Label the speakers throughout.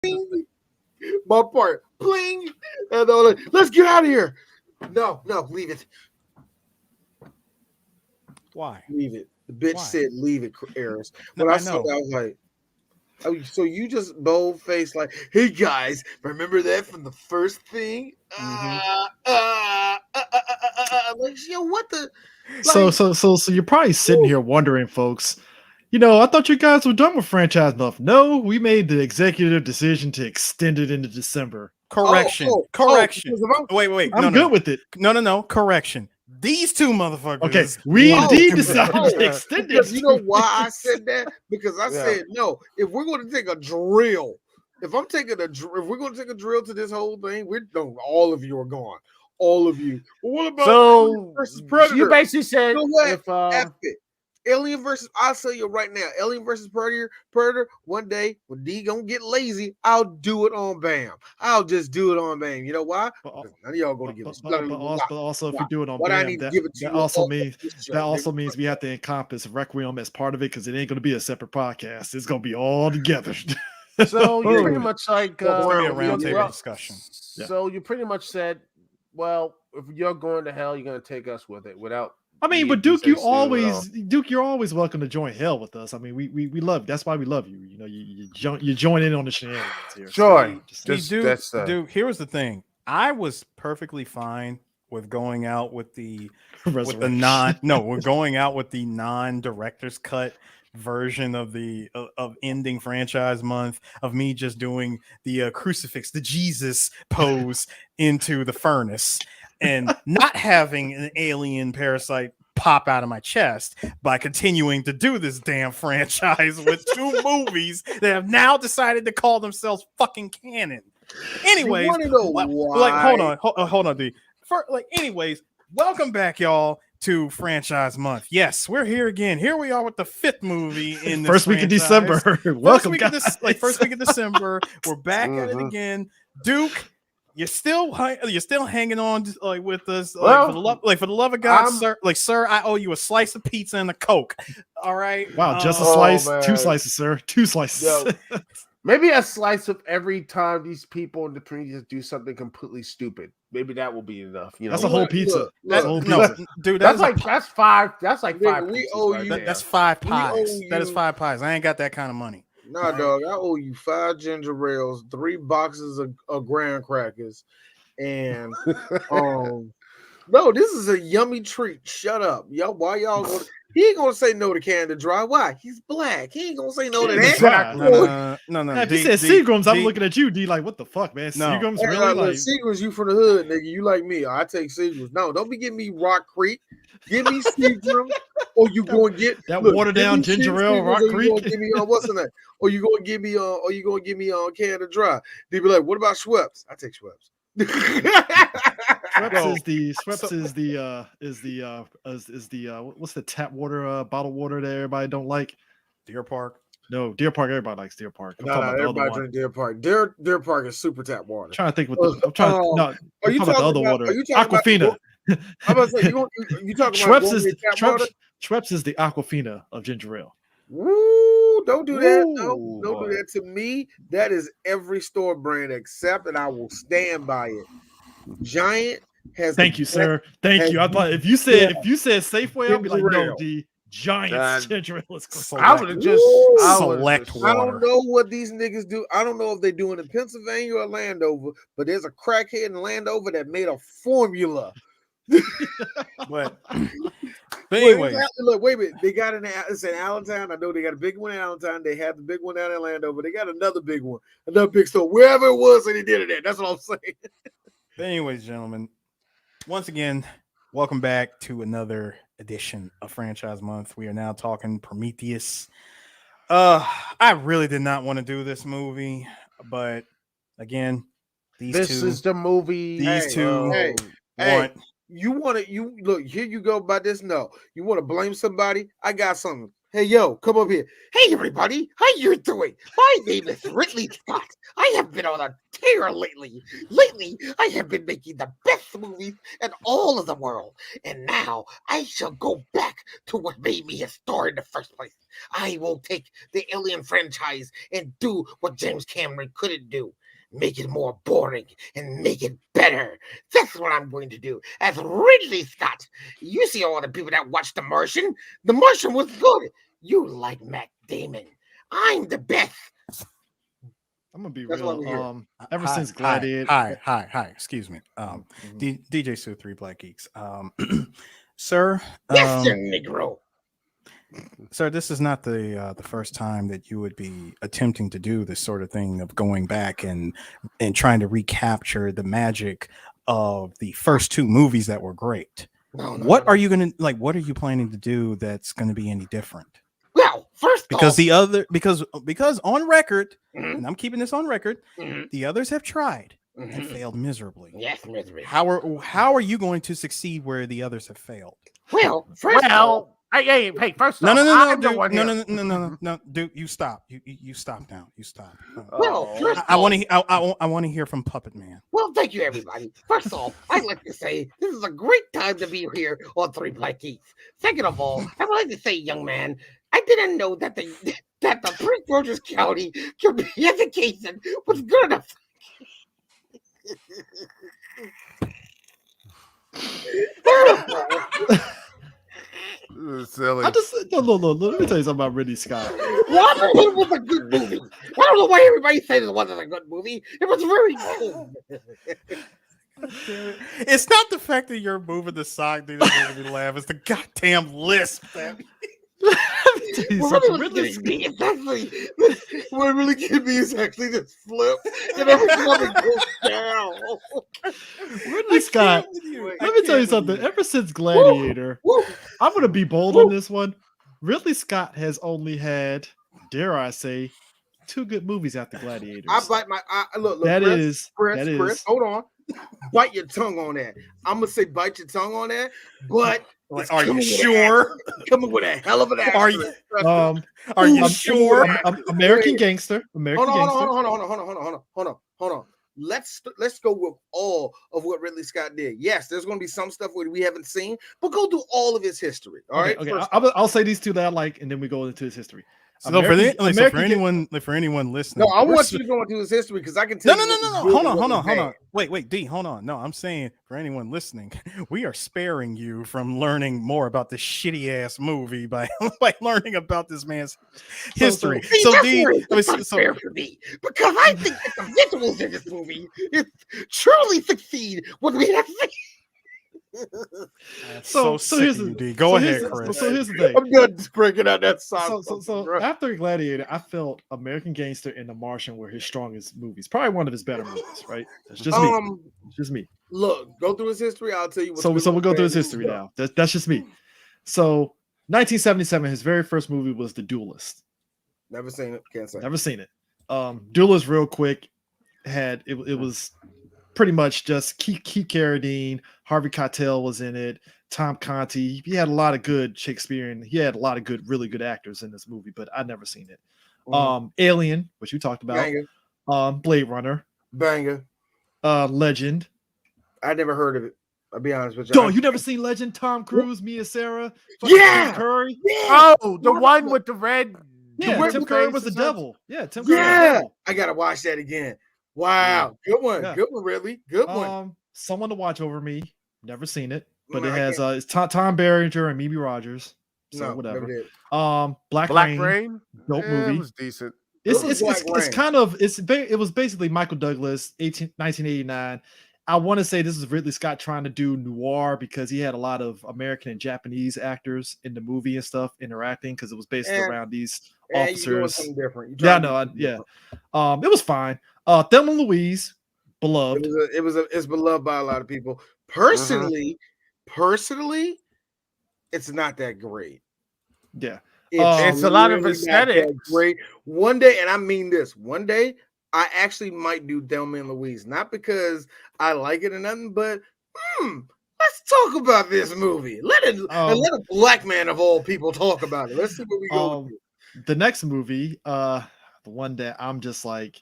Speaker 1: My part, pling, and they're like, let's get out of here. No, leave it.
Speaker 2: Why?
Speaker 1: Leave it. The bitch said, leave it, Eris.
Speaker 2: No,
Speaker 1: When I
Speaker 2: I
Speaker 1: saw
Speaker 2: know.
Speaker 1: that, I was like, oh, so you just bold faced like, hey guys, remember that from the first thing? Like, yo, what the? Like,
Speaker 3: So you're probably sitting here wondering, folks. I thought you guys were done with franchise month. No, we made the executive decision to extend it into December.
Speaker 2: Correction. Wait.
Speaker 3: I'm good with it.
Speaker 2: No. Correction. These two motherfuckers.
Speaker 3: Okay, we indeed decided to extend it.
Speaker 1: Because you know why I said that? Because I said no. If we're going to take a drill, if we're going to take a drill to this whole thing, all of you are gone. All of you. Well, what about Alien versus Predator?
Speaker 4: You basically said,
Speaker 1: you know what? F it. Alien versus, I'll tell you right now, Alien versus Predator, one day when D gonna get lazy, I'll do it on BAM. I'll just do it on BAM. You know why? None of y'all gonna give us.
Speaker 3: But also, if you do it on BAM, that also means we have to encompass Requiem as part of it, because it ain't gonna be a separate podcast. It's gonna be all together.
Speaker 4: So you're pretty much like
Speaker 2: a roundtable discussion.
Speaker 4: So you pretty much said, well, if you're going to hell, you're gonna take us with it without.
Speaker 3: I mean, but Duke, you're always welcome to join hell with us. I mean, we love. That's why we love you. You join in on the shenanigans here.
Speaker 4: Sure.
Speaker 2: Duke, here was the thing. I was perfectly fine with going out with we're going out with the non-director's cut version of of ending franchise month, of me just doing the crucifix, the Jesus pose into the furnace, and not having an alien parasite pop out of my chest by continuing to do this damn franchise with two movies that have now decided to call themselves fucking canon. Anyways, hold on, D. Anyways, welcome back, y'all, to franchise month. Yes, we're here again. Here we are with the fifth movie in this
Speaker 3: first week of December. Welcome, guys.
Speaker 2: First week of December. We're back at it again. Duke, you're still hanging on with us, for the love of God, sir. I owe you a slice of pizza and a Coke. All right.
Speaker 3: Wow, just a slice, two slices, sir. Two slices.
Speaker 4: Yo, maybe a slice of every time these people in the Prometheus do something completely stupid. Maybe that will be enough.
Speaker 3: That's a whole pizza.
Speaker 2: Dude,
Speaker 4: that's five. That's like five.
Speaker 1: We owe you.
Speaker 2: That's 5 pies. That is 5 pies. I ain't got that kind of money.
Speaker 1: Nah, dog. I owe you 5 ginger ales, 3 boxes of graham crackers, and no, this is a yummy treat. Shut up, y'all. Why y'all? He ain't gonna say no to Canada Dry. Why? He's black. He ain't gonna say no to that.
Speaker 2: Exactly. No.
Speaker 3: If you said Seagrams, I'm looking at you, D, like, what the fuck, man?
Speaker 1: No.
Speaker 3: Seagrams, really? Like...
Speaker 1: Seagrams, you from the hood, nigga. You like me. I take Seagrams. No, don't be giving me Rock Creek. Give me Seagrams, or you gonna get
Speaker 3: that watered down ginger ale, Rock Creek.
Speaker 1: Give me what's in that? Or you gonna give me Canada Dry. They be like, what about Schweppes? I take Schweppes.
Speaker 3: Schweppes is the what's the tap water, bottled water that everybody don't like?
Speaker 2: Deer Park.
Speaker 3: No, Deer Park. Everybody likes Deer Park.
Speaker 1: Everybody drink Deer Park. Deer Park is super tap water.
Speaker 3: I'm trying to think are you talking about the other water? Aquafina.
Speaker 1: I'm about to say you talking about
Speaker 3: Schweppes is the Aquafina of ginger ale.
Speaker 1: Woo, don't do that. No, don't do that to me. That is every store brand except, and I will stand by it. Giant has.
Speaker 3: Thank you, sir. Thank you. I thought if you said Safeway, I'd be like, no, the Giant ginger ale is great.
Speaker 4: I would have just
Speaker 2: select water.
Speaker 1: I don't know what these niggas do. I don't know if they do it in Pennsylvania or Landover, but there's a crackhead in Landover that made a formula.
Speaker 2: But anyway,
Speaker 1: look, wait a minute. They got it's in Allentown. I know they got a big one in Allentown. They had the big one down in Landover. They got another big one, another big store, wherever it was, and they did it at. That's what I'm saying.
Speaker 2: But anyways, gentlemen, once again, welcome back to another edition of Franchise Month. We are now talking Prometheus. I really did not want to do this movie, but again,
Speaker 4: this is the movie.
Speaker 2: These two
Speaker 1: want. You look here. You go by this. No, you want to blame somebody. I got something. Hey, yo, come up here. Hey, everybody, how you doing? My name is Ridley Scott. I have been on a
Speaker 5: here lately. Lately, I have been making the best movies in all of the world. And now I shall go back to what made me a star in the first place. I will take the Alien franchise and do what James Cameron couldn't do. Make it more boring and make it better. That's what I'm going to do. As Ridley Scott, you see all the people that watched The Martian. The Martian was good. You like Matt Damon. I'm the best.
Speaker 3: I'm gonna be
Speaker 1: That's
Speaker 3: real. Ever
Speaker 2: Hi,
Speaker 3: since Gladiator.
Speaker 2: Hi. Excuse me. DJ Sue 3 Black Geeks. Sir.
Speaker 5: Yes, sir, Negro.
Speaker 2: Sir, this is not the first time that you would be attempting to do this sort of thing of going back and trying to recapture the magic of the first two movies that were great. What are you planning to do that's going to be any different?
Speaker 5: Well, first
Speaker 2: because
Speaker 5: off,
Speaker 2: because on record, and I'm keeping this on record, the others have tried and failed miserably.
Speaker 5: Yes, miserably.
Speaker 2: How are you going to succeed where the others have failed?
Speaker 5: Well, first
Speaker 4: hey, first
Speaker 2: no,
Speaker 4: off,
Speaker 2: dude, you stop. You stop now. You stop.
Speaker 5: Well, first
Speaker 2: I want to hear from Puppet Man.
Speaker 5: Well, thank you, everybody. First off, I'd like to say this is a great time to be here on 3 Black Geeks. Second of all, I would like to say, young man, I didn't know that the Prince George's County communication was good enough.
Speaker 4: Silly.
Speaker 3: I just no. Let me tell you something about Ridley Scott.
Speaker 5: It was a good movie. I don't know why everybody says it wasn't a good movie. It was very good.
Speaker 2: It's not the fact that you're moving the sock that making me laugh. It's the goddamn lisp.
Speaker 5: What really getting me is actually this flip, and every time it goes down.
Speaker 3: Ridley Scott. Let me tell you something. Ever since Gladiator, I'm gonna be bold on this one. Ridley Scott has only had, dare I say, 2 good movies after Gladiators.
Speaker 1: I bite my look. Chris, hold on. Bite your tongue on that. I'm gonna say bite your tongue on that, but
Speaker 2: are you sure?
Speaker 1: Coming with a hell of an actor.
Speaker 2: Are you sure?
Speaker 3: American Gangster.
Speaker 1: Hold on. Let's go with all of what Ridley Scott did. Yes, there's going to be some stuff where we haven't seen, but go through all of his history. All right.
Speaker 3: Okay. I'll say these 2 that I like, and then we go into his history.
Speaker 2: So for anyone listening,
Speaker 1: no, I want you to go into his history because I can tell.
Speaker 2: No. Hold on. Wait, D, hold on. No, I'm saying for anyone listening, we are sparing you from learning more about this shitty ass movie by learning about this man's history.
Speaker 5: So D, fair for me because I think that the visuals in this movie truly succeed when we have seen.
Speaker 2: So here's the go ahead, Chris.
Speaker 3: So here's the thing.
Speaker 1: I'm done breaking out that song.
Speaker 3: So after Gladiator, I felt American Gangster and The Martian were his strongest movies. Probably one of his better movies, right? That's just me. It's just me.
Speaker 1: Look, go through his history. I'll tell you.
Speaker 3: So we'll go through his history now. That's just me. So 1977, his very first movie was The Duelist.
Speaker 1: Never seen it. Can't say.
Speaker 3: Never seen it. Duelist, real quick, it was pretty much just Keith Carradine, Harvey Keitel was in it, Tom Conti. He had a lot of good Shakespearean. He had a lot of really good actors in this movie, but I'd never seen it. Alien, which you talked about. Banger. Blade Runner.
Speaker 1: Banger.
Speaker 3: Legend.
Speaker 1: I never heard of it. I'll be honest with you.
Speaker 3: You never seen Legend? Tom Cruise, Mia Sarah,
Speaker 5: Tim
Speaker 3: Curry.
Speaker 5: Yeah.
Speaker 4: Oh, the one with the red.
Speaker 3: Yeah, Tim Curry was the devil. Yeah, Tim
Speaker 1: Curry.
Speaker 3: Yeah,
Speaker 1: I gotta watch that again. Wow, good one, good one, Ridley, good one.
Speaker 3: Someone to Watch Over Me. Never seen it, but it has it's Tom Berenger and Mimi Rogers. So whatever. Black Rain. Dope movie. It
Speaker 4: was decent.
Speaker 3: It was basically Michael Douglas, 1989. I want to say this is Ridley Scott trying to do noir because he had a lot of American and Japanese actors in the movie and stuff interacting because it was based around these officers.
Speaker 1: Different.
Speaker 3: It was fine. Thelma and Louise, beloved.
Speaker 1: It's beloved by a lot of people. Personally, it's not that great.
Speaker 3: Yeah.
Speaker 4: It's a lot of aesthetics.
Speaker 1: Great. One day, and I mean this, one day I actually might do Thelma and Louise, not because I like it or nothing, but let's talk about this movie. Let a black man of all people talk about it. Let's see where we go.
Speaker 3: The next movie, the one that I'm just like,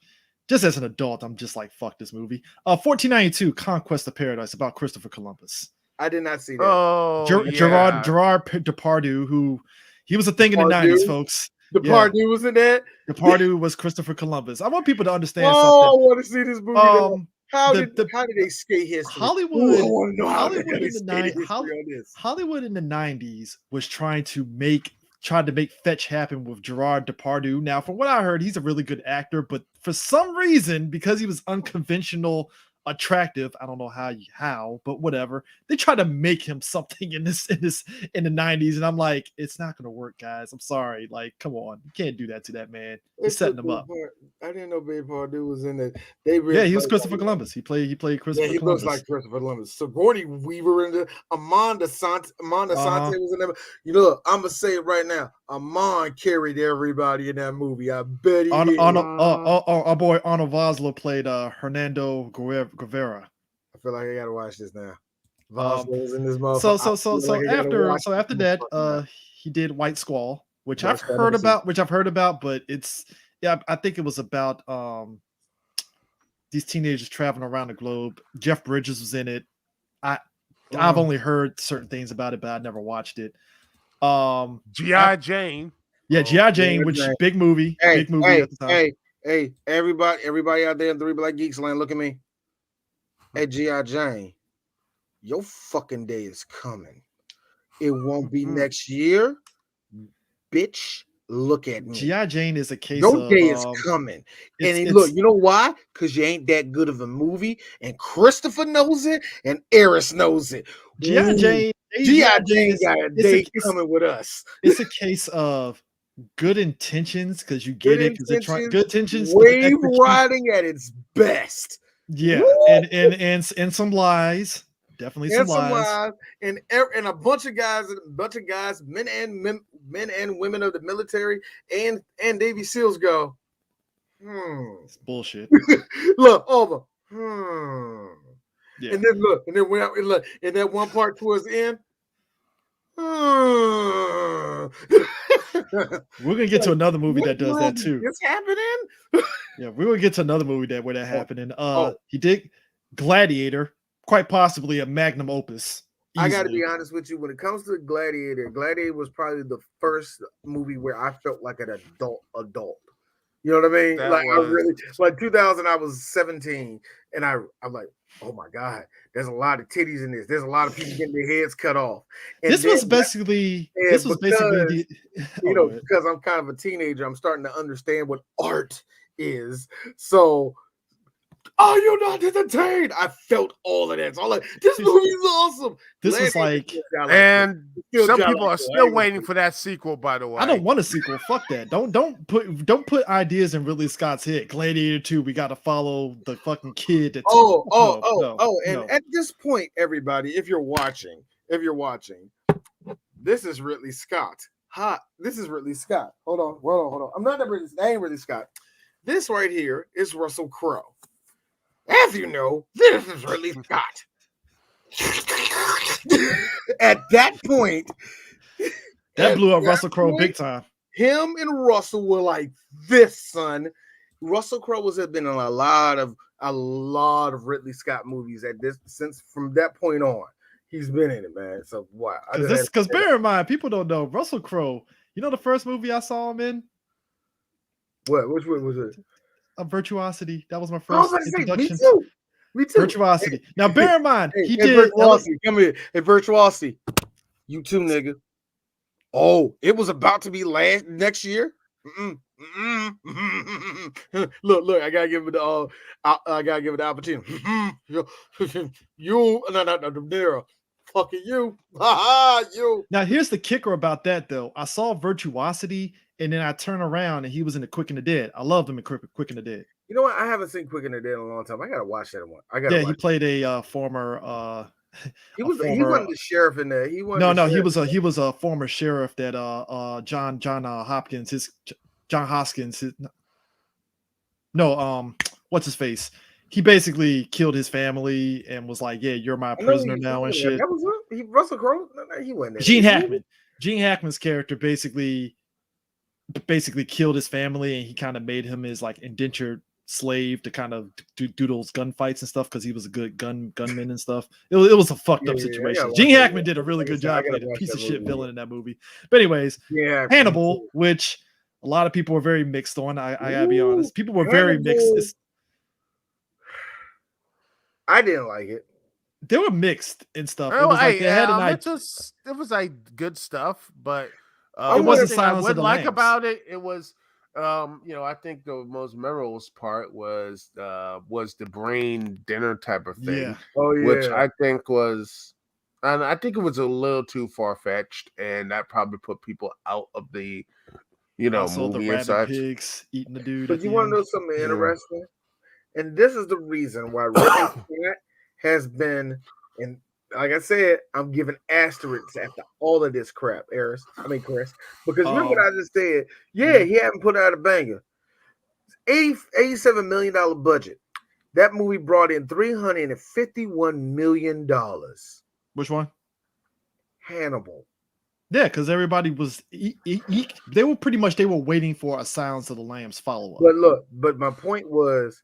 Speaker 3: just as an adult, I'm just like, fuck this movie. 1492, Conquest of Paradise, about Christopher Columbus.
Speaker 1: I did not see that.
Speaker 4: Oh,
Speaker 3: Gerard Depardieu, who he was a thing in the 90s, folks.
Speaker 1: Depardieu was in that.
Speaker 3: Depardieu was Christopher Columbus. I want people to understand
Speaker 1: I
Speaker 3: something.
Speaker 1: want to see this movie. How did they skate history?
Speaker 3: Hollywood
Speaker 1: in
Speaker 3: the 90s was trying to make fetch happen with Gerard Depardieu. Now, from what I heard, he's a really good actor, but for some reason, because he was unconventional, attractive, I don't know how, but whatever. They tried to make him something in the 90s, and I'm like, it's not gonna work, guys. I'm sorry. Like, come on, you can't do that to that man. You're setting him up.
Speaker 1: I didn't know Depardieu was in it.
Speaker 3: He was Christopher Columbus. He played Christopher Columbus.
Speaker 1: He looks like Christopher Columbus. Sigourney Weaver in the Amanda Sante was in there. You know, I'm gonna say it right now. Amon carried everybody in that movie. I bet he did.
Speaker 3: Our boy Arnold Vosloo played Hernando Guevara.
Speaker 1: I feel like I gotta watch this now. Vosloo was in this motherfucker.
Speaker 3: So after that, he did White Squall, which I've heard about, but I think it was about these teenagers traveling around the globe. Jeff Bridges was in it. I've only heard certain things about it, but I never watched it.
Speaker 4: G.I. Jane.
Speaker 3: Yeah, G.I. Jane, which big movie. At the time.
Speaker 1: Hey, everybody out there in 3 Black Geeks land, look at me. Hey, G.I. Jane, your fucking day is coming. It won't be next year. Bitch, look at me.
Speaker 3: G.I. Jane is a case
Speaker 1: your day is coming. Look, you know why? Because you ain't that good of a movie, and Christopher knows it, and Eris knows it.
Speaker 3: G.I. Jane
Speaker 1: got a day coming with us.
Speaker 3: It's a case of good intentions, because you get it, because they're trying good intentions.
Speaker 1: Wave riding at its best.
Speaker 3: Yeah, and some lies. Definitely some lies.
Speaker 1: And a bunch of guys, men and women of the military and Navy SEALs go,
Speaker 3: It's bullshit.
Speaker 1: Look over.
Speaker 3: Yeah.
Speaker 1: And then look, and then in that one part towards the end.
Speaker 3: We're gonna get to another movie that does that too.
Speaker 1: It's happening.
Speaker 3: Yeah, we're gonna get to another movie where that happened. And he did Gladiator, quite possibly a magnum opus. Easily.
Speaker 1: I gotta be honest with you. When it comes to Gladiator was probably the first movie where I felt like an adult. You know what I mean? I really 2000. I was 17, and I'm like, oh my god, there's a lot of titties in this. There's a lot of people getting their heads cut off. And
Speaker 3: this was basically because
Speaker 1: I'm kind of a teenager. I'm starting to understand what art is. So, are you not entertained? I felt all of that. So I'm like, this movie is awesome.
Speaker 3: This was like,
Speaker 4: and some people are still waiting for that sequel. By the way,
Speaker 3: I don't want a sequel. Fuck that. Don't put ideas in Ridley Scott's head. Gladiator 2. We got to follow the fucking kid. At this point, everybody, if you're watching, this is Ridley Scott. This is Ridley Scott. Hold on. I'm not Ridley. I ain't Ridley Scott. This right here is Russell Crowe. As you know, this is Ridley Scott. At that point, that blew up Russell Crowe big time.
Speaker 1: Him and Russell were like this, son. Russell Crowe has been in a lot of Ridley Scott movies since from that point on. He's been in it, man. So wow.
Speaker 3: Because bear in mind, people don't know Russell Crowe. You know the first movie I saw him in?
Speaker 1: What? Which one was it?
Speaker 3: Virtuosity. That was my first introduction.
Speaker 1: Me too.
Speaker 3: Virtuosity. Now, bear in mind, he did.
Speaker 1: Virtuosity. Come here. Hey, Virtuosity. You too, nigga. Oh, it was about to be next year. Look. I gotta give it the. I gotta give it the opportunity. You, no, fucking you. You.
Speaker 3: Now, here's the kicker about that, though. I saw Virtuosity. And then I turn around and he was in the Quick and the Dead. I loved him in Quick and the Dead.
Speaker 1: You know what? I haven't seen Quick and the Dead in a long time. I gotta watch that one.
Speaker 3: He played a former.
Speaker 1: He wasn't the sheriff in there. He
Speaker 3: was a former sheriff that John Hoskins. What's his face? He basically killed his family and was like, "Yeah, you're my prisoner now," and shit.
Speaker 1: That was Russell Crowe. No, he wasn't there.
Speaker 3: Gene Hackman. Gene Hackman's character basically killed his family, and he kind of made him his like indentured slave to kind of do those gunfights and stuff because he was a good gunman and stuff. It was a fucked up situation. Gene Hackman did a really good job playing a piece of shit villain in that movie. But anyways, Hannibal, which a lot of people were very mixed on. I gotta be honest. People were very mixed.
Speaker 1: I didn't like it.
Speaker 3: They were mixed and stuff. It was like they had an idea.
Speaker 4: It was like good stuff, but
Speaker 3: it wasn't Silence
Speaker 4: I would
Speaker 3: of the
Speaker 4: like
Speaker 3: Lambs.
Speaker 4: about it. It was, I think the most memorable part was the brain dinner type of thing.
Speaker 3: Yeah.
Speaker 1: Oh yeah.
Speaker 4: Which I think was, and I think it was a little too far fetched, and that probably put people out of the,
Speaker 3: also
Speaker 4: movie
Speaker 3: the
Speaker 4: and such.
Speaker 3: pigs eating the dude.
Speaker 1: But you want to know something interesting? And this is the reason why Ridley Scott has been, and like I said, I'm giving asterisks after all of this crap, Chris. Because remember what I just said? Yeah, he haven't put out a banger. $87 million budget. That movie brought in $351 million.
Speaker 3: Which one?
Speaker 1: Hannibal.
Speaker 3: Yeah, because everybody was they were waiting for a Silence of the Lambs follow-up.
Speaker 1: But my point was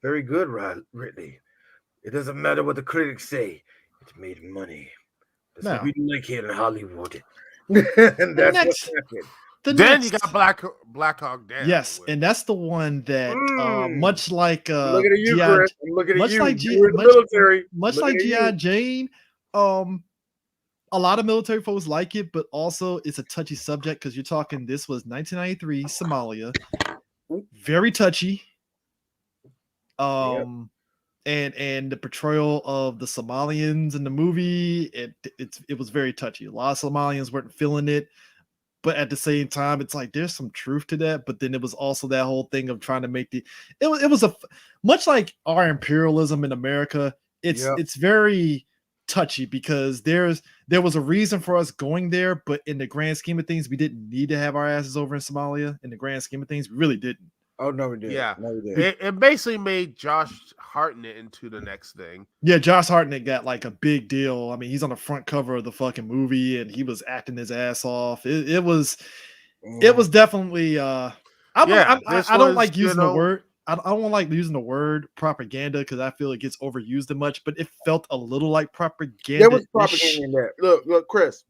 Speaker 1: very good, Ridley. It doesn't matter what the critics say. It made money. That's what we like here in Hollywood. And that's what happened.
Speaker 4: Then you got Black Hawk Down.
Speaker 3: Yes, and that's the one that much like
Speaker 1: looking at you, Chris. I'm looking at you.
Speaker 3: Like
Speaker 1: military.
Speaker 3: Much like G.I. Jane, a lot of military folks like it, but also it's a touchy subject because you're talking. This was 1993 Somalia, very touchy. And the portrayal of the Somalians in the movie, it was very touchy. A lot of Somalians weren't feeling it, but at the same time, it's like there's some truth to that. But then it was also that whole thing of trying to make it was much like our imperialism in America. It's very touchy because there was a reason for us going there, but in the grand scheme of things, we didn't need to have our asses over in Somalia. In the grand scheme of things, we really didn't.
Speaker 1: Oh no, we did.
Speaker 4: Yeah,
Speaker 1: no, we did.
Speaker 4: It basically made Josh Hartnett into the next thing.
Speaker 3: Yeah, Josh Hartnett got like a big deal. I mean, he's on the front cover of the fucking movie, and he was acting his ass off. It was definitely. I don't like using the word. I don't like using the word propaganda because I feel it gets overused too much. But it felt a little like propaganda.
Speaker 1: There was propaganda in there. Look, Chris.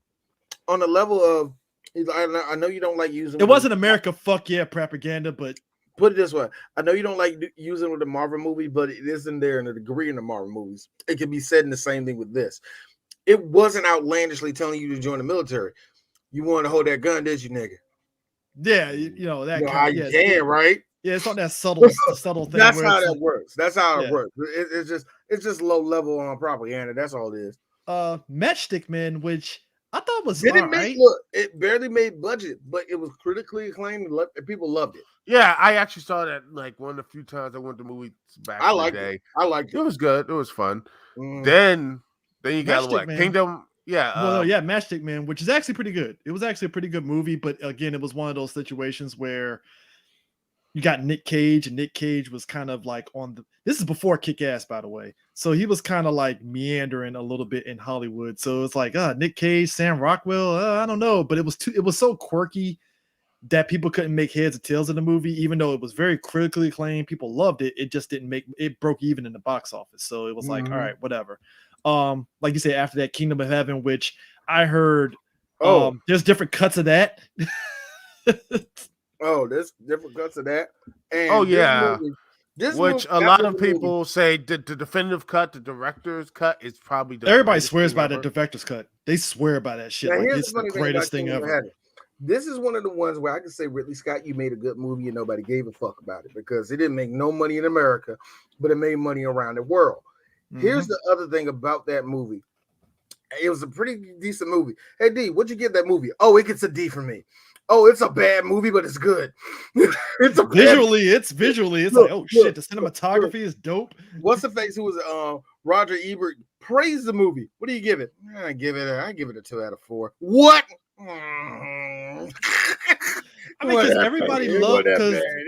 Speaker 1: On the level of, I know you don't like using.
Speaker 3: It wasn't America. Fuck yeah, propaganda, but.
Speaker 1: Put it this way. I know you don't like using with the Marvel movie, but it is in there in a degree in the Marvel movies. It can be said in the same thing with this. It wasn't outlandishly telling you to join the military. You wanted to hold that gun, did you, nigga?
Speaker 3: Yeah, that kind of,
Speaker 1: can, right?
Speaker 3: Yeah, it's not that subtle thing.
Speaker 1: That's how that works. That's how it works. It's just low level on propaganda. That's all it is.
Speaker 3: Matchstick Men, which I thought was
Speaker 1: it barely made budget, but it was critically acclaimed and people loved it.
Speaker 4: Yeah, I actually saw that like one of the few times I went to movies back in the day.
Speaker 1: I liked it.
Speaker 4: It was good. It was fun. Then you got what? Kingdom. Yeah.
Speaker 3: Matchstick Man, which is actually pretty good. It was actually a pretty good movie, but again, it was one of those situations where you got Nick Cage, and Nick Cage was kind of like this is before Kick-Ass, by the way. So he was kind of like meandering a little bit in Hollywood. So it's like, Nick Cage, Sam Rockwell, I don't know, but it was so quirky that people couldn't make heads or tails of the movie, even though it was very critically acclaimed. People loved it. It just didn't it broke even in the box office. So it was like, all right, whatever. Like you said, after that, Kingdom of Heaven, which I heard, there's different cuts of that.
Speaker 1: There's different cuts of that. And
Speaker 4: which a lot of people say the definitive cut, the director's cut, is probably
Speaker 3: everybody swears by the director's cut. They swear by that shit. Like it's the greatest thing ever.
Speaker 1: This is one of the ones where I can say, Ridley Scott, you made a good movie and nobody gave a fuck about it because it didn't make no money in America, but it made money around the world. Here's the other thing about that movie. It was a pretty decent movie. Hey, D, what'd you get that movie? Oh, it gets a D for me. Oh, it's a bad movie, but it's good. It's visually. It's like, oh shit, the cinematography is dope. What's the face who was Roger Ebert praised the movie? What do you give it? I give it a 2 out of 4. What? I mean, because everybody loved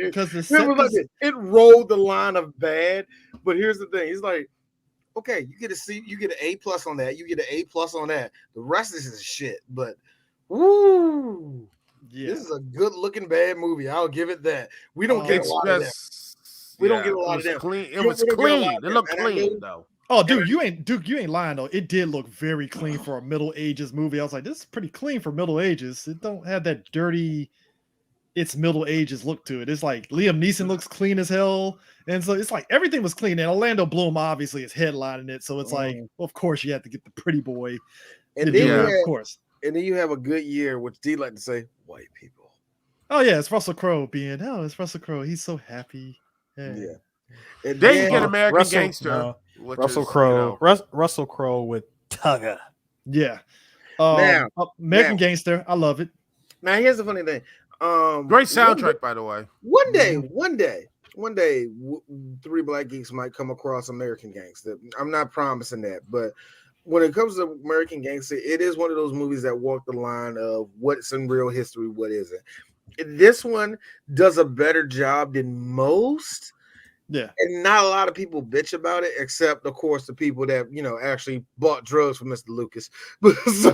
Speaker 1: because it rolled the line of bad. But here's the thing: he's like, okay, you get a C, you get an A+ on that, you get an A+ on that. The rest of this is shit. But woo, this is a good looking bad movie. I'll give it that. We don't get a lot of that. We don't get a lot of them.
Speaker 4: Clean. It
Speaker 1: We
Speaker 4: was
Speaker 1: don't get a lot
Speaker 4: clean.
Speaker 1: of
Speaker 4: It
Speaker 1: them.
Speaker 4: looked
Speaker 1: And I
Speaker 4: clean
Speaker 1: knew-
Speaker 4: though.
Speaker 3: Oh, dude, you ain't lying though. It did look very clean for a Middle Ages movie. I was like, this is pretty clean for Middle Ages. It don't have that dirty, it's Middle Ages look to it. It's like Liam Neeson looks clean as hell, and so it's like everything was clean. And Orlando Bloom obviously is headlining it, so it's like, well, of course you have to get the pretty boy.
Speaker 1: And
Speaker 3: to
Speaker 1: then
Speaker 3: do
Speaker 1: you
Speaker 3: it,
Speaker 1: have,
Speaker 3: of course.
Speaker 1: and then you have a good year, which D like to say, white people.
Speaker 3: Oh yeah, it's Russell Crowe being. Oh, it's Russell Crowe. He's so happy.
Speaker 1: Yeah.
Speaker 3: Yeah.
Speaker 1: And
Speaker 4: Then you
Speaker 1: then-
Speaker 4: get American
Speaker 2: Russell-
Speaker 4: Gangster.
Speaker 2: no,
Speaker 4: Which
Speaker 2: Russell
Speaker 4: is,
Speaker 2: Crowe. Russell Crowe with Tugger.
Speaker 3: Yeah.
Speaker 1: Now-
Speaker 3: American
Speaker 1: now-
Speaker 3: Gangster. I love it.
Speaker 1: now here's the funny thing.
Speaker 4: Great soundtrack, by the way.
Speaker 1: One day, three black geeks might come across American Gangster. I'm not promising that, but when it comes to American Gangster, it is one of those movies that walk the line of what's in real history, what isn't. This one does a better job than most,
Speaker 3: Yeah.
Speaker 1: and not a lot of people bitch about it, except of course the people that actually bought drugs from Mr. Lucas. But so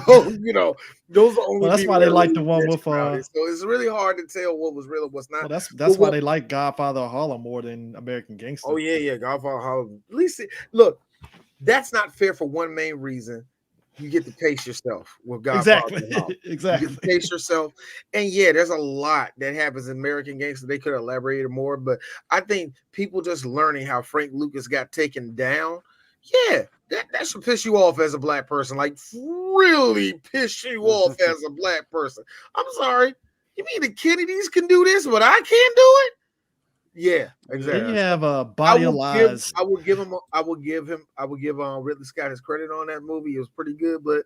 Speaker 1: those are only.
Speaker 3: Well, that's
Speaker 1: people
Speaker 3: why they
Speaker 1: that
Speaker 3: like
Speaker 1: really
Speaker 3: the one
Speaker 1: bitch
Speaker 3: with,
Speaker 1: about it. So it's really hard to tell what was real and what's not.
Speaker 3: Well, that's
Speaker 1: Well,
Speaker 3: why they like Godfather of Harlem more than American Gangster.
Speaker 1: Oh yeah, Godfather Harlem. At least look, that's not fair for one main reason. You get to taste yourself with Godfather.
Speaker 3: Exactly.
Speaker 1: You
Speaker 3: Exactly.
Speaker 1: get to taste yourself. And yeah, there's a lot that happens in American Gangster. They could elaborate more, but I think people just learning how Frank Lucas got taken down. Yeah, that should piss you off as a black person. Like really piss you off as a black person. I'm sorry. You mean the Kennedys can do this, but I can't do it? Yeah, exactly.
Speaker 3: Then you have a Body of Lies.
Speaker 1: I would give Ridley Scott his credit on that movie. It was pretty good, but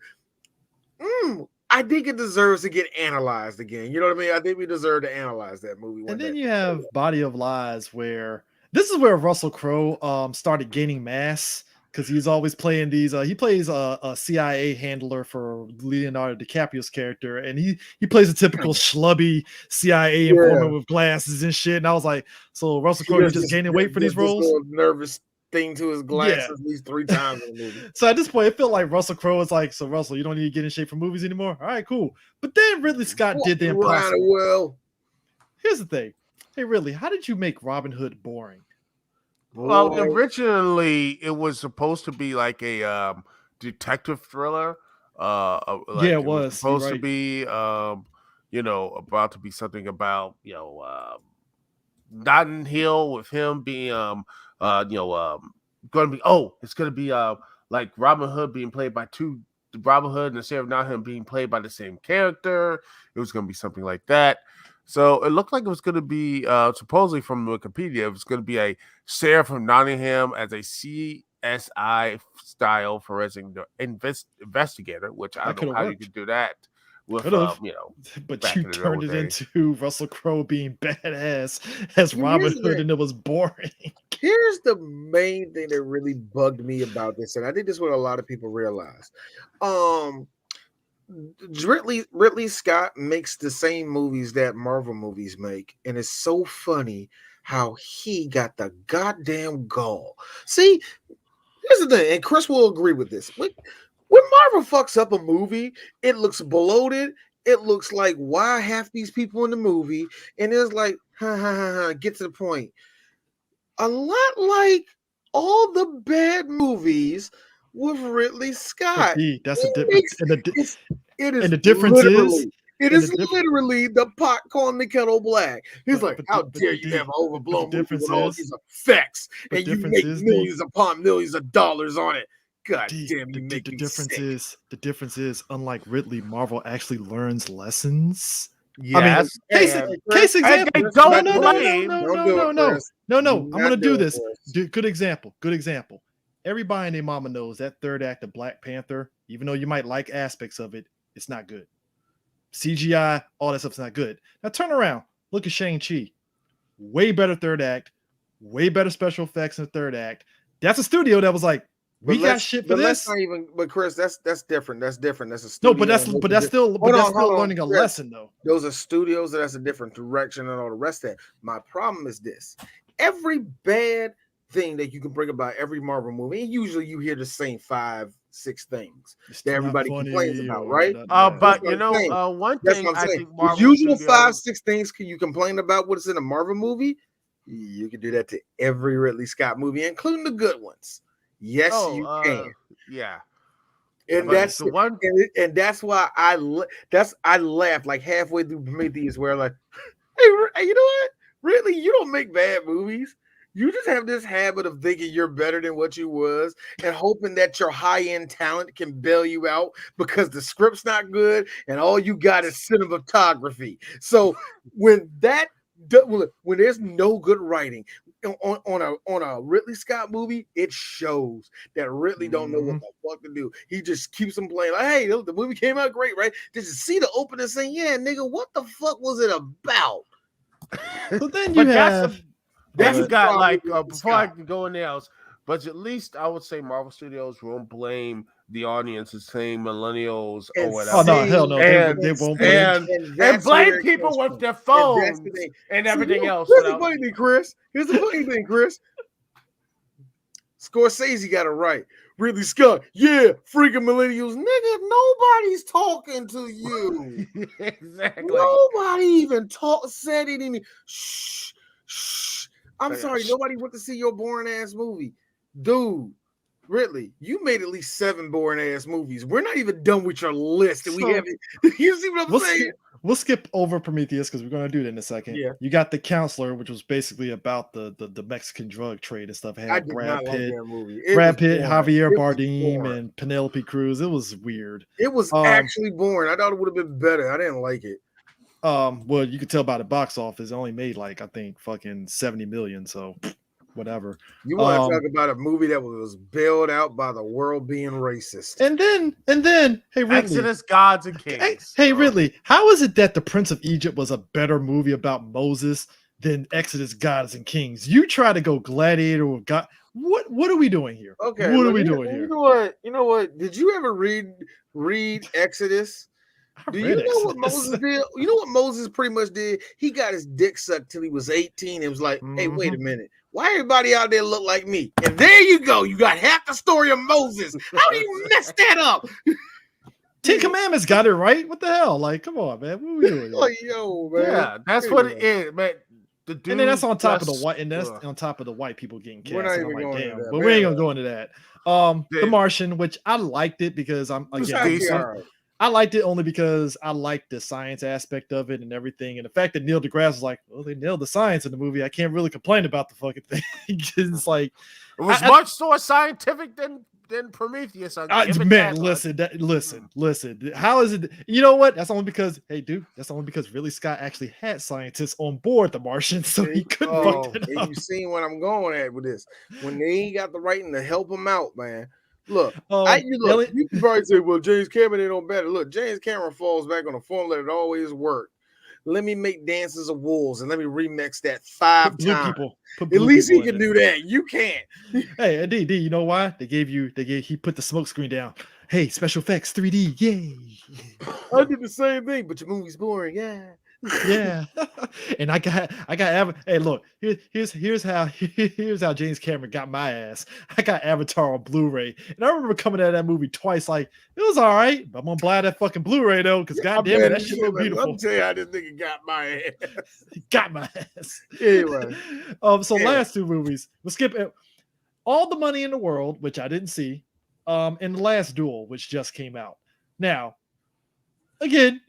Speaker 1: I think it deserves to get analyzed again. You know what I mean? I think we deserve to analyze that movie.
Speaker 3: And then you have Body of Lies, where this is where Russell Crowe started gaining mass because he's always playing these. He plays a CIA handler for Leonardo DiCaprio's character, and he plays a typical schlubby CIA informant with glasses and shit. And I was like, so Russell Crowe is just gaining weight for these roles.
Speaker 1: Nervous thing to his glasses at least 3 times in the movie.
Speaker 3: So at this point, it felt like Russell Crowe was like, so Russell, you don't need to get in shape for movies anymore. All right, cool. But then Ridley Scott did the impossible.
Speaker 1: Well,
Speaker 3: here's the thing. Hey, Ridley, how did you make Robin Hood boring?
Speaker 4: Well, originally it was supposed to be like a detective thriller.
Speaker 3: It was
Speaker 4: supposed to be, about to be something about Notting Hill with him being going to be. Oh, it's going to be like Robin Hood being played by Robin Hood and the Sheriff of Nottingham being played by the same character. It was going to be something like that. So it looked like it was going to be, supposedly from Wikipedia, it was going to be a Sheriff from Nottingham as a CSI style forensic investigator, which I don't know how you could do that with,
Speaker 3: But you turned it into Russell Crowe being badass as Robin Hood, and it was boring.
Speaker 1: Here's the main thing that really bugged me about this, and I think this is what a lot of people realize. Ridley Scott makes the same movies that Marvel movies make, and it's so funny how he got the goddamn gall. See, here's the thing, and Chris will agree with this. When Marvel fucks up a movie, it looks bloated. It looks like, why half these people in the movie? And it's like, get to the point. A lot like all the bad movies with Ridley Scott.
Speaker 3: That's the difference.
Speaker 1: And
Speaker 3: the difference is
Speaker 1: literally the pot calling the kettle black. He's like, how dare you have overblown movie with all these effects and you make millions upon millions of dollars on it. God damn, you make
Speaker 3: the
Speaker 1: me
Speaker 3: difference
Speaker 1: sick.
Speaker 3: the difference is, unlike Ridley, Marvel actually learns lessons.
Speaker 4: Yes.
Speaker 3: I mean, case example. No. I'm gonna do this. Good example. Everybody and their mama knows that third act of Black Panther, even though you might like aspects of it, it's not good. CGI, all that stuff's not good. Now turn around, look at Shang-Chi. Way better third act, way better special effects in the third act. That's a studio that was like, we got shit for this.
Speaker 1: Not even, but Chris, that's different. That's different. That's a studio.
Speaker 3: No, but that's still learning a lesson though.
Speaker 1: Those are studios, that's a different direction and all the rest of that. My problem is this: every bad thing that you can bring about every Marvel movie, and usually you hear the same 5-6 things that everybody complains about, right?
Speaker 4: But one thing I think
Speaker 1: the usual 5-6 things you complain about what's in a Marvel movie, You can do that to every Ridley Scott movie, including the good ones. Yes, you can.
Speaker 4: Yeah.
Speaker 1: And
Speaker 4: But
Speaker 1: that's
Speaker 4: the one.
Speaker 1: and that's why I laughed like halfway through Prometheus, where like, hey, you know what? Really, you don't make bad movies. You just have this habit of thinking you're better than what you was, and hoping that your high end talent can bail you out because the script's not good and all you got is cinematography. So when there's no good writing on a Ridley Scott movie, it shows that Ridley don't know what the fuck to do. He just keeps them playing like, hey, the movie came out great, right? Did you see the opening saying, yeah, nigga, what the fuck was it about?
Speaker 3: But then you have
Speaker 4: you got like before I can go in there, but at least I would say Marvel Studios won't blame the audience as saying millennials or whatever.
Speaker 3: Oh no, hell no, they won't blame.
Speaker 4: And blame people with their phones and everything else.
Speaker 1: Here's the funny thing, Chris. Scorsese got it right. Ridley Scott, yeah, freaking millennials, nigga. Nobody's talking to you.
Speaker 4: Exactly.
Speaker 1: Nobody even said it in. Shh. I'm sorry, nobody went to see your boring ass movie, dude. Ridley, you made at least 7 boring ass movies. We're not even done with your list, and we haven't. You see what I'm saying?
Speaker 3: We'll skip over Prometheus because we're going to do it in a second.
Speaker 1: Yeah.
Speaker 3: You got The Counselor, which was basically about the Mexican drug trade and stuff. It had Brad Pitt, Javier Bardem, and Penelope Cruz. It was weird.
Speaker 1: It was actually boring. I thought it would have been better. I didn't like it.
Speaker 3: Well, you could tell by the box office, it only made like I think fucking 70 million. So whatever.
Speaker 1: You want to talk about a movie that was bailed out by the world being racist.
Speaker 3: And then, hey Ridley,
Speaker 4: Exodus, Gods and Kings.
Speaker 3: Hey Ridley, how is it that The Prince of Egypt was a better movie about Moses than Exodus, Gods and Kings? You try to go Gladiator with God. What are we doing here?
Speaker 1: Okay,
Speaker 3: what are we doing here?
Speaker 1: You know what? Did you ever read Exodus? Do you know what Moses did? You know what Moses pretty much did? He got his dick sucked till he was 18 and was like, hey, wait a minute. Why everybody out there look like me? And there you go. You got half the story of Moses. How do you mess that up?
Speaker 3: 10 Commandments got it right. What the hell? Like, come on, man. What are we doing?
Speaker 1: Like, yo, man.
Speaker 4: Yeah, that's what it is, man.
Speaker 3: And then that's on top of the white, and that's on top of the white people getting cast.
Speaker 1: We're not even going into that,
Speaker 3: but we ain't gonna go into that. The Martian, which I liked it because I liked it only because I liked the science aspect of it and everything. And the fact that Neil deGrasse was like, well, they nailed the science in the movie. I can't really complain about the fucking thing. It's like
Speaker 4: it was much more scientific than Prometheus.
Speaker 3: Man, listen. How is it? You know what? That's only because, Ridley Scott actually had scientists on board The Martian, so he couldn't fuck it up.
Speaker 1: You seen what I'm going at with this? When they ain't got the writing to help him out, man. Look, you can probably say, well, James Cameron ain't no better. Look, James Cameron falls back on the formula that always worked. Let me make Dances of Wolves and let me remix that 5 times. At least he can do that. You can't.
Speaker 3: Hey, D, you know why? He put the smoke screen down. Hey, special effects, 3D, yay.
Speaker 1: I did the same thing, but your movie's boring, yeah.
Speaker 3: Yeah. And I got hey, look, here's how James Cameron got my ass. I got Avatar on Blu-ray, and I remember coming out of that movie twice. Like, it was all right, but I'm gonna buy that fucking Blu-ray though, because goddamn it, that shit look beautiful.
Speaker 1: I'll tell you how this nigga got my ass.
Speaker 3: He got my ass.
Speaker 1: Anyway,
Speaker 3: last 2 movies, we'll skip it. All the Money in the World, which I didn't see, and The Last Duel, which just came out. Now, again.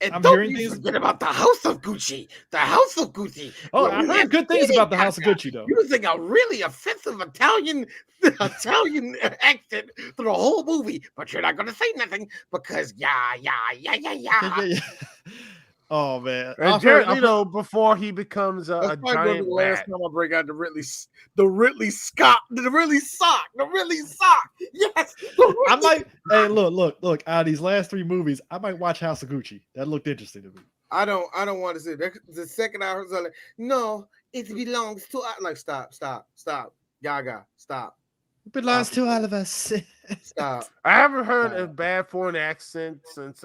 Speaker 5: And I'm don't you forget about the House of Gucci. The House of Gucci.
Speaker 3: Oh, I heard good things about the House of Gucci, though.
Speaker 5: Using a really offensive Italian accent through the whole movie, but you're not going to say nothing because yeah.
Speaker 3: Oh man!
Speaker 4: And before he becomes a giant
Speaker 1: the last time I break out the Ridley sock. Yes,
Speaker 3: I might. Hey, look! Out of these last 3 movies, I might watch House of Gucci. That looked interesting to me.
Speaker 1: I don't want to see it. The second I heard, like, no, it belongs to. Like, stop, Gaga, stop.
Speaker 3: It belongs to all of us.
Speaker 1: Stop.
Speaker 4: I haven't heard a bad foreign accent since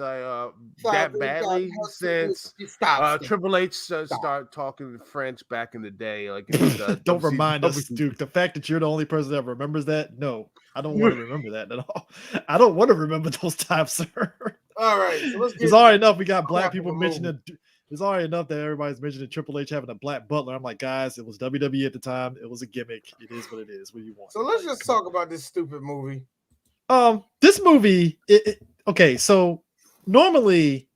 Speaker 4: Triple H started talking French back in the day. Like,
Speaker 3: don't remind us, Duke. The fact that you're the only person that remembers that. No, I don't want to remember that at all. I don't want to remember those times, sir.
Speaker 1: All right, so
Speaker 3: it's all right enough. We got black people mentioning. It's already enough that everybody's mentioning Triple H having a black butler. I'm like, guys, it was WWE at the time. It was a gimmick. It is what it is. What do you want?
Speaker 1: So let's just talk about this stupid movie.
Speaker 3: This movie, okay, so normally,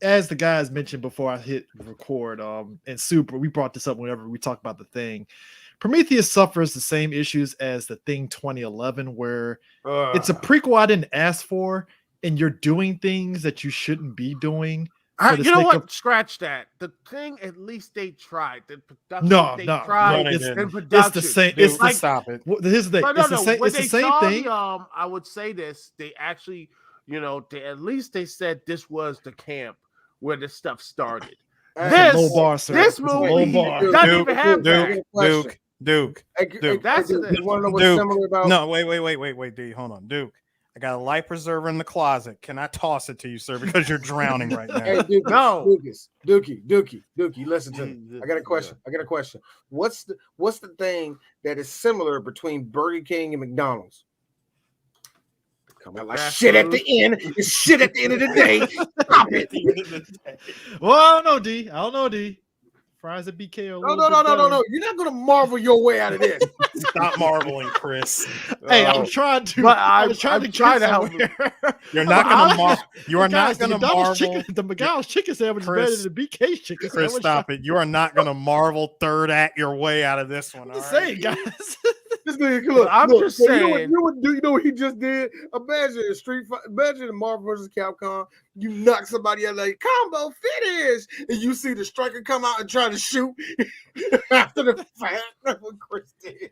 Speaker 3: as the guys mentioned before I hit record, and Super, we brought this up whenever we talk about The Thing. Prometheus suffers the same issues as The Thing 2011, where it's a prequel I didn't ask for, and you're doing things that you shouldn't be doing.
Speaker 4: You know what? Scratch that. The Thing, at least they tried. The production, tried.
Speaker 3: No, it's the same.
Speaker 2: Dude, it's like, stop it.
Speaker 3: Here's the thing. It's the same thing.
Speaker 4: I would say this. They actually, at least they said this was the camp where this stuff started. This movie doesn't even have that.
Speaker 2: Duke.
Speaker 1: That's you want to know what's similar about?
Speaker 2: No, wait, D. Hold on, Duke. I got a life preserver in the closet. Can I toss it to you, sir? Because you're drowning right now.
Speaker 1: Hey, Dookie, no, Dookie. Listen to me. I got a question. What's the thing that is similar between Burger King and McDonald's? Come on, like shit at the end. It's shit at the end of the day. Stop it.
Speaker 3: Well, I don't know, D. Fries at BK are
Speaker 1: no. You're not gonna marvel your way out of this.
Speaker 2: Stop marveling, Chris.
Speaker 3: Hey, I'm trying to.
Speaker 4: But I'm trying to help you.
Speaker 2: You're not gonna marvel. You are not gonna marvel.
Speaker 3: The McDonald's chicken sandwich is better than the BK chicken sandwich.
Speaker 2: Chris, stop it. You are not gonna Marvel third act your way out of this one.
Speaker 3: I'm just saying, guys.
Speaker 1: This nigga, look,
Speaker 4: I'm just saying.
Speaker 1: You know what he just did? Imagine Marvel vs. Capcom. You knock somebody out like combo finish, and you see the striker come out and try to shoot after the fact. That's what Chris did.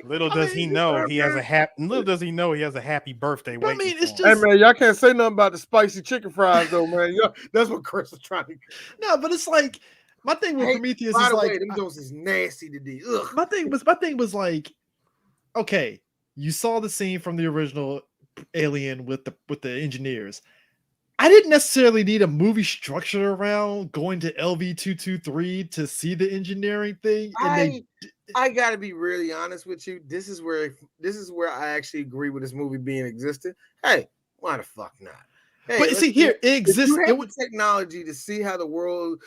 Speaker 2: Little does he know he has a happy birthday.
Speaker 3: But I mean, it's just,
Speaker 1: hey man, y'all can't say nothing about the spicy chicken fries though, man. That's what Chris is trying to.
Speaker 3: No, but it's like my thing with Prometheus is like
Speaker 1: them jokes is nasty to do.
Speaker 3: My thing was like, okay, you saw the scene from the original Alien with the engineers. I didn't necessarily need a movie structured around going to LV-223 to see the engineering thing. And
Speaker 1: I gotta be really honest with you. This is where I actually agree with this movie being existed. Hey, why the fuck not? Hey,
Speaker 3: but see, here it exists.
Speaker 1: It was technology to see how the world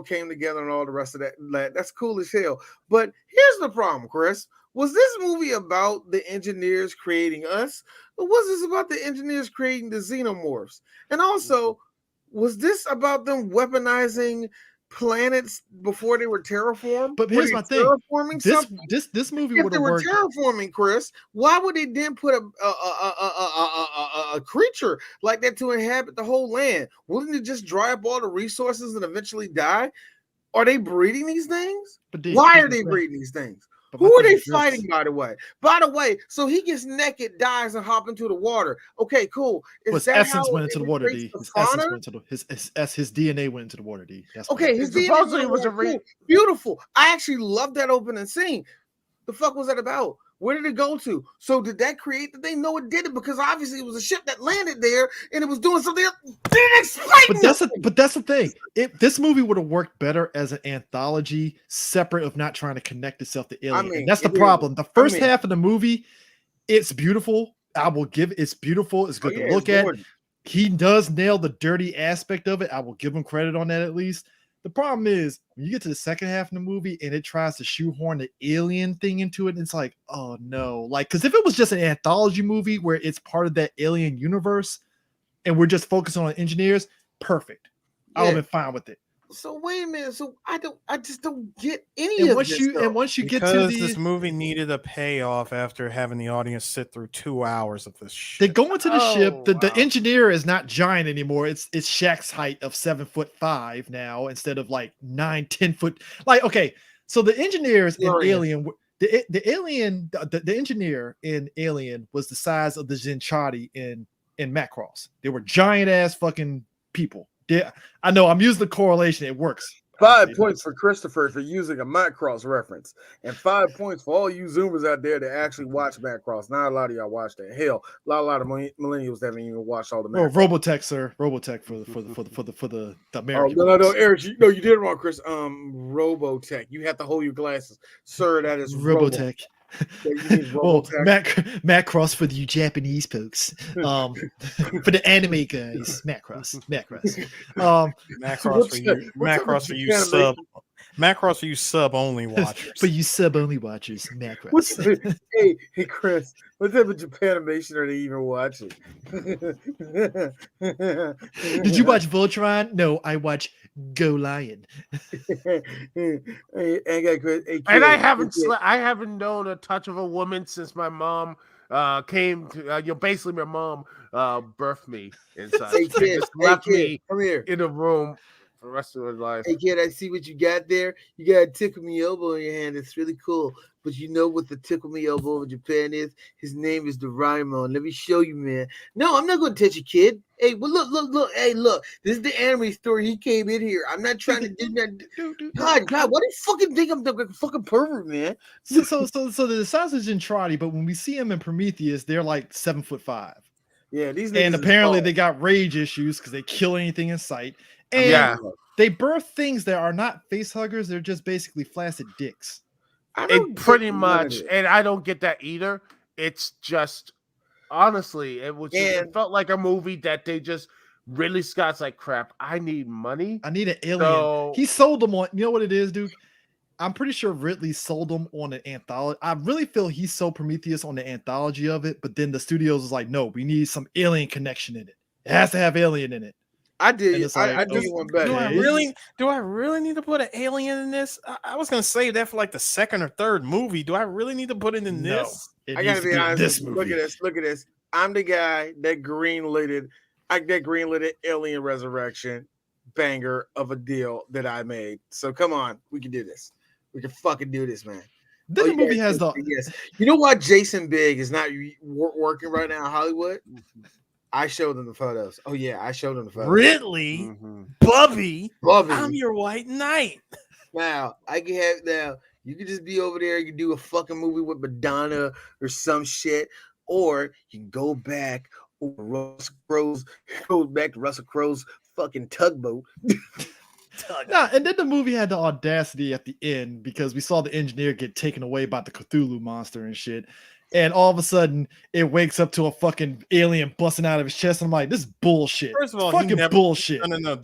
Speaker 1: came together and all the rest of that. That's cool as hell. But here's the problem, Chris. Was this movie about the engineers creating us, or was this about the engineers creating the xenomorphs? And also, was this about them weaponizing planets before they were terraformed?
Speaker 3: But here's my thing: this movie would have worked.
Speaker 1: If they were terraforming, Chris, why would they then put a creature like that to inhabit the whole land? Wouldn't it just dry up all the resources and eventually die? Are they breeding these things? Why are they breeding these things? Who are they fighting, by the way? So he gets naked, dies, and hop into the water. Okay, cool.
Speaker 3: His essence went into the water, D. His DNA went into the water, D.
Speaker 1: Okay, his DNA was beautiful. I actually love that opening scene. The fuck was that about? Where did it go to? So did that create that? They know it did it because obviously it was a ship that landed there and it was doing something else. Didn't explain.
Speaker 3: But that's the thing. This movie would have worked better as an anthology, separate of not trying to connect itself to Alien. And that's the problem. The first half of the movie, it's beautiful. I will give it's beautiful. It's good to look at. He does nail the dirty aspect of it. I will give him credit on that at least. The problem is when you get to the second half of the movie and it tries to shoehorn the alien thing into it, and it's like, oh no. Like, because if it was just an anthology movie where it's part of that alien universe and we're just focusing on engineers, perfect. I would have been fine with it.
Speaker 1: So wait a minute. So I just don't get any of this.
Speaker 3: Once you get to
Speaker 2: this movie needed a payoff after having the audience sit through 2 hours of this shit.
Speaker 3: They go into the ship. The engineer is not giant anymore. It's Shaq's height of 7'5" now instead of like 9-10 foot. Like, okay, so the engineers in Alien, the engineer in Alien was the size of the Zinchati in Macross. They were giant ass fucking people. Yeah, I know. I'm using the correlation. It works.
Speaker 1: 5 points for Christopher for using a Macross reference, and 5 points for all you Zoomers out there that actually watch Macross. Not a lot of y'all watch that. Hell, a lot of millennials haven't even watched all the Macross.
Speaker 3: Oh, Robotech, sir. Robotech for the American.
Speaker 1: Oh, no, Eric. You did it wrong, Chris. Robotech. You have to hold your glasses, sir. That is
Speaker 3: Robotech. Well, Macross for you Japanese folks. For the anime guys, Macross.
Speaker 2: Macross for you sub only watchers.
Speaker 3: For you sub only watchers, Macross.
Speaker 1: Hey, Chris, what type of Japanimation are they even watching?
Speaker 3: Did you watch Voltron? No, I watch Go Lion.
Speaker 1: Hey,
Speaker 4: And I haven't known a touch of a woman since my mom came to basically my mom birthed me and such.
Speaker 1: Hey, kid,
Speaker 4: just left me
Speaker 1: come here
Speaker 4: in a room for the rest of her life.
Speaker 1: Hey kid, I see what you got there. You got a tickle me elbow in your hand. It's really cool. But you know what the tickle me elbow of Japan is? His name is Doraemon. Let me show you, man. No, I'm not going to touch you, kid. Hey, well, look. Hey, look. This is the anime story. He came in here. I'm not trying to do that. God, why do you fucking think I'm the fucking pervert, man?
Speaker 3: So the sausage in Trotty, but when we see him in Prometheus, they're like 7'5".
Speaker 1: Yeah, these
Speaker 3: and apparently they got rage issues because they kill anything in sight. And they birth things that are not face huggers. They're just basically flaccid dicks.
Speaker 4: Pretty much. And I don't get that either. It's just, honestly, it felt like a movie that they just, Ridley Scott's like, crap, I need money.
Speaker 3: I need an alien. So, he sold them on, you know what it is, dude? I'm pretty sure Ridley sold them on an anthology. I really feel he sold Prometheus on the anthology of it, but then the studios was like, no, we need some alien connection in it. It has to have alien in it.
Speaker 1: I did. I do you one better.
Speaker 2: Do I really need to put an alien in this? I was gonna save that for like the second or third movie. Do I really need to put it in this?
Speaker 1: I gotta be honest. This movie. Look at this. I'm the guy that greenlit Alien Resurrection banger of a deal that I made. So come on, we can do this. We can fucking do this, man.
Speaker 3: Then the movie has the.
Speaker 1: Yes. You know why Jason Bigg is not working right now in Hollywood? I showed them the photos. Oh yeah, I showed them the photos.
Speaker 2: Ridley, Bubby, I'm your white knight.
Speaker 1: Now I can have you can just be over there. You can do a fucking movie with Madonna or some shit, or you can go back to Russell Crowe's fucking tugboat.
Speaker 3: And then the movie had the audacity at the end because we saw the engineer get taken away by the Cthulhu monster and shit. And all of a sudden, it wakes up to a fucking alien busting out of his chest. And I'm like, this is bullshit.
Speaker 2: First of all, bullshit. No.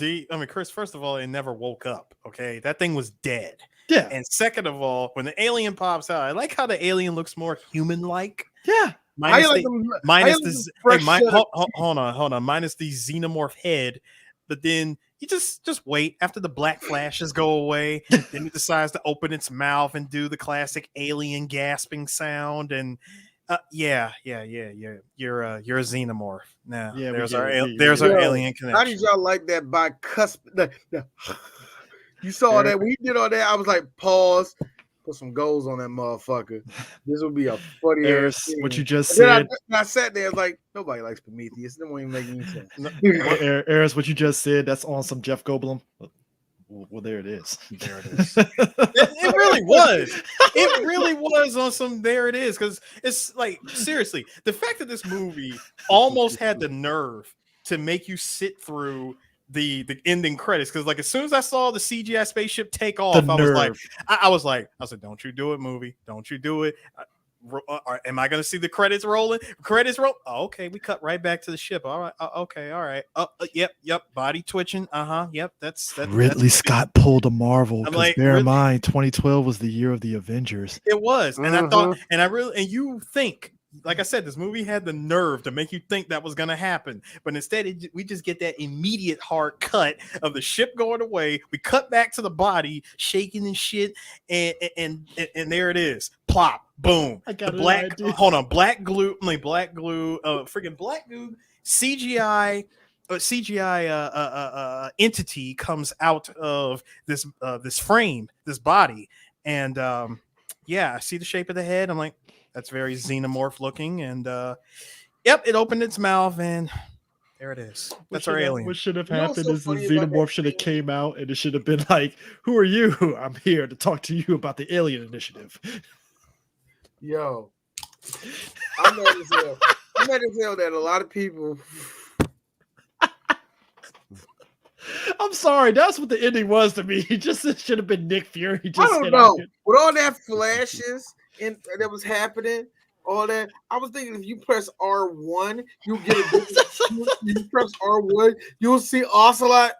Speaker 2: Chris, first of all, it never woke up. Okay. That thing was dead.
Speaker 3: Yeah.
Speaker 2: And second of all, when the alien pops out, I like how the alien looks more human-like.
Speaker 3: Yeah.
Speaker 2: Minus the xenomorph head. But then you just wait after the black flashes go away. Then it decides to open its mouth and do the classic alien gasping sound. And you're a xenomorph. Now there's our alien connection.
Speaker 1: How did y'all like that bicuspid? You saw that when he did all that. I was like, pause. Put some goals on that motherfucker. This will be a funny ass.
Speaker 3: What you just said.
Speaker 1: I sat there like nobody likes Prometheus. It won't even make any sense.
Speaker 3: Eris, what you just said. That's on some Jeff Goldblum. Well, there it is.
Speaker 2: There it is. it really was. It really was on some. There it is. Because it's like seriously, the fact that this movie almost had the nerve to make you sit through the ending credits, because like as soon as I saw the CGI spaceship take off, I was like, don't you do it, movie, don't you do it. Am I gonna see the credits rolling? Oh, okay, we cut right back to the ship. All right, okay, all right. Yep, body twitching. Yep, that's
Speaker 3: Ridley Scott pulled a Marvel. Like, bear in mind, 2012 was the year of the Avengers.
Speaker 2: It was, and I thought, and you think. Like I said, this movie had the nerve to make you think that was going to happen. But instead, we just get that immediate hard cut of the ship going away. We cut back to the body shaking and shit. And there it is. Plop. Boom. Black glue. Freaking black glue. CGI entity comes out of this frame, this body. And I see the shape of the head. I'm like, that's very xenomorph looking, and it opened its mouth, and there it is. That's our alien.
Speaker 3: What should have happened is the xenomorph should have came out, and it should have been like, "Who are you? I'm here to talk to you about the alien initiative."
Speaker 1: Yo, I'm mad as hell that a lot of people.
Speaker 3: I'm sorry, that's what the ending was to me. It should have been Nick Fury.
Speaker 1: I don't know. With all that flashes that was happening, all that. I was thinking if you press R1, you'll get a different. You press R1, you'll see Ocelot.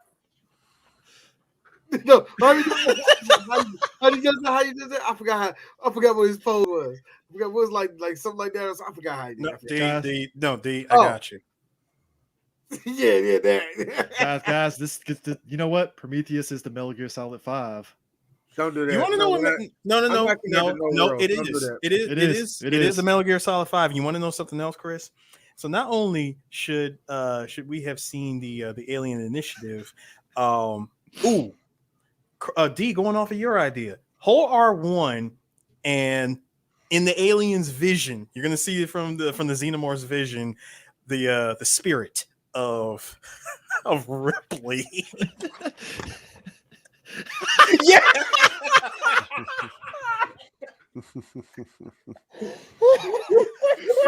Speaker 1: No, how do you just how you did that? I forgot what his pose was. I forgot what was like something like that. I forgot how he did.
Speaker 2: D, I got you.
Speaker 1: Yeah, that.
Speaker 3: guys, this you know what? Prometheus is the Metal Gear Solid 5.
Speaker 1: Don't do that.
Speaker 2: You want to know what? No. It is a Metal Gear Solid 5. You want to know something else, Chris? So not only should we have seen the Alien Initiative, D, going off of your idea, hold R1, and in the alien's vision, you're gonna see it from the Xenomorph's vision, the spirit of Ripley. Yeah.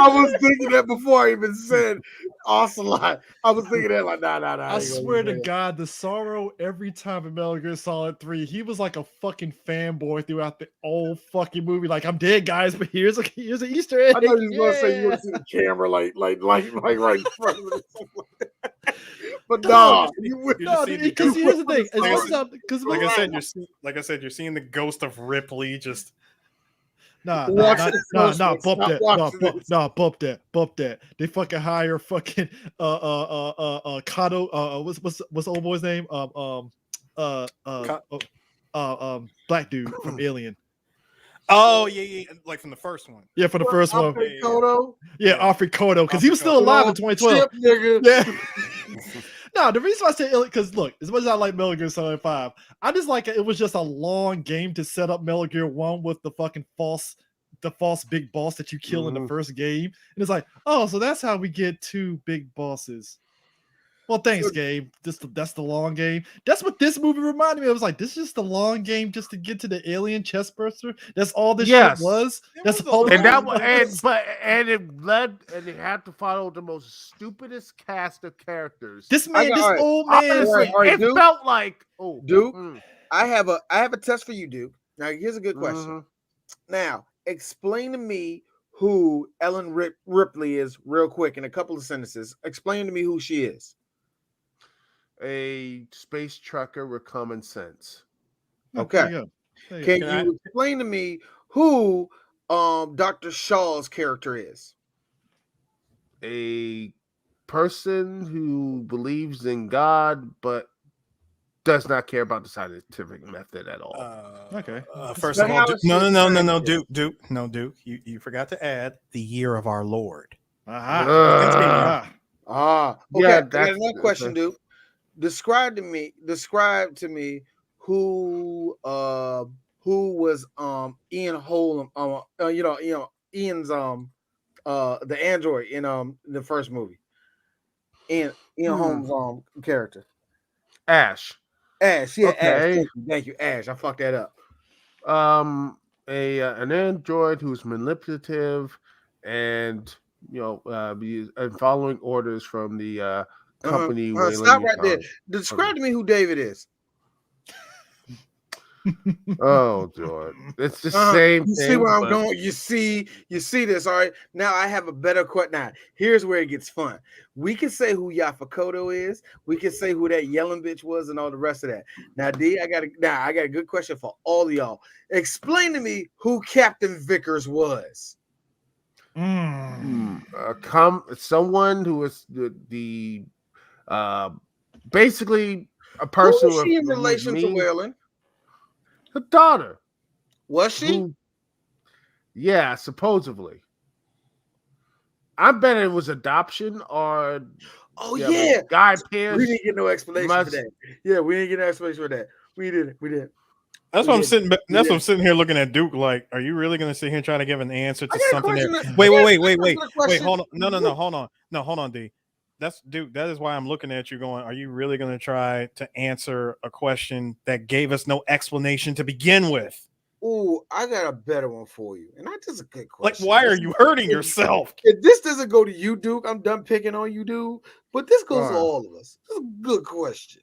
Speaker 1: I was thinking that before I even said Ocelot. I was thinking that like, nah.
Speaker 3: I swear to God, the sorrow every time in Metal Gear Solid 3, he was like a fucking fanboy throughout the whole fucking movie. Like, I'm dead, guys, but here's an Easter egg.
Speaker 1: I know you was gonna say you want to see the camera like right in front of it. But no,
Speaker 3: because here's the thing.
Speaker 2: Like I said, you're seeing the ghost of Ripley just.
Speaker 3: Bump that. They fucking hire fucking Kato. What's the old boy's name? Black dude from Alien.
Speaker 2: Oh yeah, like from the first one.
Speaker 3: Yeah, from the first one.
Speaker 1: Kodo?
Speaker 3: Yeah, Alfred Kodo, because he was still alive in 2012. Yeah. No, the reason I say because look, as much as I like Metal Gear Solid 5, I just like it was just a long game to set up Metal Gear 1 with the fucking false big boss that you kill in the first game. And it's like, oh, so that's how we get 2 big bosses. Well, thanks, Gabe. That's the long game. That's what this movie reminded me of. It was like, this is just the long game just to get to the alien chest burster. That's all this shit was. That's all.
Speaker 4: And it had to follow the most stupidest cast of characters.
Speaker 3: This old man.
Speaker 4: It felt like
Speaker 1: Duke. I have a test for you, Duke. Now here's a good question. Now explain to me who Ellen Ripley is real quick in a couple of sentences. Explain to me who she is.
Speaker 4: A space trucker with common sense.
Speaker 1: Okay. Can you explain to me who Dr. Shaw's character is?
Speaker 4: A person who believes in God but does not care about the scientific method at all.
Speaker 2: First of all, Duke. You forgot to add the year of our Lord.
Speaker 1: Okay. Yeah, I got another question, Duke. Describe to me who was Ian Holm, Ian's the android in the first movie. Ian Holm's character.
Speaker 4: Ash,
Speaker 1: yeah, okay. Ash. Thank you, Ash. I fucked that up.
Speaker 4: An android who's manipulative and following orders from the company.
Speaker 1: Stop right there. Describe to me who David is.
Speaker 4: Oh, George, it's the same
Speaker 1: you
Speaker 4: thing.
Speaker 1: See where I'm going? You see this. All right. Now I have a better question. Now here's where it gets fun. We can say who Yafakoto is. We can say who that yelling bitch was, and all the rest of that. Now, D, I got a good question for all of y'all. Explain to me who Captain Vickers was.
Speaker 4: Someone who was the basically a person.
Speaker 1: Who was she in relation to Whalen?
Speaker 4: Her daughter.
Speaker 1: Was she?
Speaker 4: Yeah, supposedly. I bet it was adoption or.
Speaker 1: Oh yeah,
Speaker 4: Guy Pearce.
Speaker 1: We didn't get no explanation for that. Yeah, we didn't get no explanation for that. We didn't.
Speaker 2: That's why I'm sitting. That's what I'm sitting here looking at Duke. Like, are you really going to sit here and try to give an answer to something? Wait. Hold on. No, hold on, D. That's Duke. That is why I'm looking at you going, are you really going to try to answer a question that gave us no explanation to begin with?
Speaker 1: Ooh, I got a better one for you. And that's just a good question.
Speaker 2: Like, why are you hurting yourself?
Speaker 1: If this doesn't go to you, Duke, I'm done picking on you, dude. But this goes to all of us. This is a good question.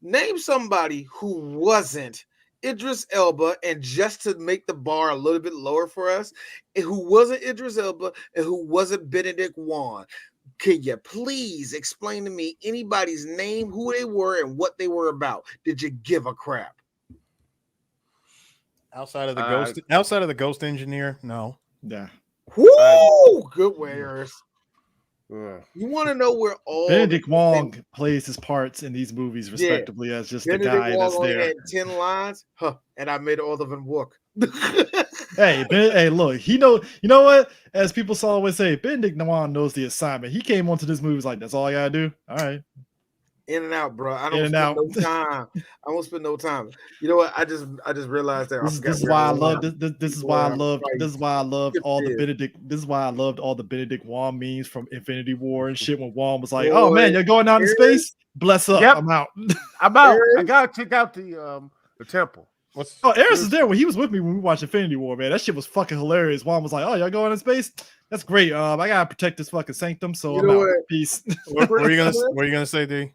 Speaker 1: Name somebody who wasn't Idris Elba, and just to make the bar a little bit lower for us, who wasn't Idris Elba and who wasn't Benedict Wong. Can you please explain to me anybody's name, who they were, and what they were about? Did you give a crap?
Speaker 2: Outside of the ghost engineer, no.
Speaker 3: Yeah.
Speaker 1: Woo! Good wares. You want to know where all
Speaker 3: Benedict Wong plays his parts in these movies respectively as just
Speaker 1: Benedict
Speaker 3: the guy
Speaker 1: Wong
Speaker 3: that's
Speaker 1: only
Speaker 3: there.
Speaker 1: had 10 lines, and I made all of them work.
Speaker 3: Hey, look, you know what? As people always say, Benedict Wong knows the assignment. He came onto this movie, was like, that's all I gotta do. All right.
Speaker 1: In and out, bro. I don't spend no time. I won't spend no time. You know what? I just realized that
Speaker 3: this is why I love this is why I loved all the Benedict. This is why I loved all the Benedict Wong memes from Infinity War and shit. When Wong was like, "Oh man, you're going out in space? Bless up,
Speaker 4: Yep.
Speaker 3: I'm out."
Speaker 4: I'm out. I gotta check out the temple.
Speaker 3: Eris is there when he was with me when we watched Infinity War, man. That shit was fucking hilarious. Wong was like, "Oh, y'all going in space? That's great. I gotta protect this fucking sanctum, so I'm out. Peace."
Speaker 2: What are you gonna say, D?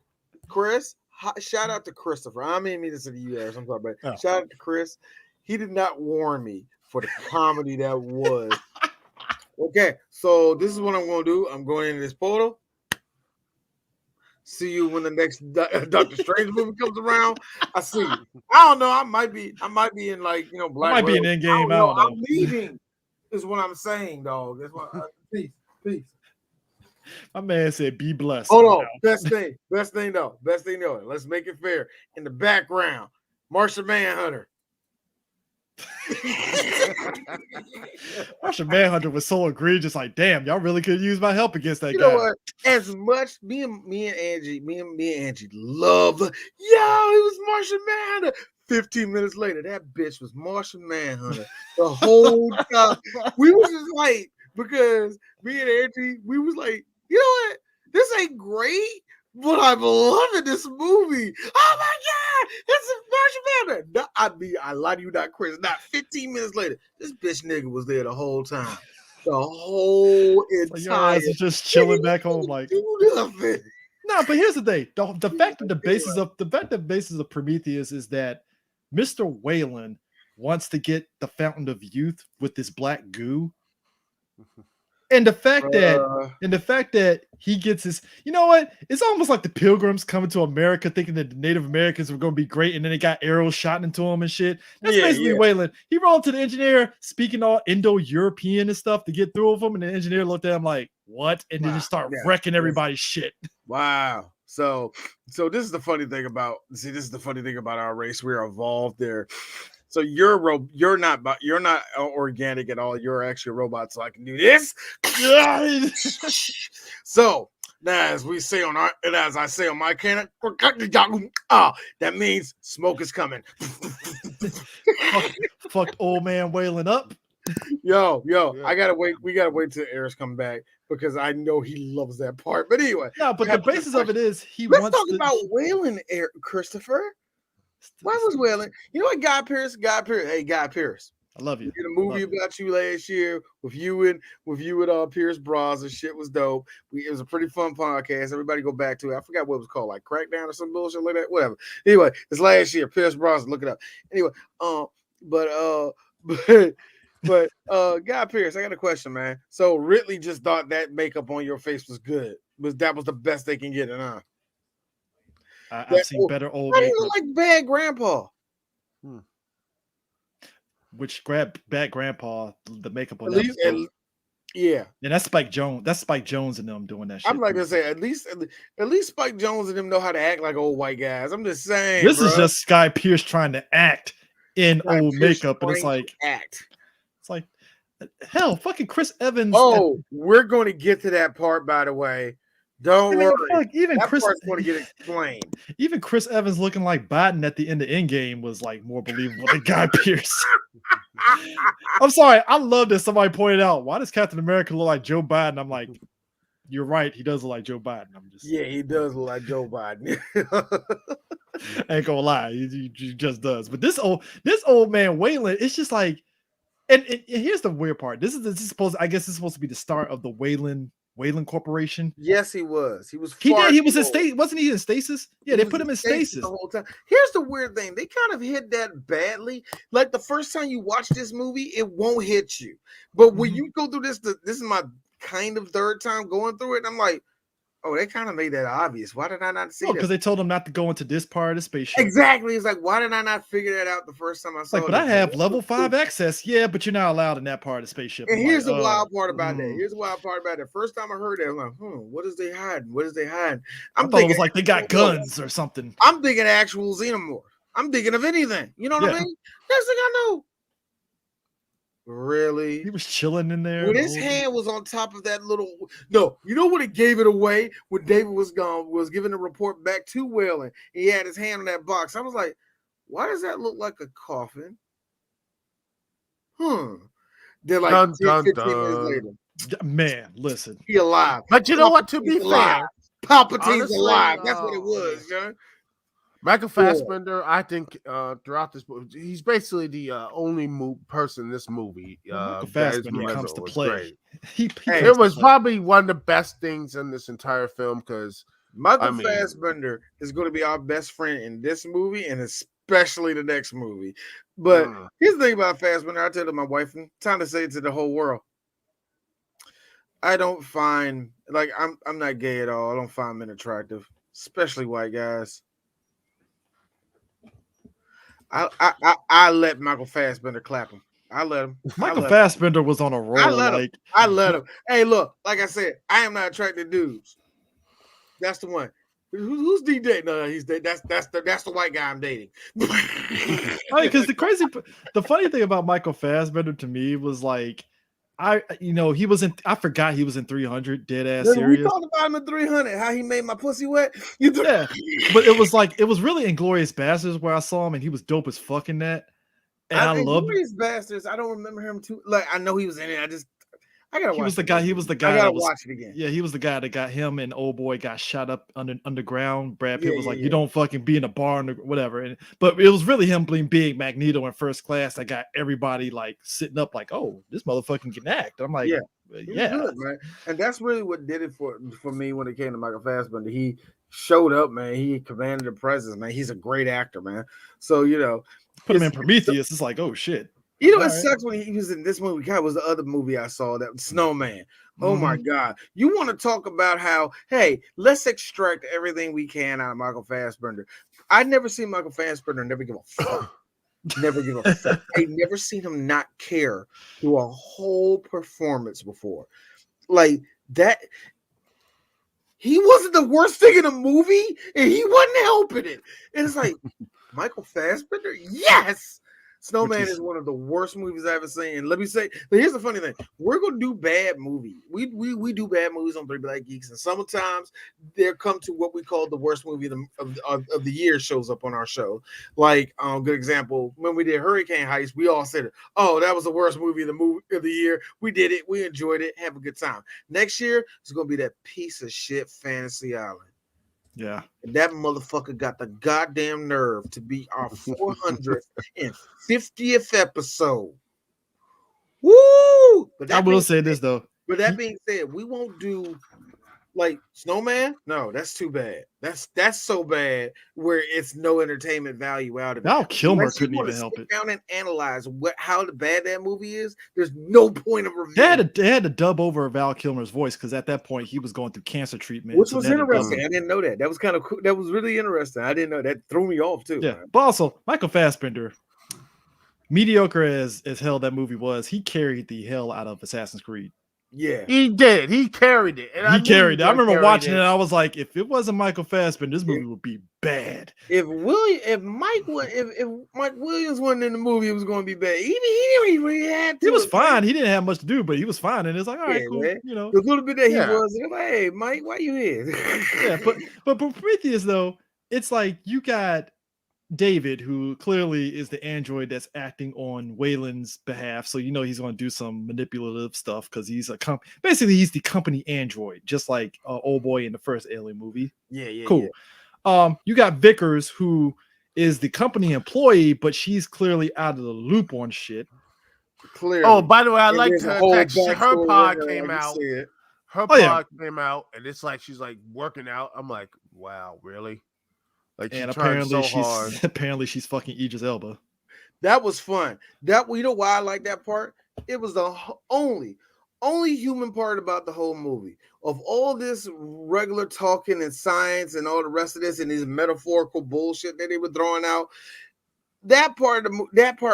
Speaker 1: Chris, shout out to Christopher. I mean to say you guys. I'm talking about. Shout out to Chris. He did not warn me for the comedy that was. Okay, so this is what I'm going to do. I'm going into this portal. See you when the next Doctor Strange movie comes around. I see you. I don't know. I might be in like Black.
Speaker 3: Might be an end game. I don't know.
Speaker 1: I'm leaving. Is what I'm saying, dog. That's what. Peace.
Speaker 3: My man said, "Be blessed."
Speaker 1: Hold on. Best thing though. Let's make it fair. In the background, Martian Manhunter.
Speaker 3: Martian Manhunter was so egregious. Like, damn, y'all really could use my help against that guy.
Speaker 1: You know what? As much me and Angie love. Yo, he was Martian Manhunter. 15 minutes later, that bitch was Martian Manhunter. The whole time we was just like, because me and Angie, we was like, you know what? This ain't great, but I'm loving this movie. Oh my God, it's a Martian Manhunter. I lie to you not, Chris. Not 15 minutes later, this bitch nigga was there the whole time. The whole entire.
Speaker 3: So just chilling back home, like.
Speaker 1: Do nothing.
Speaker 3: No, but here's the thing: the fact that the basis of Prometheus is that Mr. Wayland wants to get the Fountain of Youth with this black goo. And the fact that he gets his, you know what? It's almost like the Pilgrims coming to America thinking that the Native Americans were going to be great, and then they got arrows shot into them and shit. That's basically Wayland. He rolled to the engineer speaking all Indo-European and stuff to get through with him, and the engineer looked at him like, "What?" And then just start wrecking everybody's shit.
Speaker 1: Wow. So this is the funny thing about our race. We're evolved there. So you're not organic at all. You're actually a robot, so I can do this. So now, as I say on my cannon, that means smoke is coming.
Speaker 3: Fucked old man Wayland up.
Speaker 1: Yo, I gotta wait. We gotta wait till Eris come back because I know he loves that part. But anyway,
Speaker 3: no. But the basis of it is
Speaker 1: let's talk about Wayland, Christopher. Why was Wayland? You know what, Guy Pearce. Hey, Guy Pearce.
Speaker 3: I love you.
Speaker 1: We did a movie about you last year with you and Pierce Bras and shit was dope. It was a pretty fun podcast. Everybody go back to it. I forgot what it was called, like Crackdown or some bullshit like that. Whatever. Anyway, it's last year. Pierce Bras, look it up. Anyway, but Guy Pearce, I got a question, man. So Ridley just thought that makeup on your face was good. That was the best they can get, huh?
Speaker 3: I've seen better old.
Speaker 1: Why do you look like Bad Grandpa?
Speaker 3: Which Bad Grandpa? The makeup on
Speaker 1: yeah.
Speaker 3: And that's Spike Jones. That's Spike Jones and them doing that shit.
Speaker 1: I'm like to say at least Spike Jones and them know how to act like old white guys. I'm just saying.
Speaker 3: This is just Guy Pearce trying to act in old makeup, and it's like hell, fucking Chris Evans.
Speaker 1: Oh, we're going to get to that part, by the way. Don't worry.
Speaker 3: Even
Speaker 1: that
Speaker 3: Chris
Speaker 1: part's going to get explained.
Speaker 3: Even Chris Evans looking like Biden at the end of Endgame was like more believable than Guy Pearce. I'm sorry. I love that somebody pointed out, why does Captain America look like Joe Biden? I'm like, you're right. He does look like Joe Biden.
Speaker 1: He does look like Joe Biden.
Speaker 3: I ain't gonna lie. He just does. But this old man Wayland, it's just like, and here's the weird part. This is supposed to be the start of the Wayland Wayland Corporation?
Speaker 1: Yes, he was. He was.
Speaker 3: He did. He was in
Speaker 1: state.
Speaker 3: Wasn't he in stasis? Yeah, they put him in stasis
Speaker 1: the whole time. Here's the weird thing: they kind of hit that badly. Like the first time you watch this movie, it won't hit you. But when you go through this, this is my kind of third time going through it. And I'm like, oh, they kind of made that obvious. Why did I not see that?
Speaker 3: Because they told him not to go into this part of the spaceship.
Speaker 1: Exactly. It's like, why did I not figure that out the first time I saw it?
Speaker 3: But I have level 5 access. Yeah, but you're not allowed in that part of the spaceship.
Speaker 1: And here's the wild part about that. Here's the wild part about it. First time I heard that, I'm like, what is they hiding? What is they hiding?
Speaker 3: I thought it was like they got guns or something.
Speaker 1: I'm thinking actual xenomorph. I'm thinking of anything. You know what I mean? Next thing I know, really?
Speaker 3: He was chilling in there.
Speaker 1: When his hand was on top of that little. No, you know what it gave it away when David was gone, was giving a report back to Whalen. He had his hand on that box. I was like, why does that look like a coffin? Then like 15 minutes later.
Speaker 3: Man, listen.
Speaker 1: He alive.
Speaker 4: But you know what? To be fair,
Speaker 1: Palpatine's
Speaker 4: honestly,
Speaker 1: alive. That's what it was, John.
Speaker 4: Michael Fassbender, I think throughout this movie, he's basically the only person in this movie.
Speaker 3: Michael Fassbender comes to play.
Speaker 4: It was probably one of the best things in this entire film because
Speaker 1: Michael Fassbender is going to be our best friend in this movie and especially the next movie. But here's the thing about Fassbender. I tell my wife, and time to say it to the whole world. I don't find, like, I'm not gay at all. I don't find men attractive, especially white guys. I let Michael Fassbender clap him. I let him.
Speaker 3: Michael Fassbender was on a roll.
Speaker 1: I let him. Hey, look, like I said, I am not attracted to dudes. That's the one. Who's D dating? No, he's that's the white guy I'm dating.
Speaker 3: Because the funny thing about Michael Fassbender to me was like, he was in. I forgot he was in 300. Dead ass serious.
Speaker 1: We talked about him in 300. How he made my pussy wet.
Speaker 3: Yeah, but it was really Inglourious Basterds where I saw him and he was dope as fuck in that. And I loved
Speaker 1: Inglourious Basterds. I don't remember him too. Like I know he was in it. I gotta watch.
Speaker 3: He was the guy.
Speaker 1: I gotta watch it again.
Speaker 3: Yeah, he was the guy that got him and old boy got shot up underground. Brad Pitt was like, "You don't fucking be in a bar or whatever." But it was really him being Magneto in First Class that got everybody like sitting up, like, "Oh, this motherfucking can act." I'm like, "Yeah,
Speaker 1: good, man." And that's really what did it for me when it came to Michael Fassbender. He showed up, man. He commanded the presence, man. He's a great actor, man. So
Speaker 3: put him in Prometheus. It's like, oh shit.
Speaker 1: It sucks when he was in this movie. God, was the other movie I saw, that Snowman. Oh my God. You want to talk about how, hey, let's extract everything we can out of Michael Fassbender. I'd never seen Michael Fassbender never give a fuck. Never give a fuck. I'd never seen him not care through a whole performance before. Like that. He wasn't the worst thing in the movie, and he wasn't helping it. And it's like, Michael Fassbender? Yes! Snowman is one of the worst movies I've ever seen. And let me say, but here's the funny thing: we're gonna do bad movies. We do bad movies on 3 Black Geeks, and sometimes there come to what we call the worst movie of the year shows up on our show. Like, good example, when we did Hurricane Heist, we all said, "Oh, that was the worst movie of the year." We did it, we enjoyed it, have a good time. Next year, it's gonna be that piece of shit Fantasy Island.
Speaker 3: Yeah,
Speaker 1: and that motherfucker got the goddamn nerve to be our 450th episode. Woo! But
Speaker 3: I will say this though.
Speaker 1: But that being said, we won't do like Snowman. No, that's too bad. That's so bad where it's no entertainment value out of it.
Speaker 3: Val Kilmer couldn't even help it.
Speaker 1: Down and analyze how bad that movie is. There's no point of review.
Speaker 3: They had to dub over Val Kilmer's voice because at that point he was going through cancer treatment,
Speaker 1: which was interesting. I didn't know that. That was kind of cool. That was really interesting. I didn't know that. Threw me off too.
Speaker 3: Yeah,
Speaker 1: man.
Speaker 3: But also Michael Fassbender, mediocre as hell that movie was, he carried the hell out of Assassin's Creed.
Speaker 1: Yeah,
Speaker 4: he did. He carried it. And
Speaker 3: I remember watching it. And I was like, if it wasn't Michael Fassbender, this movie would be bad.
Speaker 1: If Mike Williams wasn't in the movie, it was going to be bad. He didn't really have to.
Speaker 3: He was fine. He didn't have much to do, but he was fine. And it's like, all right, cool. Man.
Speaker 1: The little bit that he was, like, hey, Mike, why you here?
Speaker 3: Yeah, but Prometheus though, it's like you got David, who clearly is the android that's acting on Wayland's behalf, so he's going to do some manipulative stuff because he's basically he's the company android, just like old boy in the first Alien movie.
Speaker 1: Yeah,
Speaker 3: cool. Yeah. You got Vickers, who is the company employee, but she's clearly out of the loop on shit.
Speaker 1: Clearly.
Speaker 4: Oh, by the way, I like her pod came out. her
Speaker 3: Oh, yeah.
Speaker 4: part came out, and it's like she's like working out. I'm like, wow, really? Like
Speaker 3: And
Speaker 4: she's trying so
Speaker 3: apparently
Speaker 4: hard.
Speaker 3: apparently she's fucking Idris Elba.
Speaker 1: That was fun. That you know why I like that part? It was the only human part about the whole movie. Of all this regular talking and science and all the rest of this and these metaphorical bullshit that they were throwing out, that part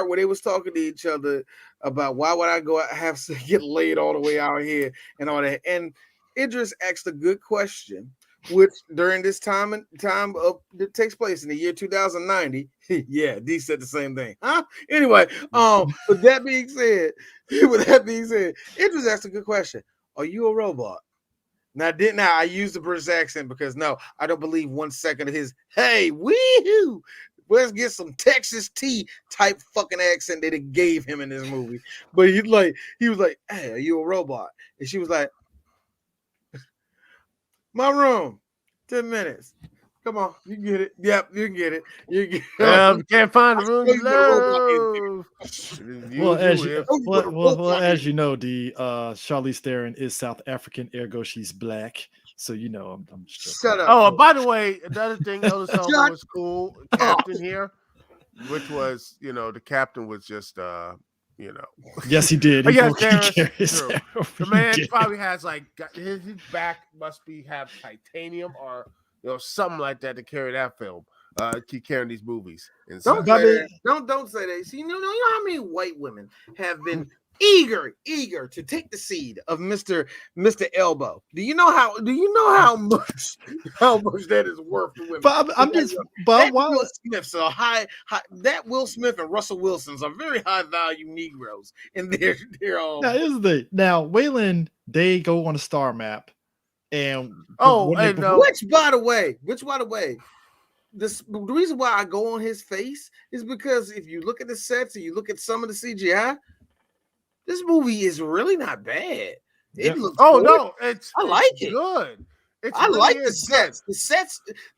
Speaker 1: where they was talking to each other about why would I go out, have to get laid all the way out here and all that. And Idris asked a good question, which during this time of that takes place in the year 2090. Yeah, D said the same thing. Huh? Anyway, with that being said, Idris asked a good question. Are you a robot? Now, didn't I use the British accent because no, I don't believe 1 second of his hey wee-hoo. Let's get some Texas tea type fucking accent that they gave him in this movie. But he was like, hey, are you a robot? And she was like, my room, 10 minutes. Come on, you can get it. Yep, you can get it. You can
Speaker 4: Well, you can't find the room
Speaker 1: I'll
Speaker 4: you
Speaker 1: show you what a robot
Speaker 4: love.
Speaker 3: As you know, the Charlize Theron is South African, ergo she's black. So you know, I'm just
Speaker 1: Shut up.
Speaker 4: Oh, by the way, another thing, Elder
Speaker 1: Shut
Speaker 4: Sullivan was cool. Captain here, which was, the captain was just,
Speaker 3: Yes, he did.
Speaker 4: I
Speaker 3: He
Speaker 4: guess
Speaker 3: broke- he
Speaker 4: Darren's
Speaker 3: carries
Speaker 4: true.
Speaker 3: that.
Speaker 4: The
Speaker 3: He
Speaker 4: man
Speaker 3: did.
Speaker 4: probably has like his back must have titanium or something like that to carry that film. Keep carrying these movies.
Speaker 1: Don't
Speaker 3: But I
Speaker 1: say
Speaker 3: mean-
Speaker 1: that. Don't say that. See, you know how many white women have been eager to take the seed of Mr. Elbow. Do you know how much that is worth to women?
Speaker 3: But I'm just, but
Speaker 1: that
Speaker 3: while
Speaker 1: Will Smith's are high. That Will Smith and Russell Wilson's are very high value Negroes, and they're
Speaker 3: now here's the thing. Now Waylon, they go on a star map, and
Speaker 1: which by the way, the reason why I go on his face is because if you look at the sets and you look at some of the CGI, this movie is really not bad. It looks good.
Speaker 4: No,
Speaker 1: I like it.
Speaker 4: Good.
Speaker 1: I like the sets.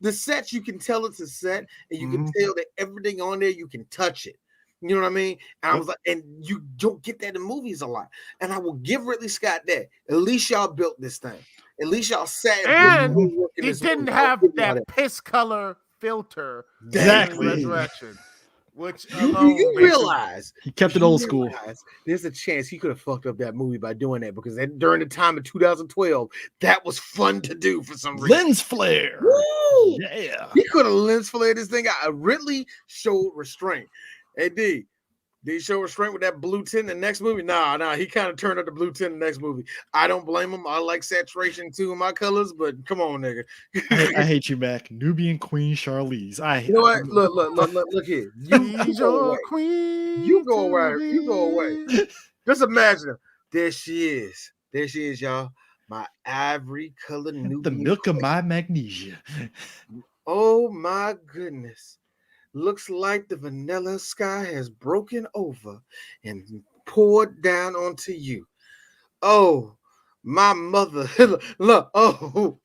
Speaker 1: The sets, you can tell it's a set, and you can tell that everything on there, you can touch it. You know what I mean? And I was like, and you don't get that in movies a lot. And I will give Ridley Scott that. At least y'all built this thing. At least y'all sat.
Speaker 4: And he didn't have that piss color filter.
Speaker 3: Exactly.
Speaker 4: Resurrection. Which
Speaker 1: you realize
Speaker 3: he kept it old school.
Speaker 1: There's a chance he could have fucked up that movie by doing that because during the time of 2012, that was fun to do for some reason.
Speaker 3: Lens flare.
Speaker 1: Woo!
Speaker 3: Yeah.
Speaker 1: He could have lens flared this thing out. Ridley showed restraint. Hey, did he show restraint with that blue tint in the next movie? Nah, he kind of turned up the blue tint in the next movie. I don't blame him. I like saturation too in my colors, but come on, nigga.
Speaker 3: I hate you, Mac. Nubian Queen Charlize.
Speaker 1: You know what? Look here. You go away.
Speaker 4: Queen.
Speaker 1: You go away. You go away. Just imagine him. There she is. There she is, y'all. My ivory colored Nubian
Speaker 3: The milk
Speaker 1: queen.
Speaker 3: of my magnesia.
Speaker 1: Oh my goodness. Looks like the vanilla sky has broken over and poured down onto you. Oh, my mother. Look, oh,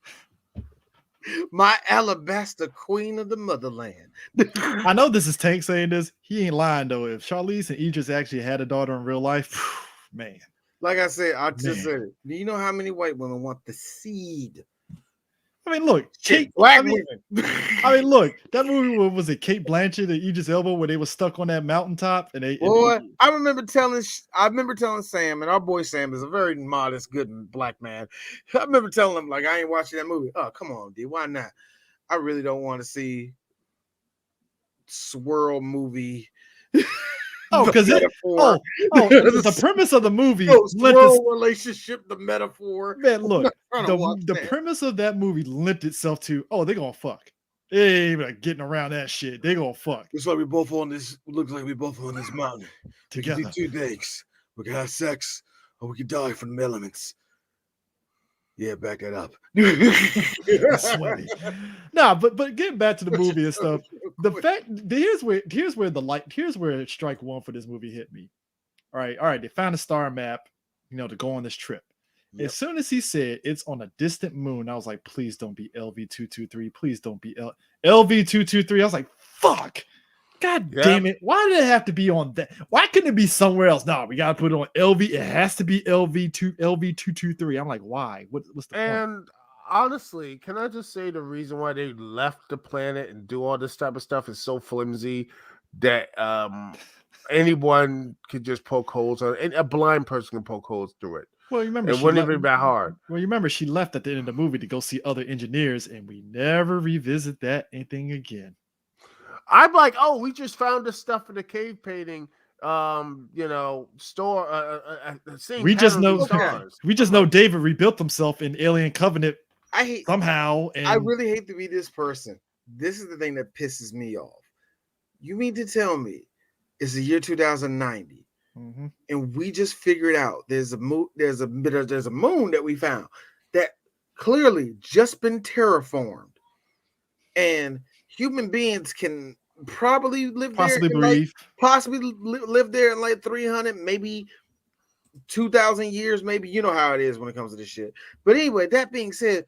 Speaker 1: my alabaster queen of the motherland.
Speaker 3: I know this is Tank saying this. He ain't lying though. If Charlize and Idris actually had a daughter in real life, man.
Speaker 1: Like I said, I just said it. Do you know how many white women want the seed?
Speaker 3: I mean, look,
Speaker 1: Black
Speaker 3: women. Look, that movie was it Kate Blanchett and Idris Elba where they were stuck on that mountaintop and they.
Speaker 1: I remember telling Sam, and our boy Sam is a very modest, good black man. I remember telling him like I ain't watching that movie. Oh, come on, D, why not? I really don't want to see swirl movie.
Speaker 3: Because the premise of the movie,
Speaker 1: relationship, the metaphor.
Speaker 3: Man, look, the premise of that movie lent itself to they're gonna fuck. They ain't like getting around that shit. They gonna fuck.
Speaker 1: It's like we both on this. Looks like we both on this mountain
Speaker 3: together.
Speaker 1: We can do 2 things. We can have sex, or we can die from the elements. Yeah, back that up.
Speaker 3: Sweaty. Nah, but getting back to the movie and stuff, the fact here's where strike one for this movie hit me. All right, they found a star map, to go on this trip. Yep. As soon as he said it's on a distant moon, I was like, please don't be LV223. Please don't be LV223. I was like, fuck. God damn it. Why did it have to be on that? Why couldn't it be somewhere else? No, we got to put it on LV. It has to be LV223. I'm like, why? What's the point?
Speaker 4: And honestly, can I just say the reason why they left the planet and do all this type of stuff is so flimsy that anyone could just poke holes on it. And a blind person can poke holes through it.
Speaker 3: Well, you remember
Speaker 4: it wouldn't even be that hard.
Speaker 3: Well, you remember she left at the end of the movie to go see other engineers, and we never revisit that anything again.
Speaker 4: I'm like, oh, we just found this stuff in the cave painting. Store.
Speaker 3: We just know David rebuilt himself in Alien Covenant. Somehow. And
Speaker 1: I really hate to be this person. This is the thing that pisses me off. You mean to tell me it's the year 2090, and we just figured out there's a moon that we found that clearly just been terraformed, and human beings can probably live
Speaker 3: possibly
Speaker 1: there,
Speaker 3: breathe,
Speaker 1: possibly live there in like 300, maybe 2,000 years, maybe. You know how it is when it comes to this shit. But anyway, that being said,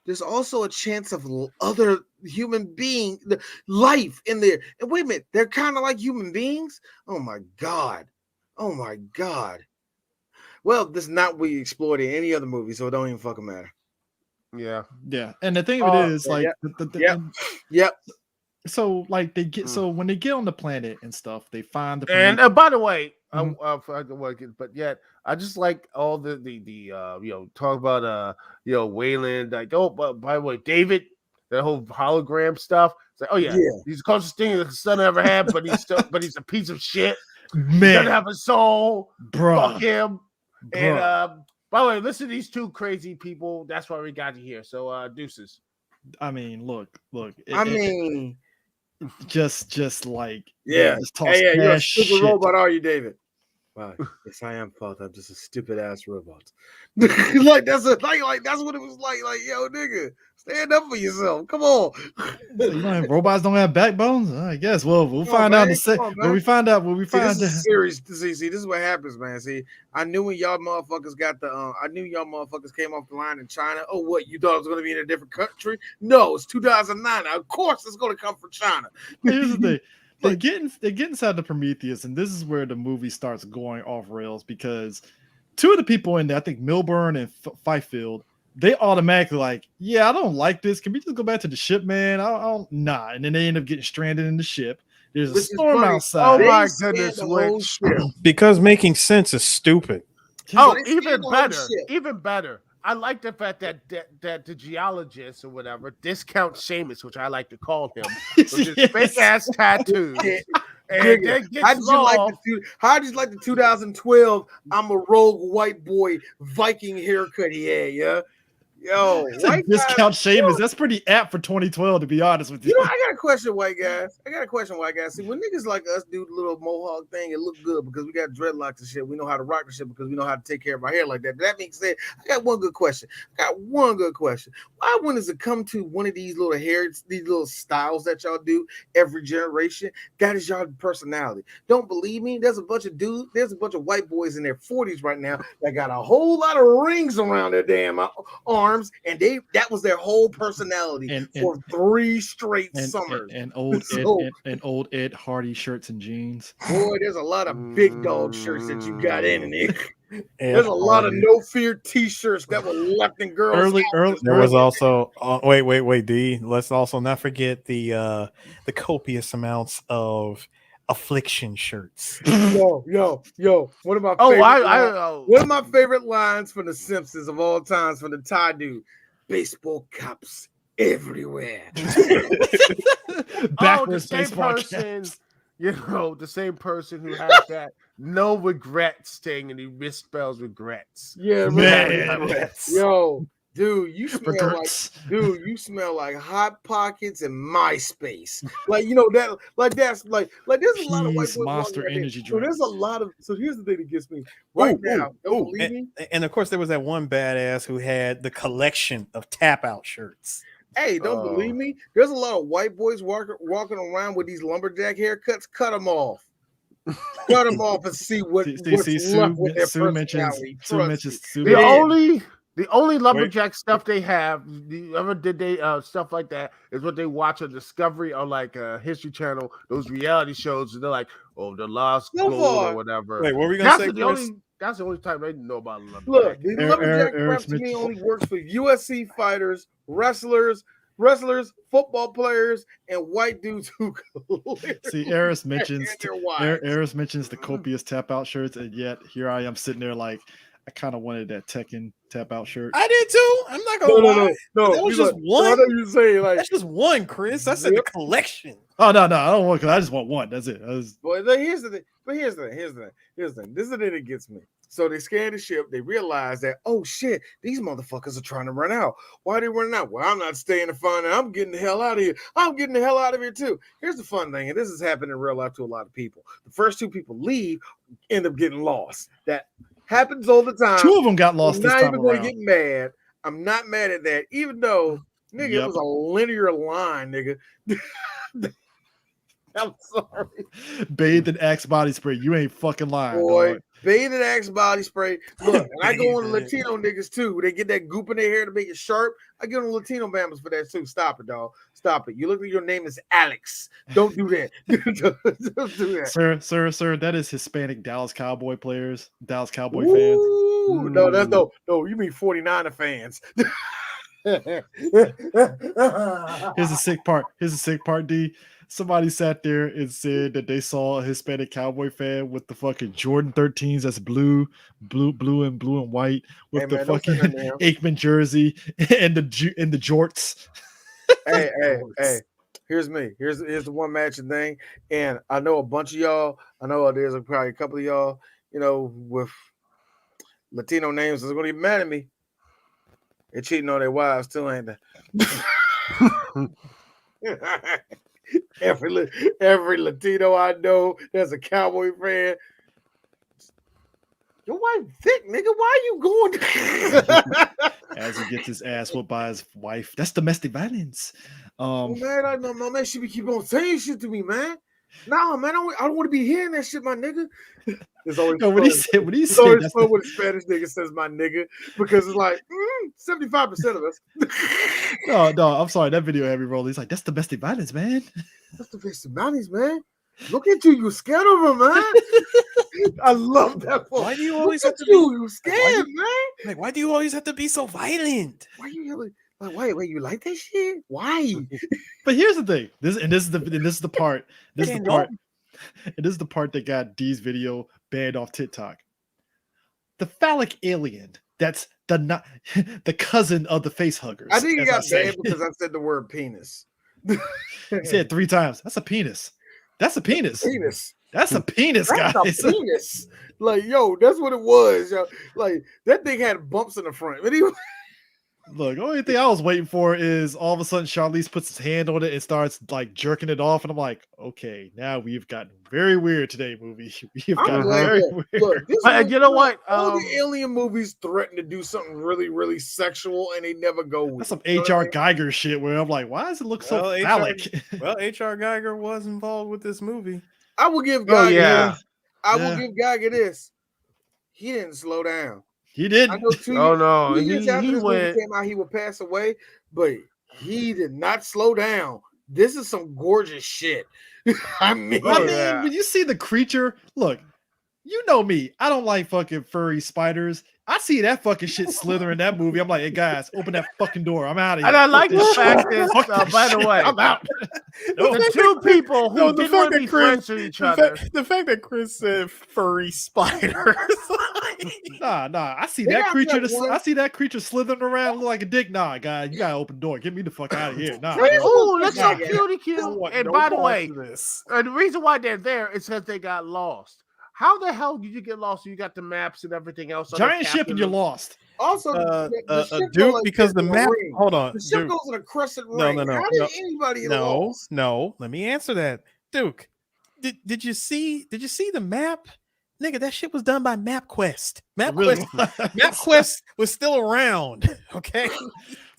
Speaker 1: there's also a chance of other human being life in there. And wait a minute, they're kind of like human beings. Oh my god. Well, this is not what we explored in any other movie, so it don't even fucking matter.
Speaker 3: Yeah. And the thing of it is, like,
Speaker 1: yep.
Speaker 3: So, like, they get when they get on the planet and stuff, they find the
Speaker 4: and by the way, but yet I just like all the talk about Wayland, like, oh, but by the way, David, that whole hologram stuff. It's like, oh yeah, he's the closest thing the son ever had, but he's a piece of shit.
Speaker 3: Man,
Speaker 4: he doesn't have a soul, bro. Fuck him.
Speaker 3: Bro.
Speaker 4: And by the way, listen to these two crazy people. That's why we got you here. So deuces.
Speaker 3: I mean, look. Just like
Speaker 1: just toss you're a stupid shit. Robot, are you, David? Wow, yes, I am, Paul. I'm just a stupid ass robot. like that's what it was like. Like, yo, nigga, stand up for yourself. Come on.
Speaker 3: Robots don't have backbones, I guess. Well, we'll find out. When we find out.
Speaker 1: Serious. See, this is what happens, man. See, I knew when y'all motherfuckers got the. I knew y'all motherfuckers came off the line in China. Oh, what? You thought it was going to be in a different country? No, it's 2009. Of course, it's going to come from China.
Speaker 3: Here's the thing. They get inside the Prometheus, and this is where the movie starts going off rails, because two of the people in there, I think Milburn and Fifield, they automatically like, yeah, I don't like this. Can we just go back to the ship, man? Nah. And then they end up getting stranded in the ship. There's a storm outside.
Speaker 4: Oh my goodness,
Speaker 2: because making sense is stupid.
Speaker 4: Oh, even better. I like the fact that the geologist or whatever discount Seamus, which I like to call him, with his fake ass tattoos. And
Speaker 1: how did you like the 2012 I'm a rogue white boy Viking haircut he had? Yeah. Yo,
Speaker 3: discount Seamus. That's pretty apt for 2012, to be honest with you.
Speaker 1: You know, I got a question, white guys. See, when niggas like us do the little mohawk thing, it look good because we got dreadlocks and shit. We know how to rock the shit because we know how to take care of our hair like that. But that being said, I got one good question. Why, when does it come to one of these little hairs, these little styles that y'all do every generation, that is y'all personality? Don't believe me? There's a bunch of white boys in their 40s right now that got a whole lot of rings around their damn arms, and that was their whole personality for 3 straight summers.
Speaker 3: And old Ed Hardy shirts and jeans.
Speaker 1: Boy, there's a lot of big dog shirts that you got in it. There's a lot of no fear t-shirts that were left in girls.
Speaker 2: There was also wait, D. Let's also not forget the copious amounts of affliction shirts.
Speaker 1: Yo. One of my favorite lines from The Simpsons of all times from the Thai dude. Baseball caps everywhere.
Speaker 3: Backwards
Speaker 4: the same person, caps. The same person who has that no regrets thing, and he misspells regrets.
Speaker 1: Yeah, man. Regrets. Yo. Dude, you smell like Hot Pockets and MySpace. Like, there's a lot of white boys
Speaker 3: Monster Energy drink.
Speaker 1: So here's the thing that gets me now. Don't believe me?
Speaker 2: And of course, there was that one badass who had the collection of tap out shirts.
Speaker 1: Hey, don't believe me? There's a lot of white boys walking around with these lumberjack haircuts. Cut them off. Cut them off and see what's left with their personality.
Speaker 4: The The only lumberjack stuff they have, ever did they stuff like that, is what they watch on Discovery or like History Channel, those reality shows. And they're like, oh, the lost
Speaker 1: So
Speaker 4: gold
Speaker 1: far-
Speaker 4: or whatever.
Speaker 2: Wait, what were we gonna say? Chris?
Speaker 4: That's the only time they know about lumberjack.
Speaker 1: Look, the
Speaker 3: Air-
Speaker 1: lumberjack
Speaker 3: Air-
Speaker 1: crap to me only works for USC fighters, wrestlers, football players, and white dudes who
Speaker 3: See, Eris mentions
Speaker 1: and their wives.
Speaker 3: Eris mentions the copious tap out shirts, and yet here I am sitting there like I kind of wanted that Tekken tap out shirt.
Speaker 2: I did too. I'm not gonna lie.
Speaker 1: No.
Speaker 2: That was
Speaker 1: you
Speaker 2: just
Speaker 1: look,
Speaker 2: one.
Speaker 1: I know you say like,
Speaker 2: That's just one, Chris. I said the collection.
Speaker 3: Oh no, I don't want. I just want one. That's it.
Speaker 1: boy. Here's the thing. But here's the thing. This is the thing that gets me. So they scan the ship. They realize that, oh shit, these motherfuckers are trying to run out. Why are they running out? Well, I'm not staying to find out. I'm getting the hell out of here. I'm getting the hell out of here too. Here's the fun thing, and this has happened in real life to a lot of people. The first two people leave, end up getting lost. That happens all the time.
Speaker 3: Two of them got lost
Speaker 1: I'm
Speaker 3: this
Speaker 1: not
Speaker 3: time
Speaker 1: even going
Speaker 3: around.
Speaker 1: to get mad. I'm not mad at that, even though, nigga, it
Speaker 3: Yep.
Speaker 1: was a linear line, nigga. I'm sorry.
Speaker 3: Bathed in Axe body spray. You ain't fucking lying,
Speaker 1: Boy,
Speaker 3: dog.
Speaker 1: bathed in Axe body spray. Look, and I go on the Latino niggas too. They get that goop in their hair to make it sharp. I get on Latino bammers for that too. Stop it, dog. Stop it. You look at your name is Alex. Don't do that. Don't do that.
Speaker 3: Sir, that is Hispanic Dallas Cowboy players, Dallas Cowboy fans.
Speaker 1: Ooh, no, that's no. You mean 49er fans.
Speaker 3: Here's the sick part. D. Somebody sat there and said that they saw a Hispanic Cowboy fan with the fucking Jordan 13s that's blue and white with
Speaker 1: Hey,
Speaker 3: the
Speaker 1: man, don't say
Speaker 3: fucking
Speaker 1: nothing to him.
Speaker 3: Aikman jersey and the jorts.
Speaker 1: hey. Here's me. Here's the one matching thing. And I know a bunch of y'all. I know there's probably a couple of y'all, with Latino names that's gonna be mad at me. They're cheating on their wives too, ain't they? Every Latino I know that's a Cowboy fan. Your wife thick, nigga. Why are you going?
Speaker 3: As he gets his ass whooped by his wife. That's domestic violence.
Speaker 1: Man, I know my man should be keep on saying shit to me, man. Nah, man, I don't want to be hearing that shit, my nigga. It's always
Speaker 3: No, when he said
Speaker 1: it's always fun when a Spanish nigga says my nigga because it's like 75% of us.
Speaker 3: No, I'm sorry. That video had me rolling. He's like, that's domestic violence, man.
Speaker 1: That's the face of mounties, man. Look at you scared of him, man. I love that.
Speaker 2: Why do you always
Speaker 1: Look
Speaker 2: have
Speaker 1: at
Speaker 2: to
Speaker 1: you scared, man.
Speaker 2: Like, why do you always have to be so violent?
Speaker 1: Why you yelling? Like, wait, you like that shit? Why?
Speaker 3: But here's the thing. This is the part. This is the part that got D's video banned off TikTok. The phallic alien. That's the cousin of the face huggers.
Speaker 1: I think it got
Speaker 3: say.
Speaker 1: banned because I said the word penis.
Speaker 3: He said 3 times. That's a penis. That's a penis.
Speaker 1: Penis.
Speaker 3: That's a penis,
Speaker 1: That's
Speaker 3: guys.
Speaker 1: a penis. Like, yo, that's what it was. Yo. Like, that thing had bumps in the front. But
Speaker 3: Look, the only thing I was waiting for is all of a sudden Charlize puts his hand on it and starts like jerking it off, and I'm like, okay, now we've gotten very weird today, movie. We've gotten very weird.
Speaker 1: Look,
Speaker 4: And you know what?
Speaker 1: All the alien movies threaten to do something really, really sexual, and they never go with
Speaker 3: That's some
Speaker 1: it. You know what I
Speaker 3: H.R.
Speaker 1: mean?
Speaker 3: Geiger shit where I'm like, why does it look so
Speaker 2: Well,
Speaker 3: phallic?
Speaker 2: Well, H.R. Geiger was involved with this movie.
Speaker 1: I will give Geiger I will
Speaker 3: Yeah.
Speaker 1: give Geiger this. He didn't slow down.
Speaker 3: He did.
Speaker 1: I know 2
Speaker 4: Oh no,
Speaker 1: 2 years after
Speaker 4: he
Speaker 1: this movie
Speaker 4: went.
Speaker 1: came out, he would pass away, but he did not slow down. This is some gorgeous shit. I mean,
Speaker 4: Yeah.
Speaker 3: when you see the creature, look, you know me. I don't like fucking furry spiders. I see that fucking shit slither in that movie. I'm like, hey guys, open that fucking door. I'm out of here.
Speaker 4: And I like the
Speaker 3: Fuck
Speaker 4: fact
Speaker 3: this
Speaker 4: that,
Speaker 3: shit.
Speaker 4: by the way,
Speaker 3: I'm out.
Speaker 4: the two people who didn't want to be friends with each other.
Speaker 2: The fact that Chris said furry spiders.
Speaker 3: Nah. I see
Speaker 1: They
Speaker 3: that
Speaker 1: got
Speaker 3: creature.
Speaker 1: that one-
Speaker 3: I see that creature slithering around, look like a dick. Nah, guys, you gotta open the door. Get me the fuck out of here. Nah.
Speaker 1: Really?
Speaker 3: bro.
Speaker 4: Oh, that's so
Speaker 1: Yeah.
Speaker 4: cute.
Speaker 2: Want
Speaker 4: And
Speaker 2: no
Speaker 4: by the
Speaker 2: part
Speaker 4: way,
Speaker 2: of this.
Speaker 4: the reason why they're there is because they got lost. How the hell did you get lost? You got the maps and everything else. on the
Speaker 3: Giant ship and you're
Speaker 4: captain.
Speaker 3: lost.
Speaker 1: also the ship
Speaker 2: Duke,
Speaker 1: goes like
Speaker 2: because the
Speaker 1: this in a
Speaker 2: map.
Speaker 1: ring.
Speaker 2: Hold on,
Speaker 1: The ship
Speaker 2: Duke.
Speaker 1: goes in a crescent
Speaker 2: No,
Speaker 1: ring.
Speaker 2: no, no,
Speaker 1: How did
Speaker 2: no.
Speaker 1: anybody get
Speaker 2: No,
Speaker 1: lost?
Speaker 2: no. Let me answer that, Duke. Did you see the map, nigga? That shit was done by MapQuest.
Speaker 3: Really?
Speaker 2: MapQuest was still around. Okay,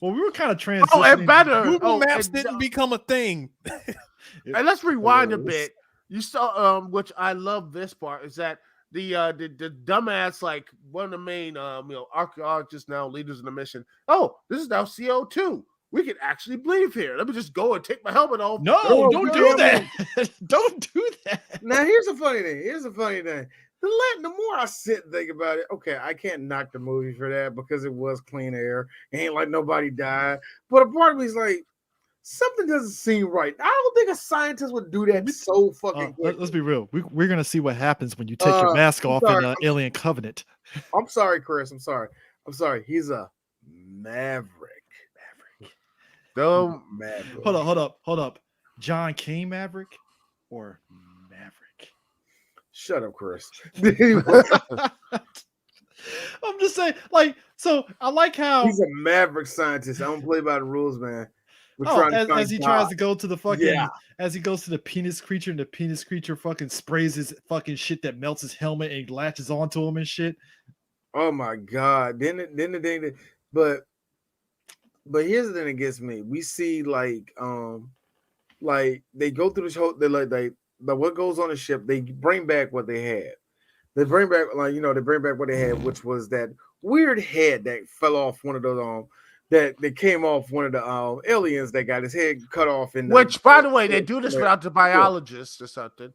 Speaker 3: Well, we were kind of transitioning.
Speaker 4: Oh, and better.
Speaker 2: Google
Speaker 4: Oh,
Speaker 2: Maps
Speaker 4: and,
Speaker 2: didn't become a thing.
Speaker 4: And let's rewind a
Speaker 3: Yes.
Speaker 4: bit. You saw, which I love this part, is that the dumbass, like one of the main archaeologists now leaders in the mission. Oh, this is now CO2. We can actually breathe here. Let me just go and take my helmet off.
Speaker 3: No,
Speaker 1: Oh,
Speaker 3: don't do
Speaker 1: damn
Speaker 3: that. Don't do that.
Speaker 1: Now here's a funny thing. The more I sit and think about it, okay, I can't knock the movie for that because it was clean air. Ain't like nobody died. But a part of me is like, something doesn't seem right. I don't think a scientist would do that so fucking quick.
Speaker 3: Let's be real. We're gonna see what happens when you take your mask off in Alien Covenant.
Speaker 1: I'm sorry, Chris. I'm sorry. He's a maverick. Maverick.
Speaker 3: Hold up. John King Maverick or Maverick?
Speaker 1: Shut up, Chris.
Speaker 3: I'm just saying, like, so I like how
Speaker 1: he's a maverick scientist. I don't play by the rules, man.
Speaker 3: As he tries to go to the fucking, as he goes to the penis creature, and the penis creature fucking sprays his fucking shit that melts his helmet and latches onto him and shit.
Speaker 1: Oh my god! Then the thing, but here's the thing that gets me. We see like they go through this whole. They like what goes on the ship. They bring back what they had. They bring back what they had, which was that weird head that fell off one of those that came off one of the aliens that got his head cut off.
Speaker 4: Which, by the way, they do this without the biologist or something.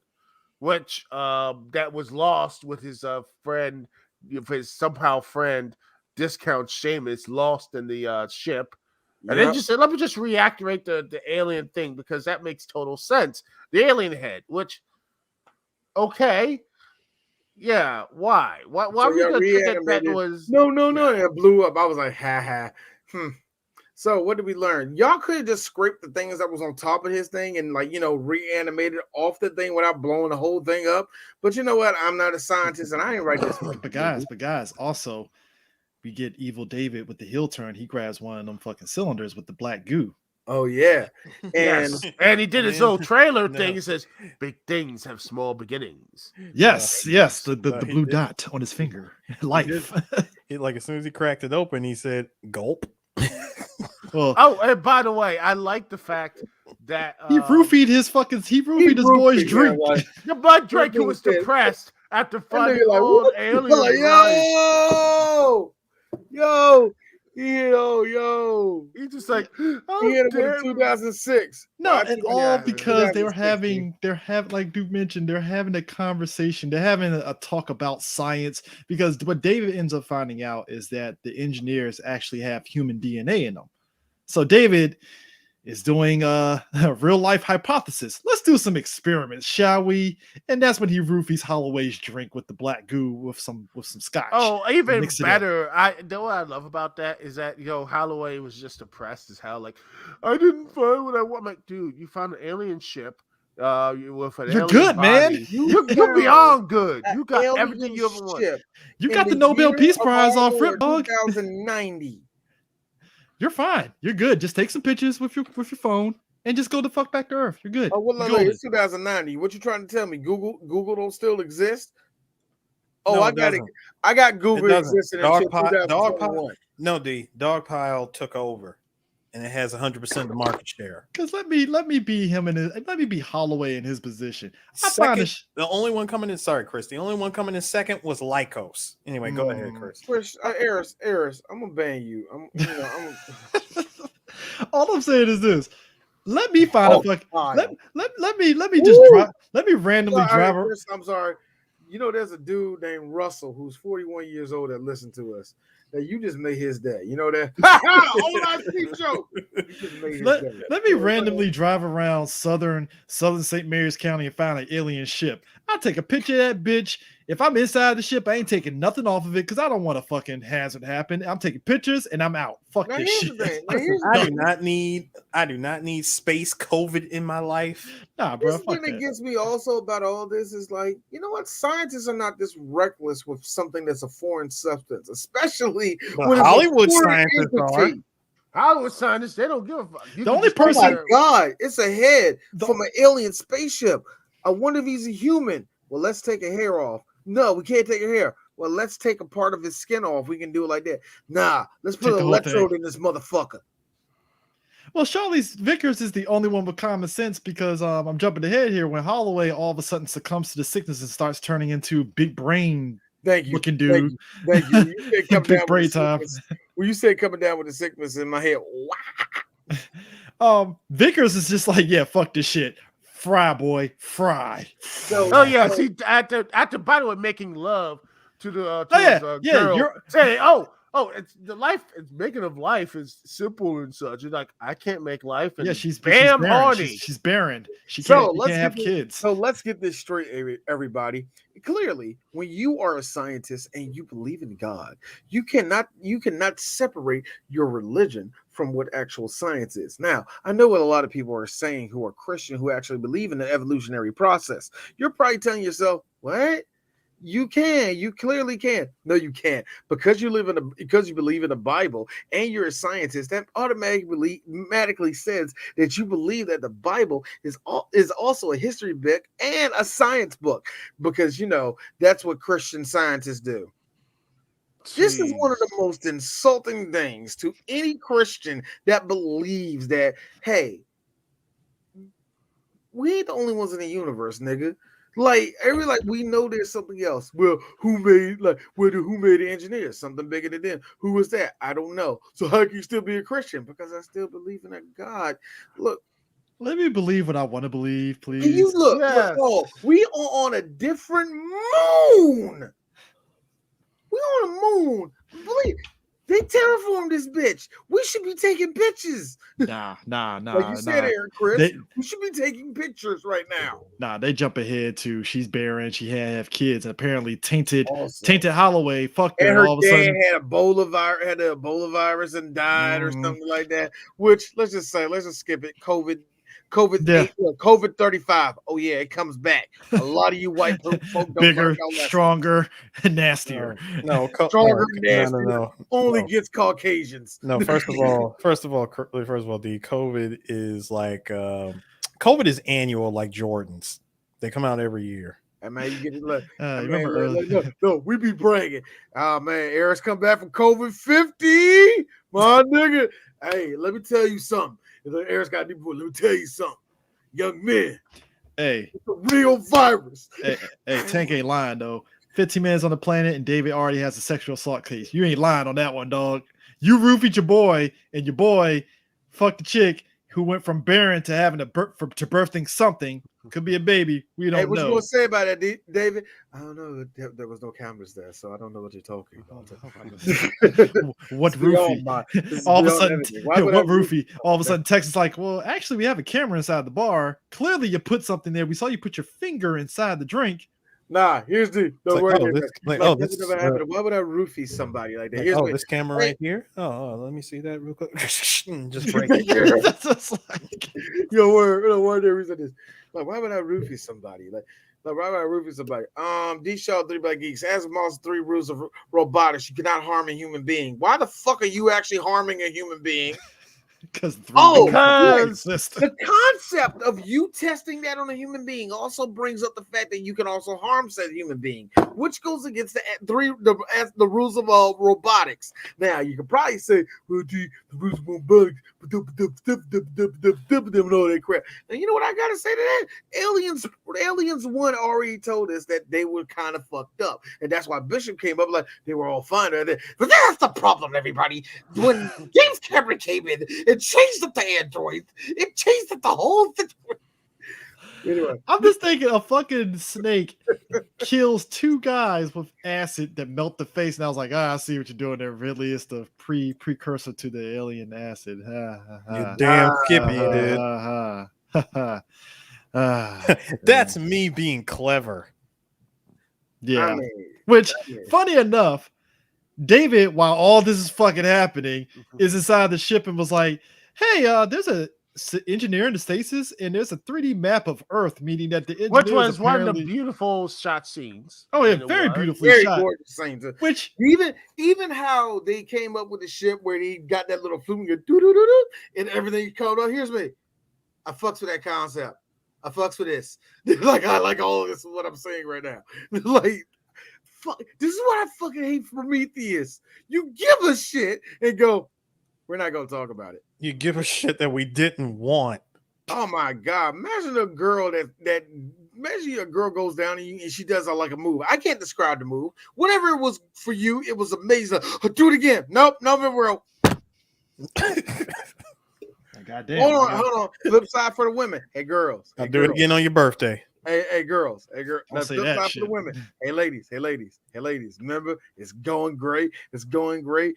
Speaker 4: Which that was lost with his friend, his somehow friend, Discount Seamus, lost in the ship. And then just said, let me just reactivate the alien thing because that makes total sense. The alien head, which, okay. Yeah, why? Why we gonna think that was
Speaker 1: no, it blew up. I was like, ha. So what did we learn? Y'all could have just scraped the things that was on top of his thing and reanimated off the thing without blowing the whole thing up. But you know what? I'm not a scientist and I ain't write this.
Speaker 3: But guys, also we get Evil David with the heel turn. He grabs one of them fucking cylinders with the black goo.
Speaker 1: Oh yeah,
Speaker 4: and he did his little trailer thing. He says, "Big things have small beginnings."
Speaker 3: Yes, the blue dot on his finger. Life.
Speaker 2: He like as soon as he cracked it open, he said, "Gulp."
Speaker 4: And by the way, I like the fact that
Speaker 3: he roofied his boy's drink.
Speaker 4: The blood drinker was depressed after finding old alien.
Speaker 1: Yo.
Speaker 4: He's just like,
Speaker 1: he hit him in 2006.
Speaker 3: No, and all because they're having like Duke mentioned, they're having a conversation, they're having a talk about science, because what David ends up finding out is that the engineers actually have human DNA in them. So David is doing a real life hypothesis. Let's do some experiments, shall we? And that's when he roofies Holloway's drink with the black goo with some scotch.
Speaker 4: Oh, even better. What I love about that is that Holloway was just depressed as hell. Like, I didn't find what I want. I'm like, dude, you found an alien ship. With an
Speaker 3: You're
Speaker 4: alien
Speaker 3: good,
Speaker 4: body.
Speaker 3: man.
Speaker 4: You're beyond good. You got everything you ever want.
Speaker 3: You got the Nobel Peace Prize off Rip Dog.
Speaker 1: 2090.
Speaker 3: You're fine. You're good. Just take some pictures with your phone and just go the fuck back to Earth. You're good.
Speaker 1: Oh, well, it's 2090. What you trying to tell me? Google don't still exist? Oh,
Speaker 2: no,
Speaker 1: I got Google existing until 2021.
Speaker 2: No, Dogpile took over, and it has 100% of the market share.
Speaker 3: Because let me be Holloway in his position.
Speaker 2: The only one coming in. Sorry, Chris. The only one coming in second was Lycos. Anyway, go ahead, Chris.
Speaker 1: Eris, I'm gonna ban you.
Speaker 3: All I'm saying is this: let me find a fucking. Let me randomly drive.
Speaker 1: Chris, I'm sorry. There's a dude named Russell who's 41 years old that listens to us. That you just made his day. You know that?
Speaker 3: Let me randomly drive around southern St. Mary's County and find an alien ship. I'll take a picture of that bitch. If I'm inside the ship, I ain't taking nothing off of it because I don't want a fucking hazard happen. I'm taking pictures and I'm out. Fuck this shit.
Speaker 2: I do not need space COVID in my life.
Speaker 3: Nah, bro.
Speaker 1: This thing that gets me also about all this is like, you know what? Scientists are not this reckless with something that's a foreign substance, especially when
Speaker 2: Hollywood scientists are.
Speaker 4: Hollywood scientists, they don't give a fuck.
Speaker 3: The only person.
Speaker 1: Oh my God, it's a head from an alien spaceship. I wonder if he's a human. Well, let's take a hair off. No, we can't take a hair. Well, let's take a part of his skin off. We can do it like that. Nah, let's put an electrode in this motherfucker.
Speaker 3: Well, Charlize Vickers is the only one with common sense because I'm jumping ahead here. When Holloway all of a sudden succumbs to the sickness and starts turning into big brain
Speaker 1: Thank you.
Speaker 3: looking dude.
Speaker 1: Thank you. When you said coming
Speaker 3: Big
Speaker 1: down
Speaker 3: brain
Speaker 1: with the
Speaker 3: time.
Speaker 1: sickness, when you said coming down with the sickness in my head, wow.
Speaker 3: Vickers is just like, yeah, fuck this shit. Fry, boy, fry.
Speaker 4: Oh yeah, see, at the bottom of making love to the girl,
Speaker 3: you're
Speaker 4: saying, it's the life. It's making of life is simple and such. It's like I can't make life. And
Speaker 3: she's
Speaker 4: barren.
Speaker 3: horny. She's barren. She can't have kids.
Speaker 1: So let's get this straight, everybody. Clearly, when you are a scientist and you believe in God, you cannot separate your religion from what actual science is. Now, I know what a lot of people are saying who are Christian, who actually believe in the evolutionary process. You're probably telling yourself, what? You clearly can. No, you can't. Because you believe in the Bible and you're a scientist, that automatically says that you believe that the Bible is also a history book and a science book, because that's what Christian scientists do. Jeez. This is one of the most insulting things to any Christian that believes that, hey, we ain't the only ones in the universe, nigga. We know there's something else. Well, who made the engineers? Something bigger than them. Who was that? I don't know. So how can you still be a Christian? Because I still believe in a God. Look,
Speaker 3: let me believe what I want to believe, please.
Speaker 1: Can you look? Yes. Look, we are on a different moon. We on a moon. Believe. They terraformed this bitch. We should be taking pictures.
Speaker 3: Nah.
Speaker 1: Like you said, Aaron, Chris, we should be taking pictures right now.
Speaker 3: Nah, they jump ahead to she's barren. She had to have kids, and apparently tainted Holloway fucked her.
Speaker 1: And her
Speaker 3: all of a sudden
Speaker 1: had the Ebola virus and died or something like that. Which let's just skip it. COVID 35. Oh yeah, it comes back. A lot of you white folk don't
Speaker 3: bigger, stronger, and nastier.
Speaker 1: No, stronger, nastier. No. Only gets Caucasians.
Speaker 2: No, first of all, the COVID is like COVID is annual, like Jordans. They come out every year.
Speaker 1: And man, you get it. No, we be bragging. Oh man, Eric's come back from COVID 50. My nigga. Hey, let me tell you something. Eric's got deep. Let me tell you something, young man.
Speaker 3: Hey,
Speaker 1: it's a real virus.
Speaker 3: Hey, Tank ain't lying though. 15 minutes on the planet, and David already has a sexual assault case. You ain't lying on that one, dog. You roofied your boy, and your boy fucked the chick who went from barren to having to birthing something. Could be a baby. We don't know.
Speaker 1: What you gonna say about that, David? I don't know. There was no cameras there, so I don't know what you're talking about.
Speaker 3: What roofie? All of a sudden, what roofie? All of a sudden, Texas is like, well, actually, we have a camera inside the bar. Clearly, you put something there. We saw you put your finger inside the drink.
Speaker 1: Nah, here's the
Speaker 2: why would
Speaker 1: I roofie somebody like that?
Speaker 2: This camera right here. Oh, let me see that real quick. Just break it.
Speaker 3: That's just like,
Speaker 1: word there reason is like, why would I roofie somebody? Like why would I roofie somebody? D Shaw 3 by Geeks. As Moss 3 rules of robotics, you cannot harm a human being. Why the fuck are you actually harming a human being?
Speaker 3: Because
Speaker 1: the concept of you testing that on a human being also brings up the fact that you can also harm said human being, which goes against the rules of robotics. Now you can probably say, well, the rules of robotics, and all that crap. And you know what I gotta say to that? Aliens 1 already told us that they were kind of fucked up, and that's why Bishop came up like they were all fine. But that's the problem, everybody. When James Cameron came in, it changed up the androids. It changed up the whole thing. Anyway,
Speaker 3: I'm just thinking a fucking snake kills 2 guys with acid that melt the face, and I was like, I see what you're doing there. Really, it's the precursor to the alien acid.
Speaker 2: You damn Skippy, dude. That's me being clever.
Speaker 3: Yeah. Which, funny enough, David, while all this is fucking happening, is inside the ship and was like, hey, there's a engineer in the stasis, and there's a 3D map of Earth, meaning that the
Speaker 4: which was one of the beautiful shot scenes.
Speaker 3: Oh, yeah, very beautifully shot.
Speaker 1: Gorgeous scenes.
Speaker 3: Which
Speaker 1: even how they came up with the ship where he got that little flute and everything called out. Here's me. I fucks with that concept. I fucks with this. Like I like all of this is what I'm saying right now. Like, fuck, this is what I fucking hate Prometheus. You give a shit and go, We're not gonna talk about it.
Speaker 2: You give us shit that we didn't want.
Speaker 1: Oh my god! Imagine a girl that imagine a girl goes down and she does like a move. I can't describe the move. Whatever it was for you, it was amazing. Do it again. Nope, never will.
Speaker 3: Goddamn.
Speaker 1: Hold on. Flip side for the women. Hey girls.
Speaker 2: I'll do it again on your birthday.
Speaker 1: Hey girls. Hey girl.
Speaker 3: Don't
Speaker 1: Now,
Speaker 3: say
Speaker 1: flip
Speaker 3: that
Speaker 1: side
Speaker 3: shit.
Speaker 1: for the women. Hey ladies. Remember, it's going great. It's going great.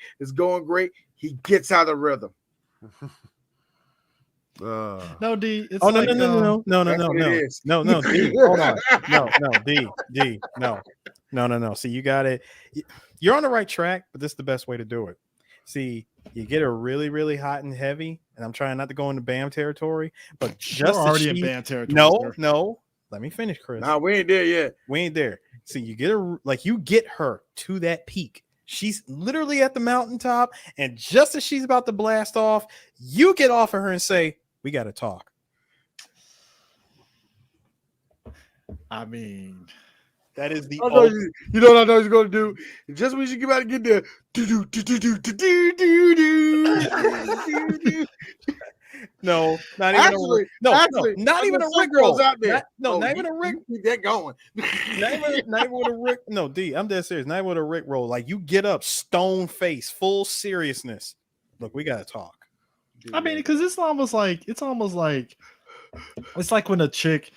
Speaker 1: He gets out of rhythm.
Speaker 3: No, D. It's
Speaker 2: Oh
Speaker 3: like,
Speaker 2: no, D. Hold on. No. See, you got it. You're on the right track, but this is the best way to do it. See, you get her really, really hot and heavy, and I'm trying not to go into BAM territory, but just
Speaker 3: already in BAM territory.
Speaker 2: No. Let me finish, Chris.
Speaker 1: Nah, we ain't there yet.
Speaker 2: We ain't there. See, you get her to that peak. She's literally at the mountaintop, and just as she's about to blast off, you get off of her and say, "We got to talk."
Speaker 3: I mean,
Speaker 2: that is the.
Speaker 1: You know what I know he's gonna do? Just when you get about to get there,
Speaker 2: No, not even not even a Rick roll out there. Not even a Rick.
Speaker 1: Keep that going.
Speaker 2: not even with a Rick. No, D, I'm dead serious. Not even with a Rick roll. Like you get up, stone face, full seriousness. Look, we gotta talk.
Speaker 3: I mean, because it's almost like when a chick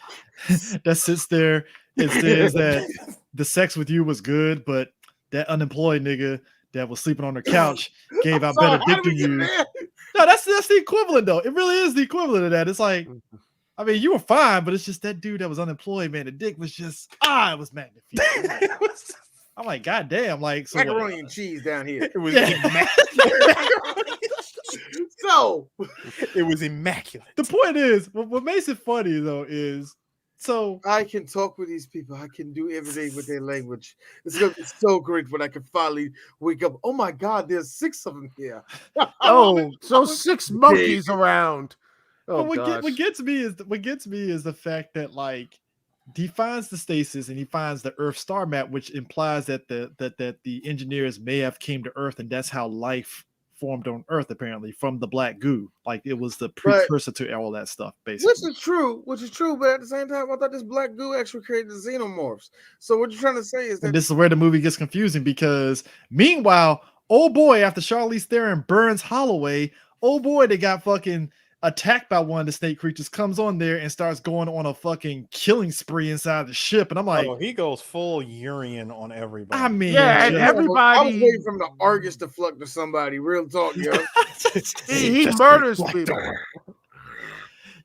Speaker 3: that sits there and says that the sex with you was good, but that unemployed nigga that was sleeping on her couch gave out better dick than you. No, that's the equivalent though. It really is the equivalent of that. It's like, I mean, you were fine, but it's just that dude that was unemployed, man. The dick was just it was magnificent. I'm like, God damn, like so
Speaker 1: macaroni and cheese down here.
Speaker 2: It was
Speaker 1: so
Speaker 2: it was immaculate.
Speaker 3: The point is, what makes it funny though is so
Speaker 1: I can talk with these people. I can do everything with their language. It's gonna be so great when I can finally wake up. Oh my God, there's 6 of them here.
Speaker 4: So 6 monkeys around. Oh,
Speaker 3: what gets me is the fact that like he finds the stasis and he finds the Earth star map, which implies that the engineers may have came to Earth, and that's how life formed on Earth, apparently, from the black goo. Like it was the precursor to all that stuff, basically.
Speaker 1: Which is true, but at the same time, I thought this black goo actually created the xenomorphs. So what you're trying to say is that,
Speaker 3: and this is where the movie gets confusing, because meanwhile, oh boy, after Charlize Theron burns Holloway, oh boy, they got fucking attacked by one of the snake creatures, comes on there and starts going on a fucking killing spree inside the ship. And I'm like,
Speaker 2: he goes full Urian on everybody.
Speaker 3: I mean,
Speaker 4: yeah, and everybody.
Speaker 1: I was waiting for him to Argus to fuck to somebody. Real talk, yo.
Speaker 4: he murders people.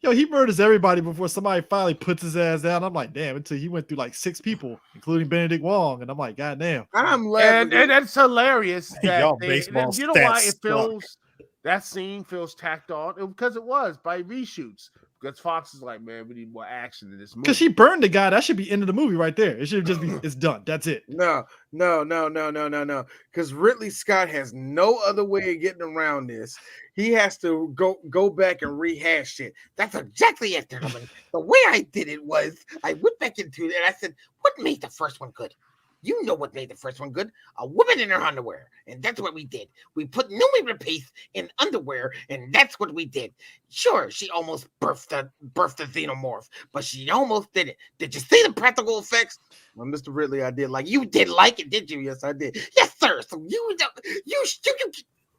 Speaker 3: Yo, he murders everybody before somebody finally puts his ass down. I'm like, damn, until he went through like 6 people, including Benedict Wong. And I'm like, God damn.
Speaker 1: I'm laughing.
Speaker 4: And that's hilarious.
Speaker 2: Y'all baseball
Speaker 4: you know why it feels that scene feels tacked on? Because it was by reshoots. Because Fox is like, man, we need more action in this movie.
Speaker 3: Because she burned the guy. That should be end of the movie right there. It should just be, it's done. That's it.
Speaker 1: No. Because Ridley Scott has no other way of getting around this. He has to go back and rehash it.
Speaker 5: That's exactly it, gentlemen. The way I did it was I went back into it and I said, what made the first one good? You know what made the first one good? A woman in her underwear. And that's what we did. We put Noomi Rapace in underwear, and that's what we did. Sure, she almost birthed the xenomorph, but she almost did it. Did you see the practical effects?
Speaker 1: Well, Mr. Ridley, I did like
Speaker 5: you did like it, did you? Yes, I did. Yes, sir. So you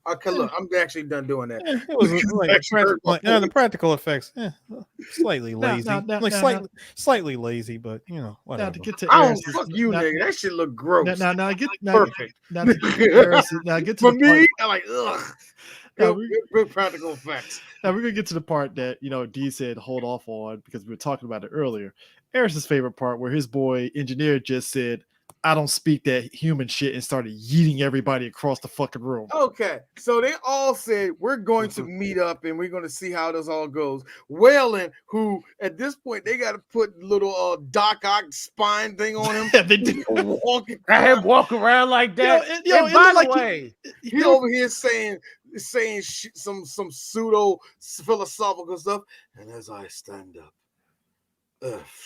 Speaker 1: okay, look, I'm actually done doing that.
Speaker 2: It was like the practical effects, slightly lazy, slightly lazy, but you know, whatever.
Speaker 3: Now to get to
Speaker 1: fuck you, nigga. That shit look gross.
Speaker 3: Now get
Speaker 1: perfect.
Speaker 3: Now to get to
Speaker 1: For
Speaker 3: the
Speaker 1: me,
Speaker 3: part.
Speaker 1: I'm like, ugh. Good practical effects.
Speaker 3: Now we're gonna get to the part that D said hold off on because we were talking about it earlier. Eris's favorite part, where his boy engineer just said, I don't speak that human shit, and started yeeting everybody across the fucking room.
Speaker 1: Okay, so they all said we're going to meet up and we're going to see how this all goes. Whalen, who at this point they got to put little Doc Ock spine thing on him.
Speaker 3: Yeah, they do.
Speaker 4: Walk around like that.
Speaker 3: And
Speaker 4: by the way,
Speaker 1: he over here saying some pseudo philosophical stuff. And as I stand up,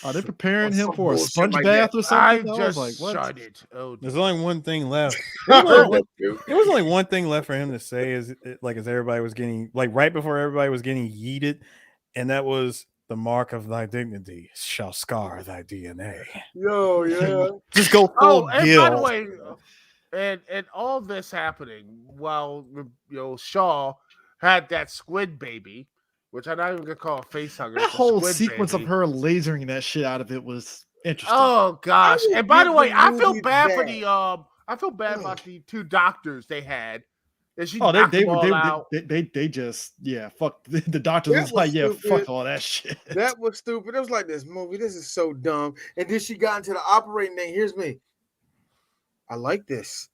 Speaker 3: Are they preparing him
Speaker 1: some
Speaker 3: for a
Speaker 1: bullshit
Speaker 3: sponge
Speaker 1: like
Speaker 3: bath
Speaker 1: that.
Speaker 3: or something?
Speaker 4: I
Speaker 3: I was
Speaker 4: just
Speaker 3: like, what?
Speaker 4: started. Oh,
Speaker 2: There's only one thing left.
Speaker 1: I heard that, dude.
Speaker 2: There was only one thing left for him to say as everybody was getting right before everybody was getting yeeted, and that was the mark of thy dignity shall scar thy DNA.
Speaker 1: Yo, yeah.
Speaker 2: Just go full
Speaker 4: oh, and
Speaker 2: Gil.
Speaker 4: by the way, and all this happening while Shaw had that squid baby, which I'm not even gonna call a face hugger.
Speaker 3: That
Speaker 4: it's a
Speaker 3: whole
Speaker 4: squid
Speaker 3: sequence
Speaker 4: baby.
Speaker 3: of her lasering that shit out of it was interesting.
Speaker 4: Oh gosh!
Speaker 1: would
Speaker 4: And by the
Speaker 1: give
Speaker 4: way,
Speaker 1: the
Speaker 4: I feel
Speaker 1: movie
Speaker 4: bad for
Speaker 1: that.
Speaker 4: the I feel bad about the two doctors they had. And she
Speaker 3: Oh,
Speaker 4: knocked them all out.
Speaker 3: they just fuck the doctor
Speaker 1: That
Speaker 3: was like
Speaker 1: was
Speaker 3: fuck
Speaker 1: stupid.
Speaker 3: all that shit.
Speaker 1: That was stupid. It was like this movie. This is so dumb. And then she got into the operating thing. Here's me. I like this.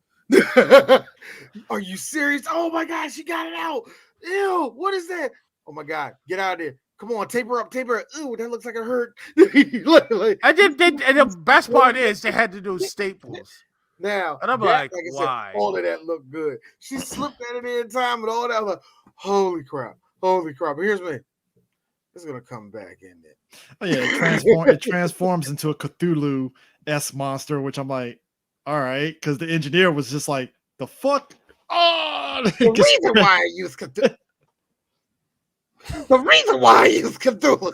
Speaker 1: Are you serious? Oh my God, she got it out. Ew, what is that? Oh my God, get out of there. Come on, tape her up. Ew, that looks like it hurt.
Speaker 4: And the best part is they had to do staples.
Speaker 1: Now,
Speaker 4: and I'm
Speaker 1: that,
Speaker 4: like
Speaker 1: I
Speaker 4: why?
Speaker 1: Said, all of that looked good. She slipped at it in time and all that. I was like, holy crap. But here's me. It's gonna come back in there.
Speaker 3: Oh yeah, it transforms into a Cthulhu S monster, which I'm like, all right, because the engineer was just like, the fuck. Oh,
Speaker 5: the reason why I use Cthulhu. The reason why I use Cthulhu.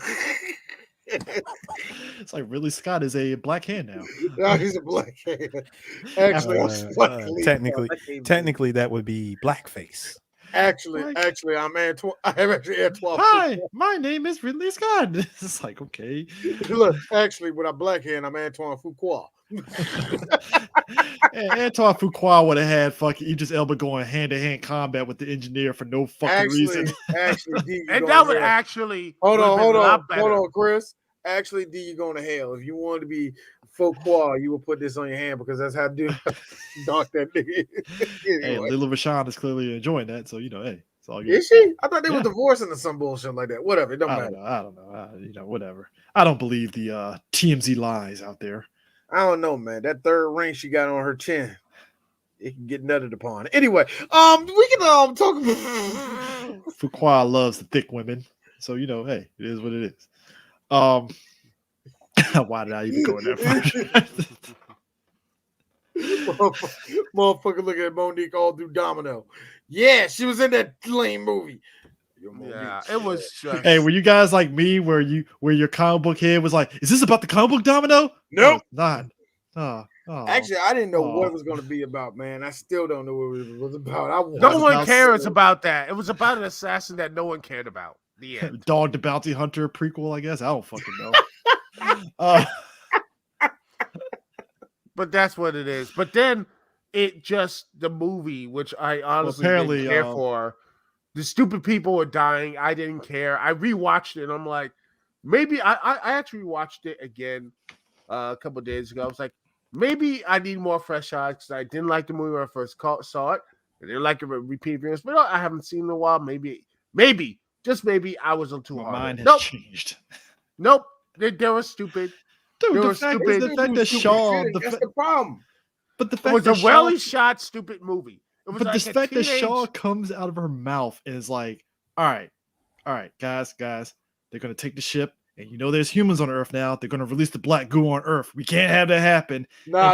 Speaker 3: It's like Ridley Scott is a black hand now.
Speaker 1: No, he's a black hand. Actually,
Speaker 2: technically, that would be blackface.
Speaker 1: Actually, I'm Antoine. I am actually Antoine.
Speaker 3: Hi, my name is Ridley Scott. It's like, okay.
Speaker 1: Look, actually, with a black hand, I'm Antoine Fuqua.
Speaker 3: Antoine Fuqua would have had fucking Idris Elba going hand-to-hand combat with the engineer for no fucking reason.
Speaker 1: Actually,
Speaker 4: and that would actually
Speaker 1: hold on, Chris. Actually, D, you're going to hell. If you wanted to be Fuqua, you would put this on your hand because that's how dude dark that nigga. Anyway.
Speaker 3: Hey, Lil Rashawn is clearly enjoying that, so hey, it's all good.
Speaker 1: Is she? I thought they were divorcing or some bullshit like that. Whatever, it don't matter.
Speaker 3: I don't know. Whatever. I don't believe the TMZ lies out there.
Speaker 1: I don't know, man. That third ring she got on her chin, it can get nutted upon. Anyway, we can talk about
Speaker 3: Fuqua loves the thick women, so hey, it is what it is. Why did I even go in there first?
Speaker 1: Motherfucker, look at Monique all through Domino. Yeah, she was in that lame movie.
Speaker 4: Yeah, it was just...
Speaker 3: Hey, were you guys like me where your comic book head was like, is this about the comic book Domino?
Speaker 1: No,
Speaker 3: not. Oh.
Speaker 1: Actually, I didn't know what it was going to be about, man. I still don't know what it was about.
Speaker 4: No one cares about that. It was about an assassin that no one cared about. The end.
Speaker 3: Dog the Bounty Hunter prequel, I guess. I don't fucking know.
Speaker 4: But that's what it is. But then the movie, which I honestly didn't care for. The stupid people were dying. I didn't care. I rewatched it and I'm like, maybe I actually watched it again a couple of days ago. I was like, maybe I need more fresh eyes because I didn't like the movie when I first saw it. I didn't like it with repeat viewings, but I haven't seen it in a while. Maybe, just maybe I was too hard.
Speaker 3: My mind has changed.
Speaker 4: Nope. They were stupid.
Speaker 3: Dude, the fact that Shaw...
Speaker 1: That's the problem.
Speaker 3: But the fact
Speaker 4: it was a well-shot, stupid movie. But
Speaker 3: like the fact that Shaw comes out of her mouth and is like, all right, guys, they're going to take the ship. And there's humans on Earth now. They're going to release the black goo on Earth. We can't have that happen.
Speaker 1: No.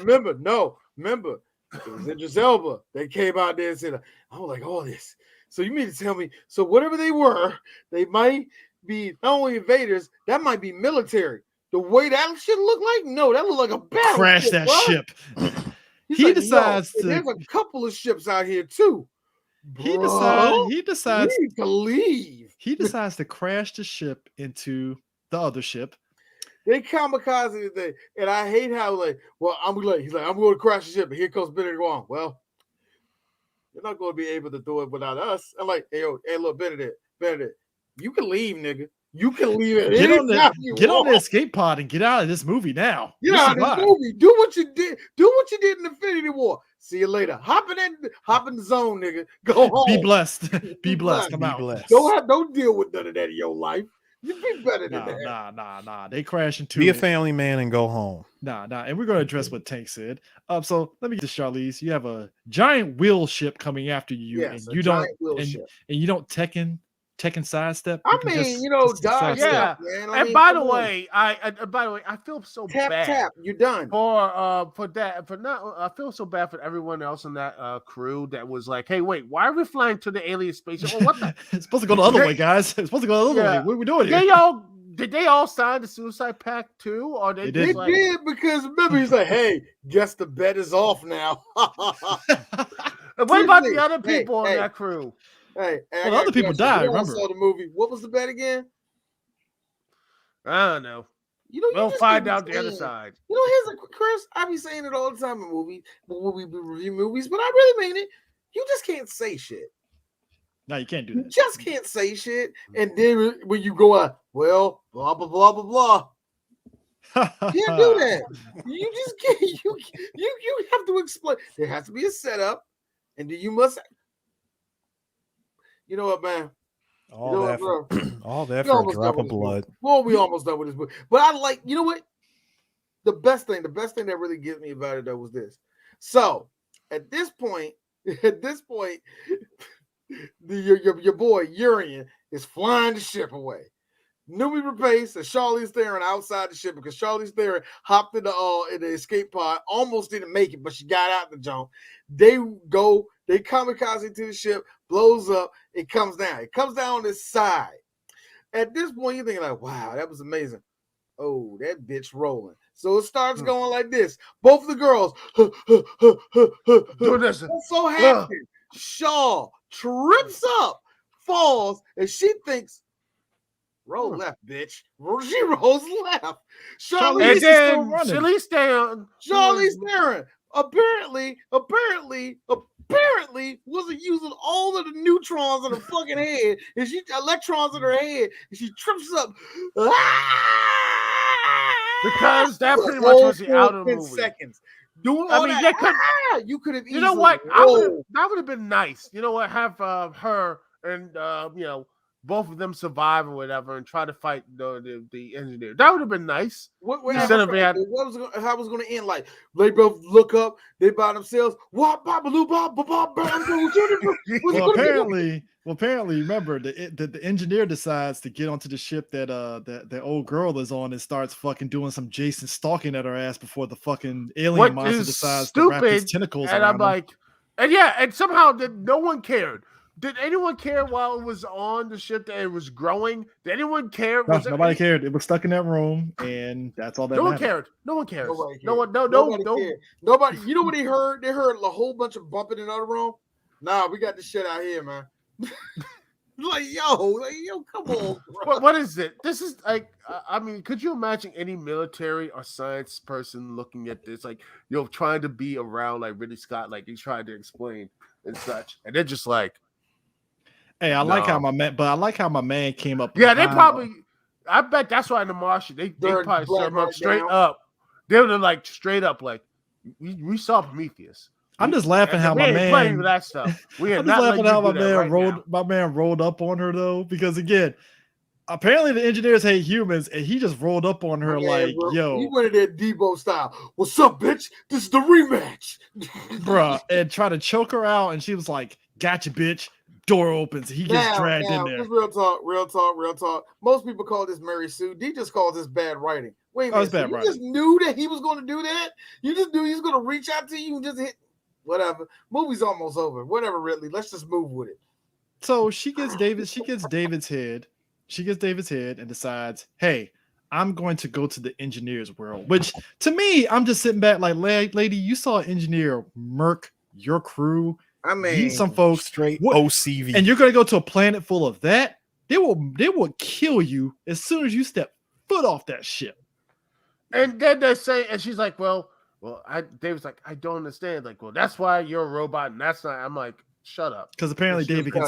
Speaker 1: Remember. It was Idris Elba. They came out there and said, I was like, all this. So you mean to tell me, so whatever they were, they might be not only invaders, that might be military. The way that shit look like? No, that look like a battle.
Speaker 3: Crash that ship.
Speaker 1: He decides to. There's a couple of ships out here too.
Speaker 3: He decides
Speaker 1: we need to leave.
Speaker 3: He decides to crash the ship into the other ship.
Speaker 1: They kamikaze the thing, and I hate how he's like, I'm going to crash the ship, and here comes Benedict Wong. Well, you're not going to be able to do it without us. I'm like, hey look, Benedict, you can leave, nigga. You can leave it.
Speaker 3: Get on the escape pod and get out of this movie now.
Speaker 1: Get out of this movie. Do what you did. Do what you did in Infinity War. See you later. Hop in the zone, nigga. Go home.
Speaker 3: Be blessed. Be blessed. Come out.
Speaker 2: Blessed.
Speaker 1: Don't deal with none of that in your life. You be better than that.
Speaker 3: Nah. They crash into
Speaker 2: Be a family man and go home.
Speaker 3: Nah. And we're going to address what Tank said. So let me get to Charlize. You have a giant wheel ship coming after you, and you don't Tekken Tekken sidestep.
Speaker 1: I
Speaker 3: You can
Speaker 1: mean,
Speaker 3: just
Speaker 1: dodge
Speaker 3: sidestep.
Speaker 4: Yeah.
Speaker 1: stuff, man.
Speaker 4: And by the way, I feel so
Speaker 1: tap,
Speaker 4: bad
Speaker 1: tap, you're done.
Speaker 4: for that. For not, I feel so bad for everyone else in that crew that was like, "Hey, wait, why are we flying to the alien spaceship? Well, what the?
Speaker 3: It's supposed to go the other way, guys. It's supposed to go the other way. What are we doing here?
Speaker 4: Did they all sign the suicide pact too, or
Speaker 3: They
Speaker 1: They
Speaker 3: did.
Speaker 4: like,
Speaker 1: did because remember he's like, "Hey, guess the bet is off now."
Speaker 4: what about the other people in that crew?
Speaker 1: Hey,
Speaker 3: well, other people died.
Speaker 1: We all
Speaker 3: Remember?
Speaker 1: saw the movie. What was the bet again?
Speaker 4: I don't know.
Speaker 1: You
Speaker 4: We'll
Speaker 1: just
Speaker 4: find
Speaker 1: keep
Speaker 4: out the other
Speaker 1: saying-
Speaker 4: side.
Speaker 1: Here's a Chris. I be saying it all the time in movies, when we review movies, but I really mean it. You just can't say shit.
Speaker 3: No, you can't do
Speaker 1: You
Speaker 3: that.
Speaker 1: just can't say shit, and then when you go out, well, blah blah blah blah blah. You can't do that. You just can't. You have to explain. There has to be a setup, and then you must. You know what, man?
Speaker 2: All that for a
Speaker 1: almost
Speaker 2: drop
Speaker 1: done
Speaker 2: of
Speaker 1: with this movie.
Speaker 2: blood.
Speaker 1: Well, we almost done with this movie. But I like, you know what? The best thing that really gets me about it though was this. So at this point, your boy Urian is flying the ship away. Newbie replaced and Charlize Theron outside the ship because Charlize Theron hopped in the escape pod, almost didn't make it, but she got out the jump. They kamikaze to the ship, blows up, it comes down. It comes down on this side. At this point, you're thinking like, wow, that was amazing. Oh, that bitch rolling. So it starts going like this. Both of the girls
Speaker 4: Do this.
Speaker 1: so happy. Shaw trips up, falls, and she thinks, roll left, bitch. She rolls left. Charlize Theron apparently wasn't using all of the neutrons in her fucking head, and electrons in her head, and she trips up.
Speaker 4: Because that pretty much was the out of the movie.
Speaker 1: Seconds. Doing all that. You could have easily.
Speaker 4: You know what? That would have been nice. You know what? Have her and both of them survive or whatever and try to fight the engineer. That would have been nice.
Speaker 1: How was going to end? Like they both look up, they by themselves. Well,
Speaker 3: apparently, remember the engineer decides to get onto the ship that old girl is on and starts fucking doing some Jason stalking at her ass before the fucking alien monster decides to wrap his tentacles
Speaker 4: and
Speaker 3: around
Speaker 4: I'm like, and somehow no one cared. Did anyone care while it was on the ship that it was growing? Did anyone care?
Speaker 3: No, nobody cared. It was stuck in that room, and that's all that mattered.
Speaker 4: No one cares.
Speaker 1: Nobody
Speaker 4: cared.
Speaker 1: Nobody. You know what they heard? They heard a whole bunch of bumping in the other room. Nah, we got this shit out here, man. yo, come on, bro.
Speaker 4: What is it? This is like, I mean, could you imagine any military or science person looking at this, like, trying to be around like Ridley Scott, like he's trying to explain and such, and they're just like,
Speaker 3: hey, I like how my man came up.
Speaker 4: Yeah, they probably. I bet that's why in the Martian they probably serve him up straight up. They were like straight up like, we saw Prometheus.
Speaker 3: I'm just laughing how my man
Speaker 4: playing with that stuff. We are not laughing how
Speaker 3: my man rolled up on her though, because again, apparently the engineers hate humans, and he just rolled up on her yo.
Speaker 1: He went in there Debo style. What's up, bitch? This is the rematch,
Speaker 3: bruh, and tried to choke her out, and she was like, "Gotcha, bitch." Door opens, he gets dragged in there.
Speaker 1: Real talk. Most people call this Mary Sue. D just calls this bad writing. Wait a minute, so you just knew that he was going to do that? You just knew he was going to reach out to you and just hit. Whatever. Movie's almost over. Whatever, Ridley. Let's just move with it.
Speaker 3: So she gets David's head. She gets David's head and decides, hey, I'm going to go to the engineer's world. Which to me, I'm just sitting back like, lady, you saw an engineer murk your crew.
Speaker 1: I mean,
Speaker 3: some folks
Speaker 2: straight OCV,
Speaker 3: and you're going to go to a planet full of that. They will kill you as soon as you step foot off that ship.
Speaker 4: And then they say, and she's like, David's like, I don't understand. Like, well, that's why you're a robot, and that's not. I'm like, shut up.
Speaker 3: Because apparently David can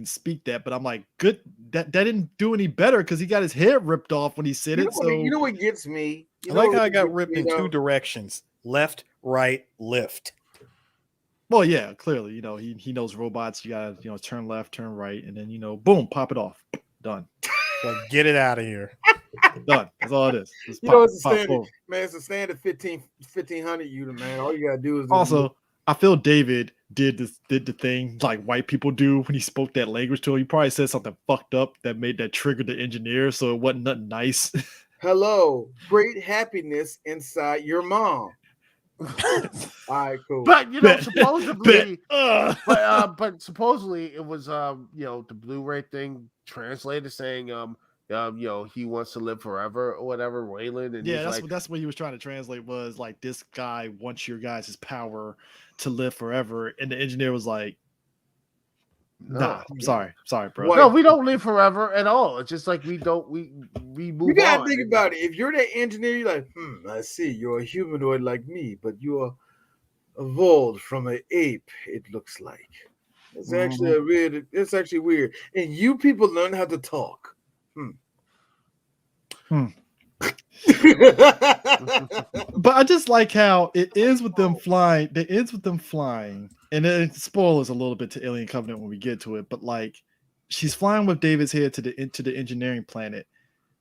Speaker 3: speak that. But I'm like, good. That didn't do any better because he got his hair ripped off when he said it. So
Speaker 1: you know what gets me?
Speaker 2: I like how I got ripped in two directions: left, right, lift.
Speaker 3: Well, yeah, clearly, he knows robots. You gotta, turn left, turn right, and then, boom, pop it off. Done.
Speaker 2: So get it out of here.
Speaker 3: Done. That's all it is.
Speaker 1: It's a standard, man. It's a standard 1500 unit, man. All you gotta do is
Speaker 3: I feel David did the thing like white people do when he spoke that language to him. He probably said something fucked up that triggered the engineer, so it wasn't nothing nice.
Speaker 1: Hello, great happiness inside your mom. All right, cool.
Speaker 4: But
Speaker 3: Bet.
Speaker 4: supposedly, but supposedly it was the Blu-ray thing translated saying he wants to live forever or whatever, Wayland, and
Speaker 3: Yeah,
Speaker 4: he's
Speaker 3: that's what he was trying to translate, was like, this guy wants your guys' power to live forever, and the engineer was like, nah, sorry, bro.
Speaker 4: No, we don't live forever at all. It's just like we move
Speaker 1: You gotta
Speaker 4: on.
Speaker 1: think about it. If you're that engineer, you're like, I see. You're a humanoid like me, but you are evolved from an ape. It looks like it's actually It's actually weird. And you people learn how to talk.
Speaker 3: But I just like how it ends with them flying. It ends with them flying, and it spoils a little bit to Alien Covenant when we get to it. But like, she's flying with David's head into the engineering planet.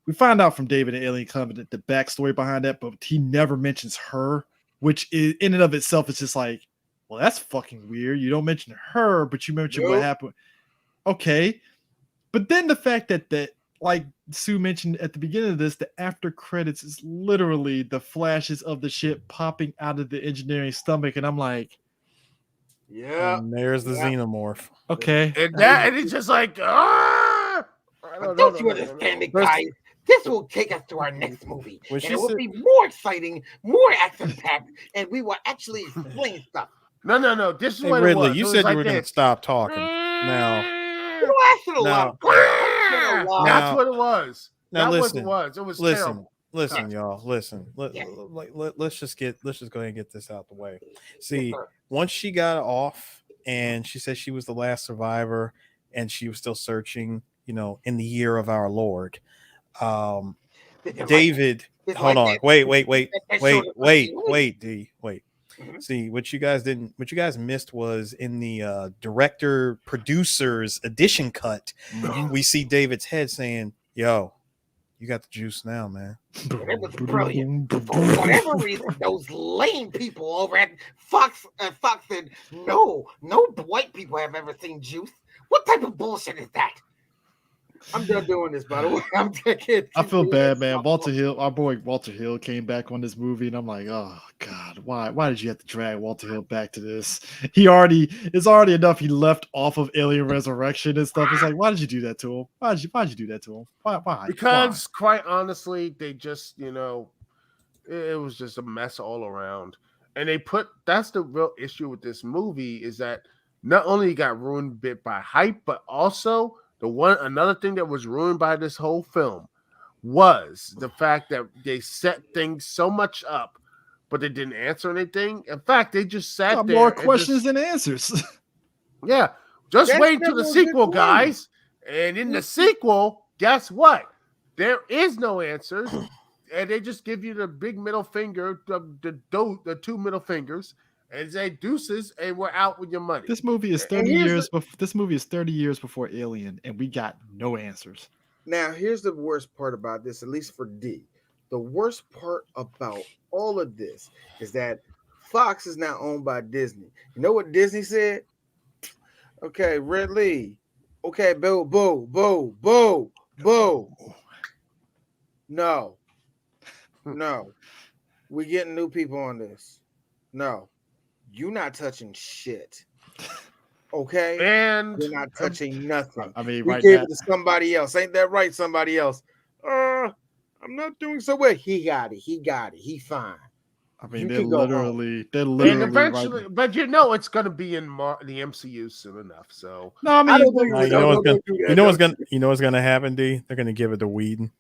Speaker 3: We find out from David and Alien Covenant the backstory behind that, but he never mentions her, which is, in and of itself, is just like, well, that's fucking weird. You don't mention her, but you mention what happened. Okay, but then the fact that like Sue mentioned at the beginning of this, the after credits is literally the flashes of the ship popping out of the engineering stomach, and I'm like,
Speaker 1: yeah.
Speaker 2: And there's the xenomorph.
Speaker 3: Okay,
Speaker 4: and it's just like,
Speaker 5: Don't you understand it, guys? This will take us to our next movie, and it will be more exciting, more action-packed, and we will actually explain stuff.
Speaker 4: No. This is what
Speaker 2: Ridley,
Speaker 4: it was.
Speaker 2: you said you were going to stop talking. Now,
Speaker 4: that's what it was.
Speaker 2: Now
Speaker 4: listen,
Speaker 2: it was. It was terrible. Listen,
Speaker 5: Yeah.
Speaker 2: y'all. Listen. Let's just go ahead and get this out the way. See, once she got off and she said she was the last survivor and she was still searching, in the year of our Lord. David, hold on. Wait, D. Wait. See, what you guys missed was in the director producers edition cut, we see David's head saying, "Yo, you got the juice now, man."
Speaker 5: And it was brilliant. For whatever reason, those lame people over at Fox said, no white people have ever seen juice. What type of bullshit is that?
Speaker 1: I'm done doing this, by the way. I'm taking.
Speaker 3: I feel bad, man. Our boy Walter Hill came back on this movie, and I'm like, oh God, why did you have to drag Walter Hill back to this? It's already enough he left off of Alien Resurrection and stuff. It's like, why did you do that to him? Why'd you do that to him? Why?
Speaker 4: Because quite honestly, they just, it was just a mess all around. And that's the real issue with this movie, is that not only it got ruined bit by hype, but also another thing that was ruined by this whole film was the fact that they set things so much up, but they didn't answer anything. In fact, they just sat there.
Speaker 3: More questions than answers.
Speaker 4: Yeah. Just wait till the sequel, guys. And in the sequel, guess what? There is no answers. And they just give you the big middle finger, the two middle fingers, and say deuces, and we're out with your money.
Speaker 3: This movie is 30 years. This movie is 30 years before Alien, and we got no answers.
Speaker 1: Now, here's the worst part about this, at least for D. The worst part about all of this is that Fox is now owned by Disney. You know what Disney said? Okay, Ridley. Okay, boo. No. We getting new people on this. No. You're not touching shit. Okay?
Speaker 4: And
Speaker 1: you're not touching nothing.
Speaker 3: I mean,
Speaker 1: we gave it to somebody else. Ain't that right? Somebody else. I'm not doing so well. He got it. He fine.
Speaker 3: I mean, they're literally and
Speaker 4: eventually, right, but it's going to be in the MCU soon enough. So
Speaker 3: no, I mean,
Speaker 2: you know what's going to happen, D? They're going to give it to Whedon.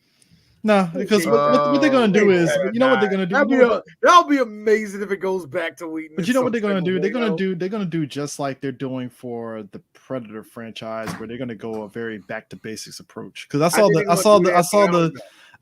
Speaker 3: No, because what they're going to do is, what they're going to do?
Speaker 1: That'll be amazing if it goes back to Whedon.
Speaker 3: But you know what they're going to do? They're going to do just like they're doing for the Predator franchise, where they're going to go a very back to basics approach. Because I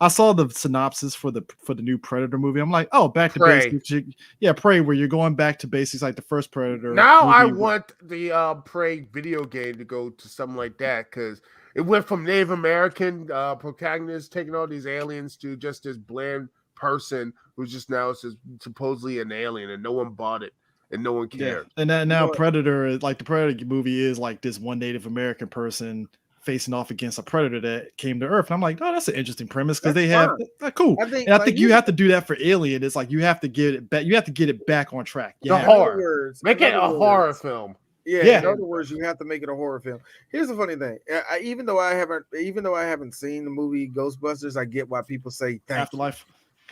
Speaker 3: saw the synopsis for the new Predator movie. I'm like, oh, back to basics. Yeah, Prey, where you're going back to basics like the first Predator.
Speaker 4: Now I want the Prey video game to go to something like that, because it went from Native American protagonists taking all these aliens to just this bland person who's just now supposedly an alien, and no one bought it. and no one cared.
Speaker 3: And then now Predator is like the Predator movie is like this one Native American person facing off against a predator that came to Earth. And I'm like, oh, that's an interesting premise because they have cool. I think you have to do that for Alien. It's like you have to get it back. You have to get it back on track.
Speaker 4: The horror. Make it a horror film.
Speaker 1: Yeah. In other words, you have to make it a horror film. Here's the funny thing. Even though I haven't seen the movie Ghostbusters, I get why people say
Speaker 3: Afterlife.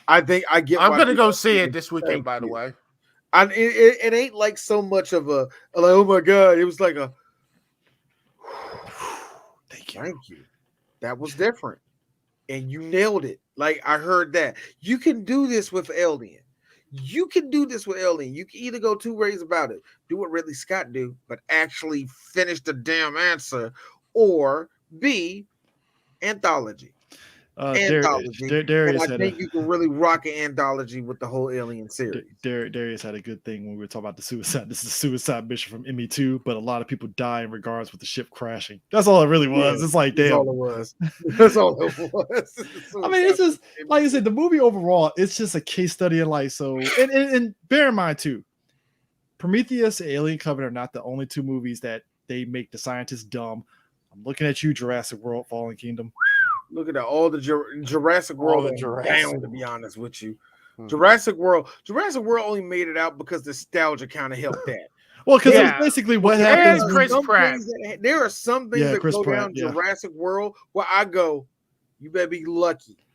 Speaker 1: I think I get.
Speaker 4: I'm gonna go see it this weekend. By the way,
Speaker 1: it ain't like so much of a like, oh my god. It was like a thank you. That was different, and you nailed it. Like I heard that you can do this with Alien. You can do this with Alien. You can either go two ways about it. Do what Ridley Scott do, but actually finish the damn answer, or B, anthology.
Speaker 3: Darius
Speaker 1: I think you can really rock an anthology with the whole Alien series.
Speaker 3: Darius had a good thing when we were talking about the suicide. This is a suicide mission from ME2, but a lot of people die in regards with the ship crashing. That's all it really was. Yeah, it's like, damn.
Speaker 1: That's all it was. That's all it was.
Speaker 3: I mean, it's just like I said, the movie overall, it's just a case study in life. So, and bear in mind too, Prometheus and Alien Covenant are not the only two movies that they make the scientists dumb. I'm looking at you, Jurassic World, Fallen Kingdom.
Speaker 1: Look at that. All the Jurassic World down, to be honest with you. Jurassic World only made it out because nostalgia kind of helped that.
Speaker 3: Well, because it's basically what happens.
Speaker 1: There are some things that go down Jurassic World where I go, you better be lucky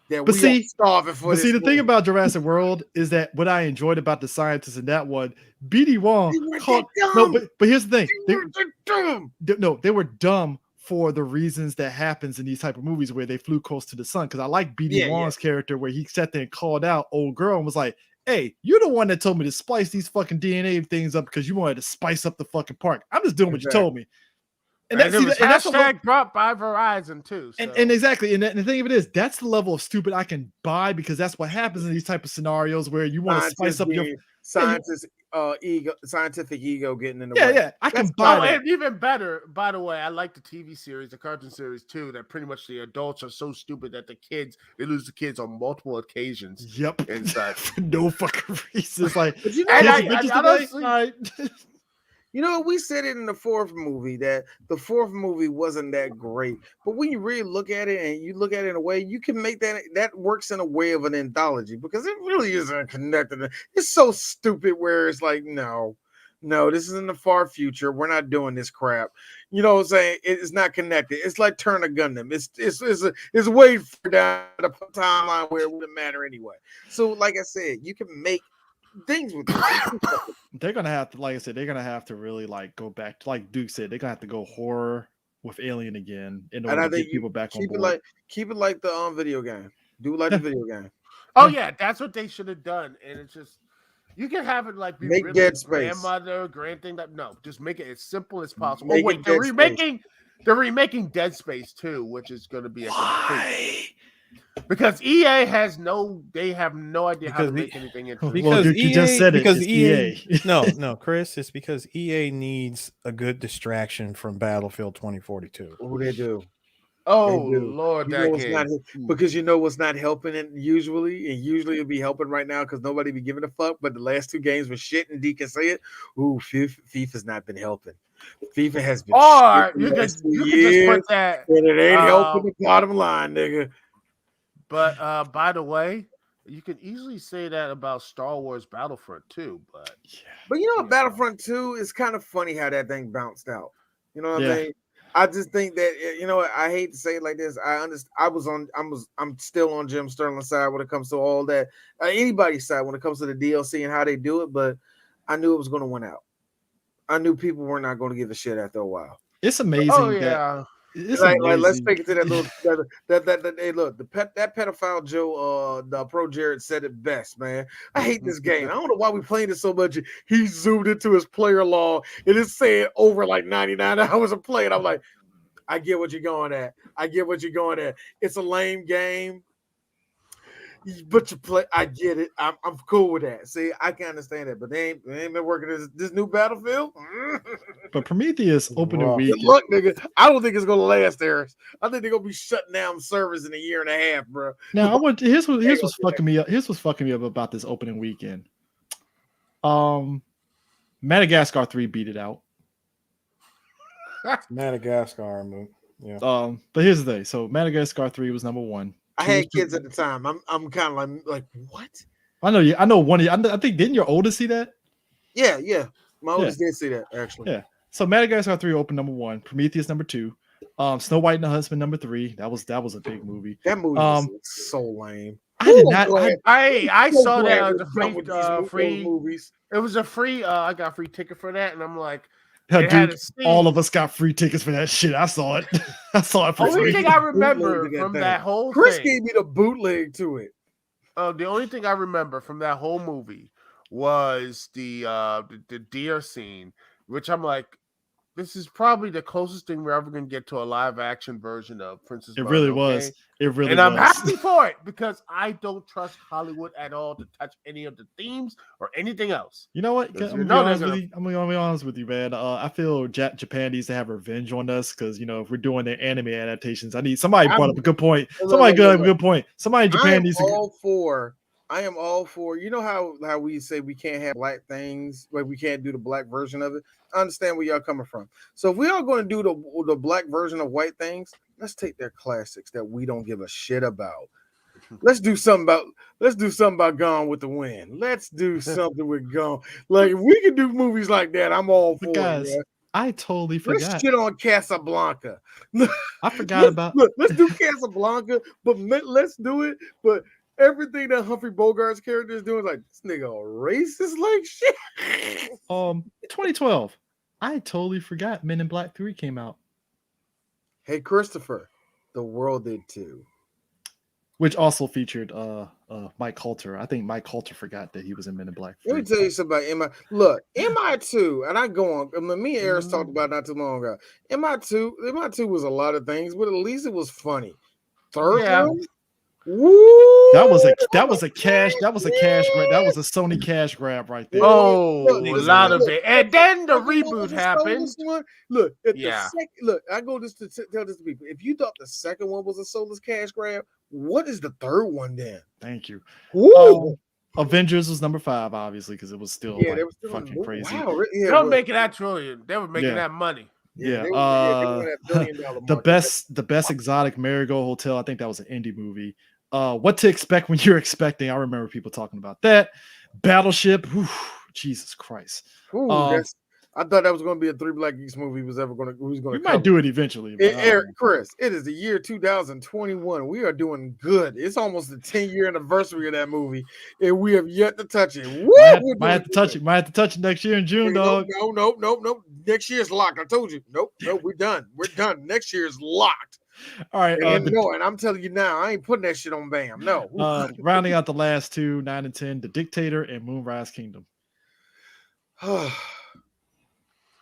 Speaker 1: that we are starving for this.
Speaker 3: But see, the thing about Jurassic World is that what I enjoyed about the scientists in that one, BD Wong called. No, but here's the thing. They were dumb for the reasons that happens in these type of movies where they flew close to the sun. Because I like BD Wong's character where he sat there and called out old girl and was like, hey, you're the one that told me to splice these fucking DNA things up because you wanted to spice up the fucking park. I'm just doing what you told me.
Speaker 4: And that's hashtag brought by Verizon too. So.
Speaker 3: And exactly. And the thing of it is, that's the level of stupid I can buy because that's what happens in these type of scenarios where you want to spice up your
Speaker 1: scientific ego getting in the way.
Speaker 3: Yeah, I can buy that.
Speaker 4: And even better, by the way, I like the TV series, the cartoon series too, that pretty much the adults are so stupid that they lose the kids on multiple occasions.
Speaker 3: Yep.
Speaker 4: And such.
Speaker 3: For no fucking reason. It's like,
Speaker 1: you know, we said it in the fourth movie that the fourth movie wasn't that great. But when you really look at it and you look at it in a way, you can make that works in a way of an anthology because it really isn't connected. It's so stupid where it's like, no, this is in the far future. We're not doing this crap. You know what I'm saying? It's not connected. It's like Turn of Gundam. It's way further down the timeline where it wouldn't matter anyway. So, like I said, you can make things with
Speaker 3: they're gonna have to, like I said, they're gonna have to really like go back to, like Duke said, they're gonna have to go horror with Alien again in order to get people back on board.
Speaker 1: Keep it like the video game. Do it like the video game.
Speaker 4: Oh yeah, that's what they should have done. And it's just you can have it like be
Speaker 1: make
Speaker 4: really
Speaker 1: Dead Space.
Speaker 4: Grandmother, grand thing that just make it as simple as possible. Oh wait, they're remaking Dead Space too, which is gonna be a because EA have no idea how to make anything interesting.
Speaker 3: Because you just said it. Because EA.
Speaker 2: No, Chris, it's because EA needs a good distraction from Battlefield 2042.
Speaker 1: Oh, they do.
Speaker 4: Oh Lord,
Speaker 1: because you know what's not helping it usually it'll be helping right now because nobody be giving a fuck. But the last two games were shit, and D can say it. Ooh, FIFA's not been helping. FIFA has been.
Speaker 4: You can just put that,
Speaker 1: and it ain't helping the bottom line, nigga.
Speaker 4: But by the way, you can easily say that about Star Wars Battlefront 2. But
Speaker 1: you know, Battlefront 2 is kind of funny how that thing bounced out. You know what I mean? I just think that, you know, I hate to say it like this. I'm still on Jim Sterling's side when it comes to all that. Anybody's side when it comes to the DLC and how they do it. But I knew it was going to win out. I knew people were not going to give a shit after a while.
Speaker 3: It's amazing.
Speaker 4: Oh yeah.
Speaker 1: It's like let's take it to that little hey, look, that pedophile Joe the Pro Jared said it best, man. I hate this game. I don't know why we playing it so much. He zoomed into his player log and it's saying over like 99 hours of play. And I'm like, I get what you're going at. It's a lame game. But you play, I get it. I'm cool with that. See, I can understand that, but they ain't been working this new Battlefield.
Speaker 3: But Prometheus opening week.
Speaker 1: Good luck, nigga. I don't think it's gonna last there. I think they're gonna be shutting down servers in a year and a half, bro.
Speaker 3: Now here's what's fucking me up. Here's what's fucking me up about this opening weekend. Madagascar 3 beat it out.
Speaker 2: Madagascar movie. Yeah.
Speaker 3: But here's the thing. So Madagascar 3 was number 1.
Speaker 1: I had kids at the time. I'm kind of like what?
Speaker 3: I know you. I know one. I think didn't your oldest see that?
Speaker 1: Yeah. My oldest did see that actually.
Speaker 3: Yeah. So Madagascar 3 opened number 1. Prometheus number 2. Snow White and the Huntsman number 3. That was a big movie.
Speaker 1: That movie was so lame.
Speaker 3: I did not.
Speaker 4: I saw that on the free
Speaker 1: movies.
Speaker 4: It was a free. I got a free ticket for that, and I'm like,
Speaker 3: dude, all of us got free tickets for that shit. I saw it. I saw it for free.
Speaker 4: Only thing I remember from that whole
Speaker 1: Chris
Speaker 4: thing,
Speaker 1: gave me the bootleg to it.
Speaker 4: The only thing I remember from that whole movie was the deer scene, which I'm like, this is probably the closest thing we're ever going to get to a live action version of Princess.
Speaker 3: It really was. It really
Speaker 4: and
Speaker 3: was.
Speaker 4: I'm happy for it because I don't trust Hollywood at all to touch any of the themes or anything else.
Speaker 3: You know what? I'm gonna be honest with you, man. I feel Japan needs to have revenge on us because if we're doing their anime adaptations, somebody brought up a good point. Somebody got a good point. Somebody in Japan needs to.
Speaker 1: I am all for. You know how we say we can't have black things, like we can't do the black version of it. I understand where y'all coming from. So if we are going to do the black version of white things, let's take their classics that we don't give a shit about. Let's do something about Gone with the Wind. Let's do something with Gone. Like if we can do movies like that, I'm all for it. Yeah.
Speaker 3: I totally forgot.
Speaker 1: Let's shit on Casablanca.
Speaker 3: I forgot about.
Speaker 1: Let's do Casablanca, but let's do it. But everything that Humphrey Bogart's character is doing, like this nigga racist like shit.
Speaker 3: 2012. I totally forgot Men in Black 3 came out.
Speaker 1: Hey Christopher, the world did too.
Speaker 3: Which also featured Mike Coulter. I think Mike Coulter forgot that he was in Men in Black 3.
Speaker 1: Let me tell you something about MI. Look, MI2, and I go on. Me and Eris talked about it not too long ago. MI2 was a lot of things, but at least it was funny. Third one. Woo!
Speaker 3: That was a cash grab. That was a Sony cash grab right there.
Speaker 4: Oh, a lot of it. And then the reboot happened.
Speaker 1: Look, I go to tell this to people. If you thought the second one was a soulless cash grab, what is the third one then?
Speaker 3: Thank you.
Speaker 1: Woo!
Speaker 3: Avengers was number 5, obviously, because it was still
Speaker 1: they were still
Speaker 3: fucking crazy.
Speaker 1: Wow,
Speaker 4: they were making that trillion. They were making that money.
Speaker 3: Yeah. The best exotic Marigold Hotel. I think that was an indie movie. What to expect when you're expecting. I remember people talking about that. Battleship. Whew, Jesus Christ.
Speaker 1: I thought that was going to be a 3 Black Geeks movie. We
Speaker 3: might do it eventually.
Speaker 1: Chris, it is the year 2021. We are doing good. It's almost the 10-year anniversary of that movie, and we have yet to touch it.
Speaker 3: Might have to touch it. Might have to touch it next year in June, dog.
Speaker 1: No. Next year's locked. I told you. Nope. We're done. We're done. Next year's locked.
Speaker 3: All right.
Speaker 1: And I'm telling you now, I ain't putting that shit on BAM. No.
Speaker 3: Rounding out the last 2, 9 and 10, The Dictator and Moonrise Kingdom.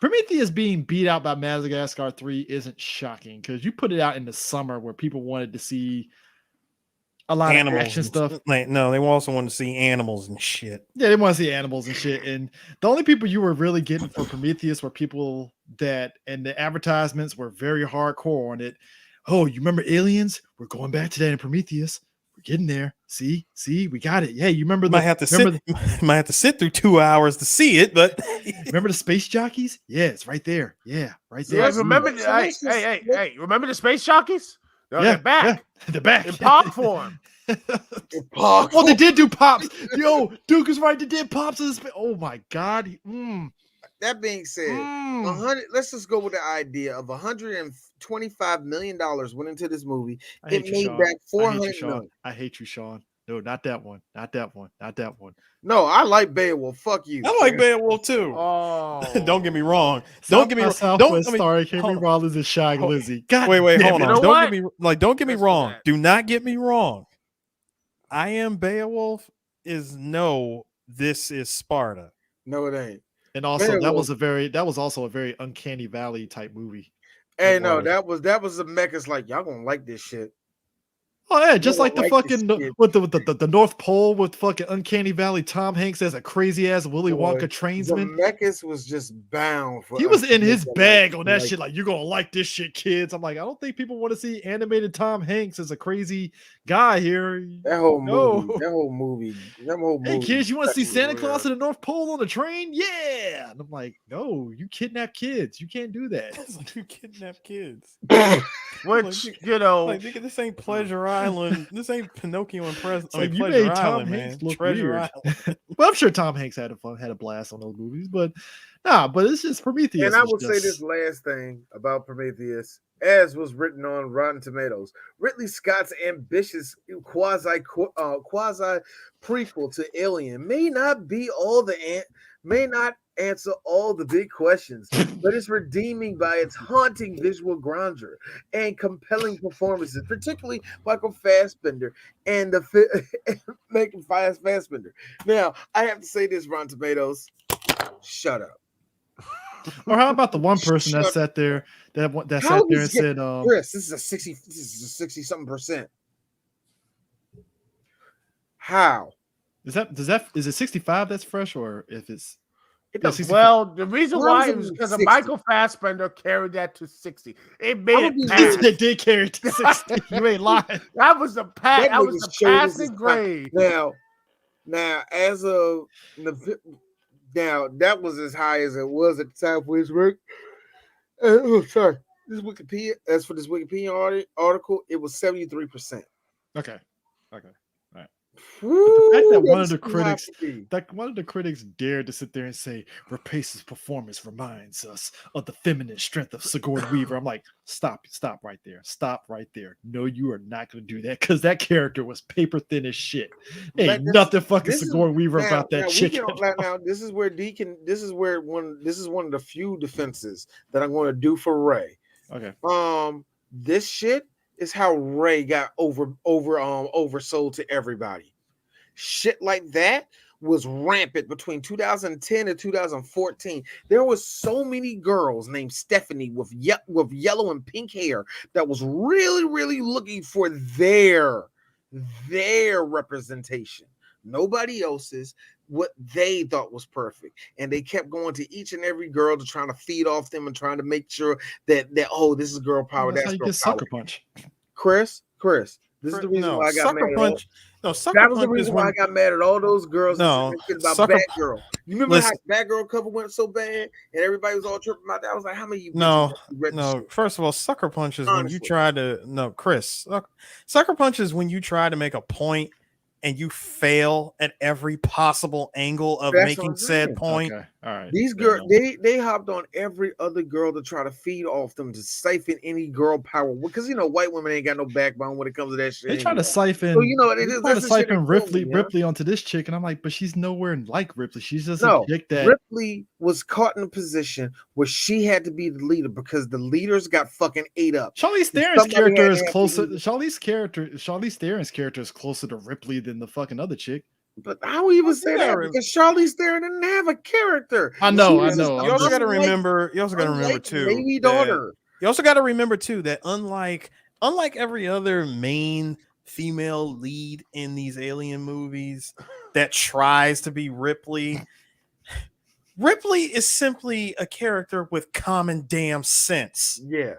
Speaker 3: Prometheus being beat out by Madagascar 3 isn't shocking because you put it out in the summer where people wanted to see a lot of action stuff.
Speaker 2: No, they also want to see animals and shit.
Speaker 3: Yeah, they want to see animals and shit. And the only people you were really getting for Prometheus were people that, and the advertisements were very hardcore on it. Oh, you remember Aliens? We're going back to that in Prometheus. We're getting there. See, we got it. Yeah, you remember
Speaker 2: might have to sit through 2 hours to see it, but
Speaker 3: remember the space jockeys? Yeah, it's right there. Yeah, right there.
Speaker 4: Yeah, remember hey, remember the space jockeys? No, they're back.
Speaker 3: Yeah, they're back.
Speaker 4: In pop form.
Speaker 3: Oh, they did do pops. Yo, Duke is right. They did pops in the space. Oh my God.
Speaker 1: That being said, 100. Let's just go with the idea of $125 million went into this movie. It made back $400 million.
Speaker 3: I hate you, Sean. No, not that one. Not that one. Not that one.
Speaker 1: No, I like Beowulf. Fuck you.
Speaker 2: I like Beowulf too.
Speaker 4: Oh,
Speaker 2: don't get me wrong. Don't get me wrong.
Speaker 3: Don't starring Henry Rollins and Shag Lizzie. God,
Speaker 2: wait, hold on. Don't get me wrong.
Speaker 4: That.
Speaker 2: Do not get me wrong. I Am Beowulf is this is Sparta.
Speaker 1: No, it ain't.
Speaker 3: And also, that was also a very Uncanny Valley type movie.
Speaker 1: Hey, no, that was the Mecca's like, y'all gonna like this shit.
Speaker 3: Oh yeah, just
Speaker 1: I
Speaker 3: like the
Speaker 1: like
Speaker 3: fucking
Speaker 1: this shit.
Speaker 3: with the North Pole with fucking Uncanny Valley. Tom Hanks as a crazy ass Willy Wonka tradesman.
Speaker 1: Zemeckis was just bound for
Speaker 3: He
Speaker 1: us
Speaker 3: was
Speaker 1: to
Speaker 3: in
Speaker 1: make
Speaker 3: his
Speaker 1: a
Speaker 3: bag on that
Speaker 1: like
Speaker 3: shit. Like, you're gonna like this shit, kids. I'm like, I don't think people want to see animated Tom Hanks as a crazy guy here.
Speaker 1: that whole
Speaker 3: No.
Speaker 1: movie. That whole movie.
Speaker 3: Hey kids, you want to see Santa
Speaker 4: Yeah.
Speaker 3: Claus at the North Pole on the train? Yeah. And I'm like, no, you kidnap kids. You can't do that.
Speaker 2: It's like you kidnap kids.
Speaker 4: Which,
Speaker 2: Like,
Speaker 4: you know,
Speaker 2: Like, nigga, this ain't Pleasure Island. This ain't Pinocchio and
Speaker 3: It's like, you
Speaker 2: Pleasure
Speaker 3: made Tom
Speaker 2: Island,
Speaker 3: Hanks
Speaker 2: man.
Speaker 3: look
Speaker 2: Treasure
Speaker 3: weird.
Speaker 2: Island.
Speaker 3: Well, I'm sure Tom Hanks had a blast on those movies, but but it's just Prometheus.
Speaker 1: And I
Speaker 3: was
Speaker 1: will say this
Speaker 3: just-
Speaker 1: last thing about Prometheus, as was written on Rotten Tomatoes. Ridley Scott's ambitious quasi prequel to Alien may not answer all the big questions, but it's redeeming by its haunting visual grandeur and compelling performances, particularly Michael Fassbender and making Fassbender. Now, I have to say this, Rotten Tomatoes, shut up.
Speaker 3: Or how about the one person that
Speaker 1: Shut-
Speaker 3: sat there that
Speaker 1: How
Speaker 3: sat there
Speaker 1: does
Speaker 3: and
Speaker 1: it-
Speaker 3: said,
Speaker 1: Chris, this is a 60 something percent. How?
Speaker 3: is it 65 that's fresh, or if it's
Speaker 1: It
Speaker 3: Yeah,
Speaker 1: doesn't
Speaker 3: 65.
Speaker 4: well, the reason
Speaker 1: How
Speaker 4: why
Speaker 1: is it
Speaker 4: is because of
Speaker 1: 60?
Speaker 4: Michael Fassbender carried that to 60. It made
Speaker 1: I would
Speaker 4: it
Speaker 1: be
Speaker 4: past.
Speaker 3: they did carry it to 60. You ain't lying.
Speaker 4: That was the
Speaker 1: That
Speaker 4: that was
Speaker 1: nigga
Speaker 4: the
Speaker 1: showed us his
Speaker 4: passing grade.
Speaker 1: Now, as of now, that was as high as it was at the time for his work. Sorry, this Wikipedia. As for this Wikipedia article, it was 73%.
Speaker 3: Okay.
Speaker 1: Woo,
Speaker 3: fact that one
Speaker 1: that's
Speaker 3: of the
Speaker 1: too high
Speaker 3: critics-
Speaker 1: for me.
Speaker 3: Like one of the critics dared to sit there and say Rapace's performance reminds us of the feminine strength of Sigourney Weaver. I'm like, stop right there. No, you are not going to do that because that character was paper thin as shit.
Speaker 1: Like,
Speaker 3: Ain't
Speaker 1: this-
Speaker 3: nothing fucking
Speaker 1: this is-
Speaker 3: Sigourney Weaver about that
Speaker 1: we
Speaker 3: chicken.
Speaker 1: now, this is where Deacon. This is one of the few defenses that I'm going to do for Ray.
Speaker 3: Okay.
Speaker 1: This shit is how Ray got oversold to everybody. Shit like that was rampant between 2010 and 2014. There was so many girls named Stephanie with yellow and pink hair that was really, really looking for their representation. Nobody else's, what they thought was perfect. And they kept going to each and every girl to try to feed off them and trying to make sure that this is girl power.
Speaker 3: That's how
Speaker 1: That's
Speaker 3: you
Speaker 1: girl
Speaker 3: get
Speaker 1: power.
Speaker 3: sucker punch.
Speaker 1: Chris, this is the reason why I got mad
Speaker 2: Sucker
Speaker 1: at
Speaker 2: Punch. No,
Speaker 1: that
Speaker 2: Sucker
Speaker 1: was the
Speaker 2: Punch is
Speaker 1: reason why I
Speaker 2: when
Speaker 1: got mad at all those girls
Speaker 2: No,
Speaker 1: that said shit about
Speaker 2: Sucker-
Speaker 1: Batgirl. You remember
Speaker 2: Listen.
Speaker 1: how Batgirl cover went so bad and everybody was all tripping about that? I was like, how many of you
Speaker 2: No,
Speaker 1: bitches actually read the
Speaker 2: no.
Speaker 1: shit?
Speaker 2: First of all, Sucker Punch is when you
Speaker 1: Honestly.
Speaker 2: try to Chris. Sucker Punch is when you try to make a point and you fail at every possible angle of
Speaker 1: That's what
Speaker 2: making
Speaker 1: I'm
Speaker 2: said
Speaker 1: saying.
Speaker 2: point.
Speaker 3: Okay. All right.
Speaker 1: These
Speaker 3: Fair
Speaker 1: girls,
Speaker 3: enough.
Speaker 1: they hopped on every other girl to try to feed off them to siphon any girl power because white women ain't got no backbone when it comes to that shit.
Speaker 3: They try to
Speaker 1: anyway.
Speaker 3: siphon.
Speaker 1: So, it
Speaker 3: they
Speaker 1: is-
Speaker 3: try to
Speaker 1: that's the shit
Speaker 3: siphon
Speaker 1: that killed
Speaker 3: Ripley
Speaker 1: me, yeah.
Speaker 3: Ripley onto this chick, and I'm like, but she's nowhere like Ripley. She's just
Speaker 1: No,
Speaker 3: a chick that
Speaker 1: Ripley was caught in a position where she had to be the leader because the leaders got fucking ate up.
Speaker 3: Charlize Theron's
Speaker 1: somebody
Speaker 3: character
Speaker 1: had
Speaker 3: is
Speaker 1: to have
Speaker 3: closer.
Speaker 1: to-
Speaker 3: Charlize Theron's character is closer to Ripley than the fucking other chick.
Speaker 1: But I would even say
Speaker 2: You
Speaker 1: that
Speaker 2: gotta
Speaker 1: because Charlize Theron didn't have a character.
Speaker 3: I know,
Speaker 1: She
Speaker 3: I
Speaker 1: was just
Speaker 3: know.
Speaker 1: a
Speaker 2: You also got to
Speaker 1: unlike-
Speaker 2: remember. You also got to remember
Speaker 1: unlike
Speaker 2: too.
Speaker 1: Maybe
Speaker 2: that-
Speaker 1: daughter.
Speaker 2: You also got to remember too that unlike every other main female lead in these alien movies that tries to be Ripley, Ripley is simply a character with common damn sense.
Speaker 1: Yeah.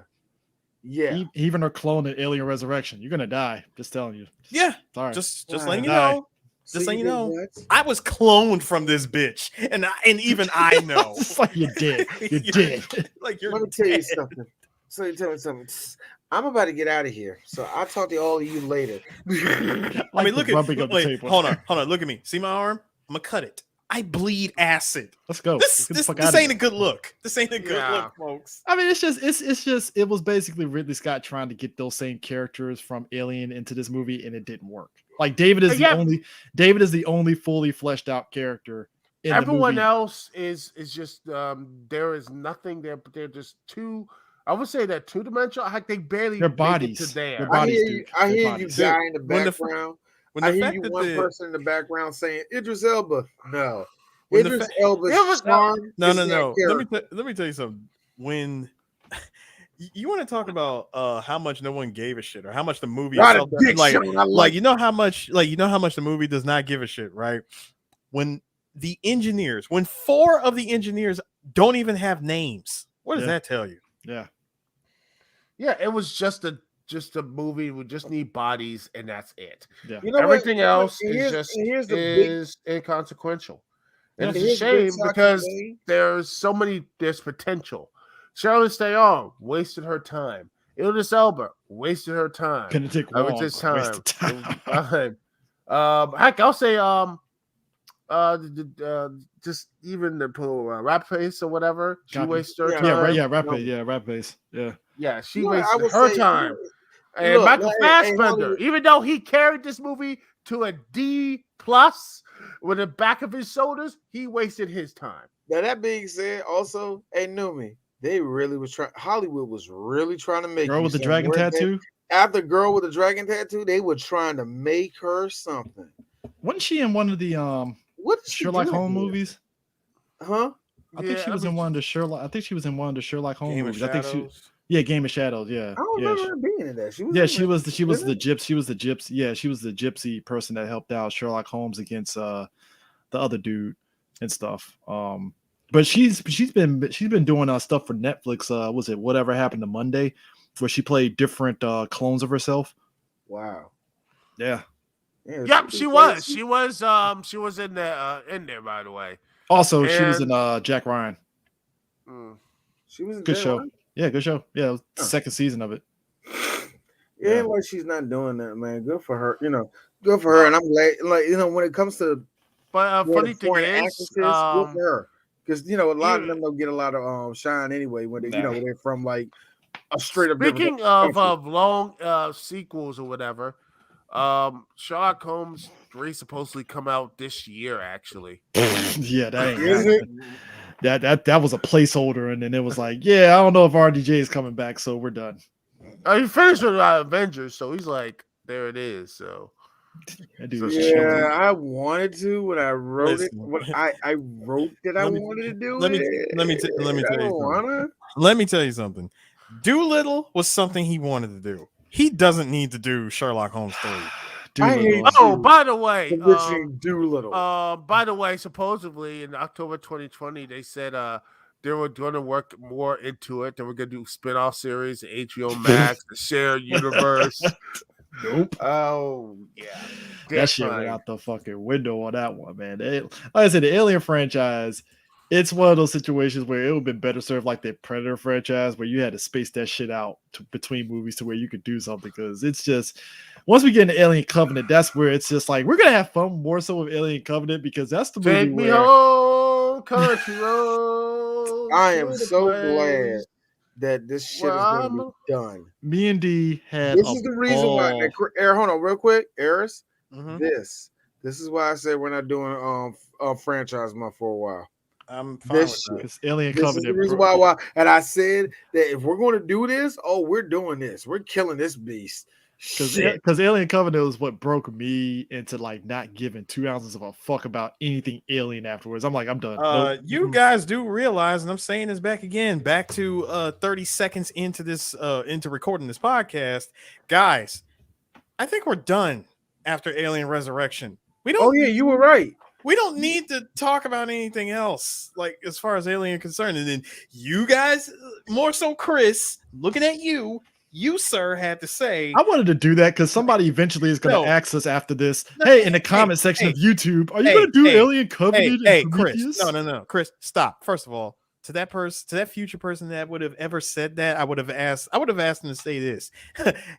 Speaker 3: Even her clone in Alien Resurrection, you're gonna die. Just telling you.
Speaker 2: Yeah,
Speaker 3: Sorry.
Speaker 2: just
Speaker 1: Wow.
Speaker 2: letting you
Speaker 3: Die.
Speaker 2: know. Just so you
Speaker 1: did
Speaker 2: know.
Speaker 1: what?
Speaker 2: I was cloned from this bitch, and even I know.
Speaker 3: It's like you did. You
Speaker 2: You're-
Speaker 3: did.
Speaker 2: Like you're
Speaker 1: Let me tell you
Speaker 2: dead.
Speaker 1: something. So you tell me something. I'm about to get out of here. So I'll talk to all of you later.
Speaker 2: I mean, look at
Speaker 3: rubbing of the
Speaker 2: wait,
Speaker 3: table.
Speaker 2: hold on, look at me. See my arm? I'm gonna cut it. I bleed acid.
Speaker 3: Let's go.
Speaker 2: This
Speaker 3: Let's get the
Speaker 2: this,
Speaker 3: fuck
Speaker 2: this
Speaker 3: outta
Speaker 2: ain't
Speaker 3: here.
Speaker 2: a good look. This ain't a good
Speaker 4: Yeah.
Speaker 2: look, folks.
Speaker 3: I mean, it's just it was basically Ridley Scott trying to get those same characters from Alien into this movie, and it didn't work. Like David is
Speaker 4: Yeah.
Speaker 3: the only fully fleshed out character. In
Speaker 4: Everyone
Speaker 3: the movie.
Speaker 4: else is just there is nothing there, but they're just too. I would say they're two dimensional. Like they barely
Speaker 3: Their
Speaker 4: make it
Speaker 3: body
Speaker 4: to there.
Speaker 3: their
Speaker 1: I
Speaker 3: bodies,
Speaker 1: hear
Speaker 3: dude.
Speaker 1: you. I
Speaker 3: Their
Speaker 1: hear you
Speaker 3: bodies.
Speaker 1: guy in the
Speaker 2: When the-
Speaker 1: background.
Speaker 2: When
Speaker 1: I
Speaker 2: the
Speaker 1: hear
Speaker 2: fact
Speaker 1: you
Speaker 2: that
Speaker 1: one
Speaker 2: the
Speaker 1: person in the background saying Idris Elba. No,
Speaker 2: When the
Speaker 1: Idris
Speaker 2: fa-
Speaker 1: Elba's
Speaker 4: Yeah, but no.
Speaker 1: charm.
Speaker 2: no
Speaker 1: is
Speaker 2: no
Speaker 1: that
Speaker 2: no.
Speaker 1: character.
Speaker 2: Let me tell you something. When You want to talk about how much no one gave a shit, or how much the movie
Speaker 5: Not a
Speaker 2: itself,
Speaker 5: big
Speaker 2: like,
Speaker 5: shit. I
Speaker 2: like you know how much the movie does not give a shit, right? When when 4 of the engineers don't even have names, what does that tell you?
Speaker 3: Yeah.
Speaker 4: It was just a movie. We just need bodies, and that's it.
Speaker 3: Yeah.
Speaker 5: You know
Speaker 4: Everything
Speaker 5: what?
Speaker 4: else
Speaker 5: Here's the big
Speaker 4: is inconsequential. And it's a
Speaker 5: here's the big
Speaker 4: shame
Speaker 5: shock
Speaker 4: because
Speaker 5: to me.
Speaker 4: there's potential. Charlotte Theron wasted her time. Idris Elba wasted her time.
Speaker 3: Benedict
Speaker 4: I was
Speaker 3: Wong
Speaker 4: this
Speaker 3: wasted
Speaker 4: time.
Speaker 3: time.
Speaker 4: Heck, I'll say just even the Rap Face or whatever. She
Speaker 3: Copy.
Speaker 4: wasted her
Speaker 3: Yeah,
Speaker 4: time.
Speaker 3: right. Yeah, rap base. Yeah.
Speaker 4: Yeah, she
Speaker 5: You know what I
Speaker 4: wasted
Speaker 5: would
Speaker 4: her
Speaker 5: say?
Speaker 4: time. And
Speaker 5: Look,
Speaker 4: Michael
Speaker 5: hey,
Speaker 4: Fassbender,
Speaker 5: Hollywood.
Speaker 4: even though he carried this movie to a D+ with the back of his shoulders, he wasted his time.
Speaker 5: Now that being said, also, hey, Numi, they really was trying. Hollywood was really trying to make
Speaker 3: Girl
Speaker 5: you
Speaker 3: with the
Speaker 5: something.
Speaker 3: dragon
Speaker 5: Where
Speaker 3: tattoo.
Speaker 5: after Girl with the Dragon Tattoo, they were trying to make her something.
Speaker 3: Wasn't she in one of the
Speaker 5: What did she
Speaker 3: Sherlock
Speaker 5: do
Speaker 3: Holmes
Speaker 5: here?
Speaker 3: movies?
Speaker 5: Huh?
Speaker 3: I think she was in one of the Sherlock. I think she was in one of the Sherlock Holmes
Speaker 2: Game of
Speaker 3: movies. I think she.
Speaker 2: Shadows.
Speaker 3: Yeah, Game of Shadows. Yeah.
Speaker 5: I don't
Speaker 3: Yeah.
Speaker 5: remember her being in that. She was.
Speaker 3: Yeah,
Speaker 5: in
Speaker 3: she
Speaker 5: that.
Speaker 3: was the
Speaker 5: Didn't
Speaker 3: gypsy. She was the gypsy. Yeah, she was the gypsy person that helped out Sherlock Holmes against the other dude and stuff. But she's been doing stuff for Netflix. Was it Whatever Happened to Monday, where she played different clones of herself.
Speaker 5: Wow.
Speaker 3: Yeah.
Speaker 5: Yeah,
Speaker 4: Yep, she was. She was in there, by the way.
Speaker 3: Also, she was in Jack Ryan.
Speaker 5: She was in
Speaker 3: Good
Speaker 5: Jack
Speaker 3: show.
Speaker 5: Ryan?
Speaker 3: Yeah, good show. Yeah, it was the second season of it.
Speaker 5: It ain't like she's not doing that, man. Good for her. Good for her. And I'm glad, when it comes to
Speaker 4: But funny thing
Speaker 5: foreign
Speaker 4: is,
Speaker 5: actresses, good for her. Because a lot of
Speaker 4: you-
Speaker 5: them don't get a lot of shine anyway when they when they're from like a straight up.
Speaker 4: speaking of long sequels or whatever, Sherlock Holmes 3 supposedly come out this year. Actually,
Speaker 3: Yeah, that ain't
Speaker 5: Is
Speaker 3: happening. That was a placeholder, and then it was like, yeah, I don't know if RDJ is coming back, so we're done.
Speaker 4: he finished with Avengers, so he's like, there it is. So
Speaker 3: That dude was
Speaker 5: Yeah,
Speaker 3: chilling.
Speaker 5: I wanted to when I wrote
Speaker 2: Listen.
Speaker 5: it. When I wrote that I wanted to do
Speaker 2: let me
Speaker 5: it.
Speaker 2: let me tell
Speaker 5: I
Speaker 2: you
Speaker 5: don't
Speaker 2: something.
Speaker 5: wanna.
Speaker 2: Let me tell you something. Doolittle was something he wanted to do. He doesn't need to do Sherlock Holmes 3.
Speaker 5: I hate
Speaker 4: oh, by the way,
Speaker 5: Doolittle.
Speaker 4: by the way, supposedly in October 2020, they said they were going to work more into it. They were going to do spin-off series, HBO Max, the shared universe.
Speaker 3: Nope.
Speaker 4: Oh yeah,
Speaker 3: That shit went out the fucking window on that one, man. Like I said, the Alien franchise, it's one of those situations where it would have been better served like the Predator franchise, where you had to space that shit out between movies to where you could do something. Because it's just, once we get into Alien Covenant, that's where it's just like, we're going to have fun more so with Alien Covenant, because that's the movie
Speaker 4: Take me
Speaker 3: where
Speaker 4: home, country road.
Speaker 5: I am so glad that this shit is going to be done.
Speaker 3: me and D had
Speaker 5: This is the reason why. Hold on, real quick, Eris.
Speaker 2: Mhm.
Speaker 5: This is why I said we're not doing franchise month for a while.
Speaker 2: I'm fine with that.
Speaker 3: Because Alien
Speaker 5: This
Speaker 3: Covenant.
Speaker 5: is the reason why. And I said that if we're going to do this, we're doing this. We're killing this beast.
Speaker 3: Because Alien Covenant was what broke me into like not giving 2 ounces of a fuck about anything alien afterwards. I'm like, I'm done. Nope.
Speaker 2: You guys do realize, and I'm saying this back to 30 seconds into this into recording this podcast, guys, I think we're done after Alien Resurrection. We don't.
Speaker 5: Oh yeah, you were right.
Speaker 2: We don't need to talk about anything else, like as far as Alien concerned. And then you guys, more so Chris, looking at you, sir, had to say.
Speaker 3: I wanted to do that because somebody eventually is going to ask us after this. Hey, in the comment section of YouTube, are you going to do Alien Covenant?
Speaker 2: Hey, Chris. No, Chris, stop. First of all, to that future person that would have ever said that, I would have asked them to say this.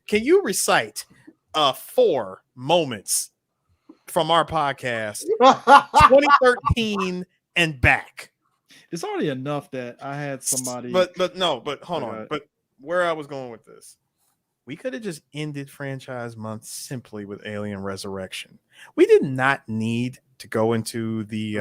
Speaker 2: Can you recite 4 moments from our podcast 2013 and back?
Speaker 3: It's already enough that I had somebody.
Speaker 2: But hold on. But where I was going with this, we could have just ended franchise month simply with Alien Resurrection. We did not need to go into the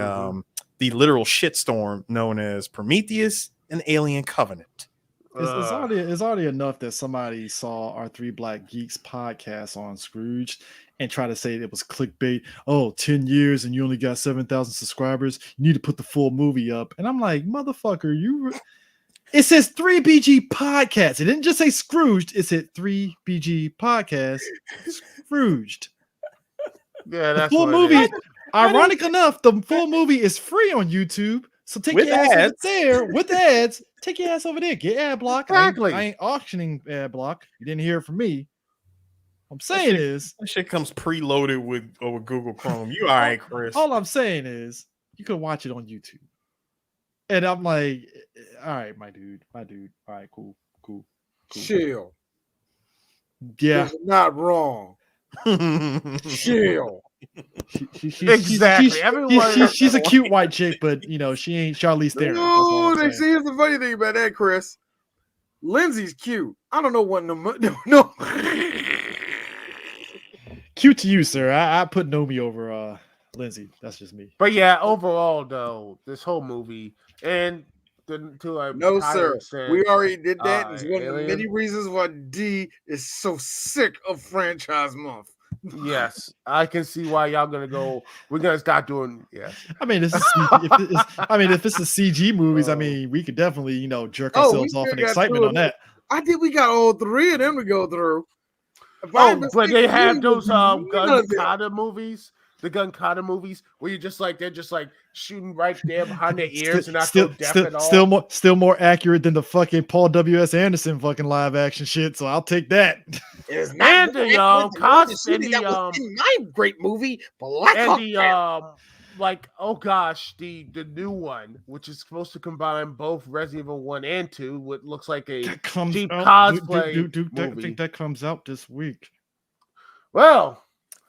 Speaker 2: literal shitstorm known as Prometheus and Alien Covenant.
Speaker 3: It's already enough that somebody saw our 3 Black Geeks podcast on Scrooge and try to say it was clickbait. 10 years and you only got 7,000 subscribers. You need to put the full movie up. And I'm like, motherfucker, It says 3BG Podcast. It didn't just say Scrooged. It said 3BG Podcast. Scrooged.
Speaker 4: Yeah,
Speaker 3: The
Speaker 4: that's
Speaker 3: full
Speaker 4: what
Speaker 3: movie.
Speaker 4: it is.
Speaker 3: Ironic enough, the full movie is free on YouTube. So take
Speaker 2: With
Speaker 3: your ass over
Speaker 2: ads.
Speaker 3: there with ads. Take your ass over there. Get ad block.
Speaker 4: Exactly.
Speaker 3: I ain't auctioning ad block. You didn't hear it from me. What I'm saying is,
Speaker 2: That shit comes preloaded with Google Chrome. You all right, Chris?
Speaker 3: all I'm saying is, you can watch it on YouTube. And I'm like, all right, my dude. All right, cool.
Speaker 1: Chill.
Speaker 3: Yeah.
Speaker 1: It's not wrong. Chill.
Speaker 4: Exactly. Everyone.
Speaker 3: She's a cute white chick, but she ain't Charlize Theron. That's all
Speaker 1: No,
Speaker 3: I'm
Speaker 1: see,
Speaker 3: saying.
Speaker 1: here's the funny thing about that, Chris. Lindsay's cute. I don't know what no.
Speaker 3: Cute to you, sir. I put Nomi over Lindsay. That's just me.
Speaker 4: But yeah, overall though, this whole movie and to a
Speaker 1: No,
Speaker 4: higher
Speaker 1: sir.
Speaker 4: extent,
Speaker 1: We already did that. It's one of the
Speaker 4: Alien.
Speaker 1: many reasons why D is so sick of franchise month.
Speaker 4: Yes, I can see why y'all gonna go. We're gonna start doing. Yes,
Speaker 3: I mean, if it's the CG movies, I mean, we could definitely jerk
Speaker 1: Oh, we
Speaker 3: ourselves off
Speaker 1: still
Speaker 3: in
Speaker 1: got
Speaker 3: excitement
Speaker 1: two
Speaker 3: on
Speaker 1: of
Speaker 3: that.
Speaker 1: I think we got all three of them to go through. If I
Speaker 4: Oh, but they have those
Speaker 1: none
Speaker 4: gun
Speaker 1: of them.
Speaker 4: kata movies. The gun kata movies where they're just like shooting right there behind their ears and not so deaf at all.
Speaker 3: Still more accurate than the fucking Paul W.S. Anderson fucking live action shit. So I'll take that.
Speaker 1: It's
Speaker 4: And the
Speaker 1: that was in my great movie, Black Hawk
Speaker 4: and
Speaker 1: Down.
Speaker 4: the new one, which is supposed to combine both Resident Evil 1 and 2, what looks like a
Speaker 3: That comes
Speaker 4: cheap
Speaker 3: out,
Speaker 4: cosplay
Speaker 3: I
Speaker 4: movie.
Speaker 3: think that comes out this week.
Speaker 4: Well,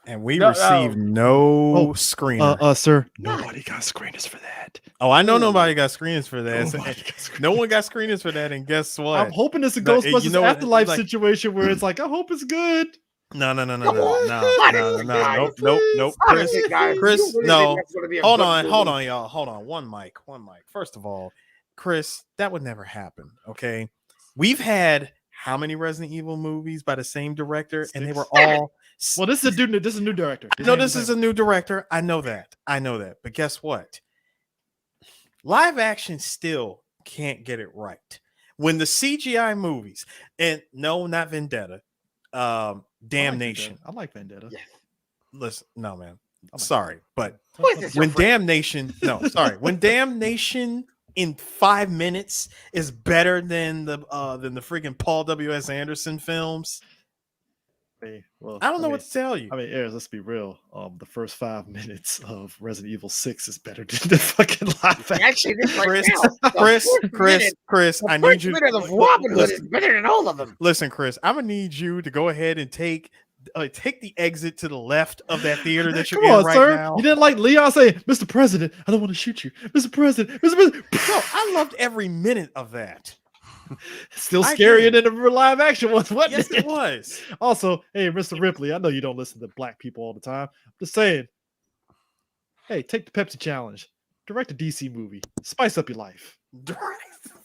Speaker 2: And we
Speaker 4: No,
Speaker 2: received no screener.
Speaker 3: Sir, nobody got screeners for that.
Speaker 2: Oh, I know nobody got screeners for that.
Speaker 3: Nobody got screeners.
Speaker 2: No one got screeners for that. And guess what?
Speaker 3: I'm hoping it's a
Speaker 2: No,
Speaker 3: Ghostbusters
Speaker 2: you know what,
Speaker 3: Afterlife
Speaker 2: like-
Speaker 3: situation where it's like, I hope it's good.
Speaker 2: No.
Speaker 1: Come on.
Speaker 2: Nope.
Speaker 1: Honestly, guys,
Speaker 2: Chris,
Speaker 1: you really
Speaker 2: no.
Speaker 1: think that's gonna be a
Speaker 2: Hold
Speaker 1: good
Speaker 2: on,
Speaker 1: movie?
Speaker 2: y'all. Hold on. One mic. First of all, Chris, that would never happen. Okay. We've had how many Resident Evil movies by the same director, and they were all.
Speaker 3: Well, this is a new director.
Speaker 2: This is a new director. I know that. But guess what? Live action still can't get it right. When the CGI movies, and no, not Vendetta, Damnation.
Speaker 3: I like Vendetta.
Speaker 1: Yeah.
Speaker 2: Listen, no, man. Sorry, but
Speaker 1: Who is this, your
Speaker 2: when
Speaker 1: friend?
Speaker 2: Damnation, when Damnation in 5 minutes is better than the freaking Paul W.S. Anderson films,
Speaker 3: Hey, well,
Speaker 2: I don't know what to tell you.
Speaker 3: I mean, Ayers, let's be real. The first 5 minutes of Resident Evil 6 is better than the fucking live action.
Speaker 1: Actually, this right
Speaker 2: Chris,
Speaker 1: now, the
Speaker 2: Chris, I need
Speaker 1: first
Speaker 2: you.
Speaker 1: minute of Robin Hood is better than all of them.
Speaker 2: Listen, Chris, I'm gonna need you to go ahead and take the exit to the left of that theater that you're
Speaker 3: Come on,
Speaker 2: in right
Speaker 3: sir.
Speaker 2: now.
Speaker 3: You didn't like Leon saying, "Mr. President, I don't want to shoot you, Mr. President, Mr. President."
Speaker 2: No, I loved every minute of that.
Speaker 3: Still
Speaker 2: I
Speaker 3: scarier
Speaker 2: did.
Speaker 3: than the live action ones. What?
Speaker 2: Yes, it was.
Speaker 3: Also, hey, Mr. Ripley, I know you don't listen to black people all the time. I'm just saying. Hey, take the Pepsi challenge. Direct a DC movie. Spice up your life.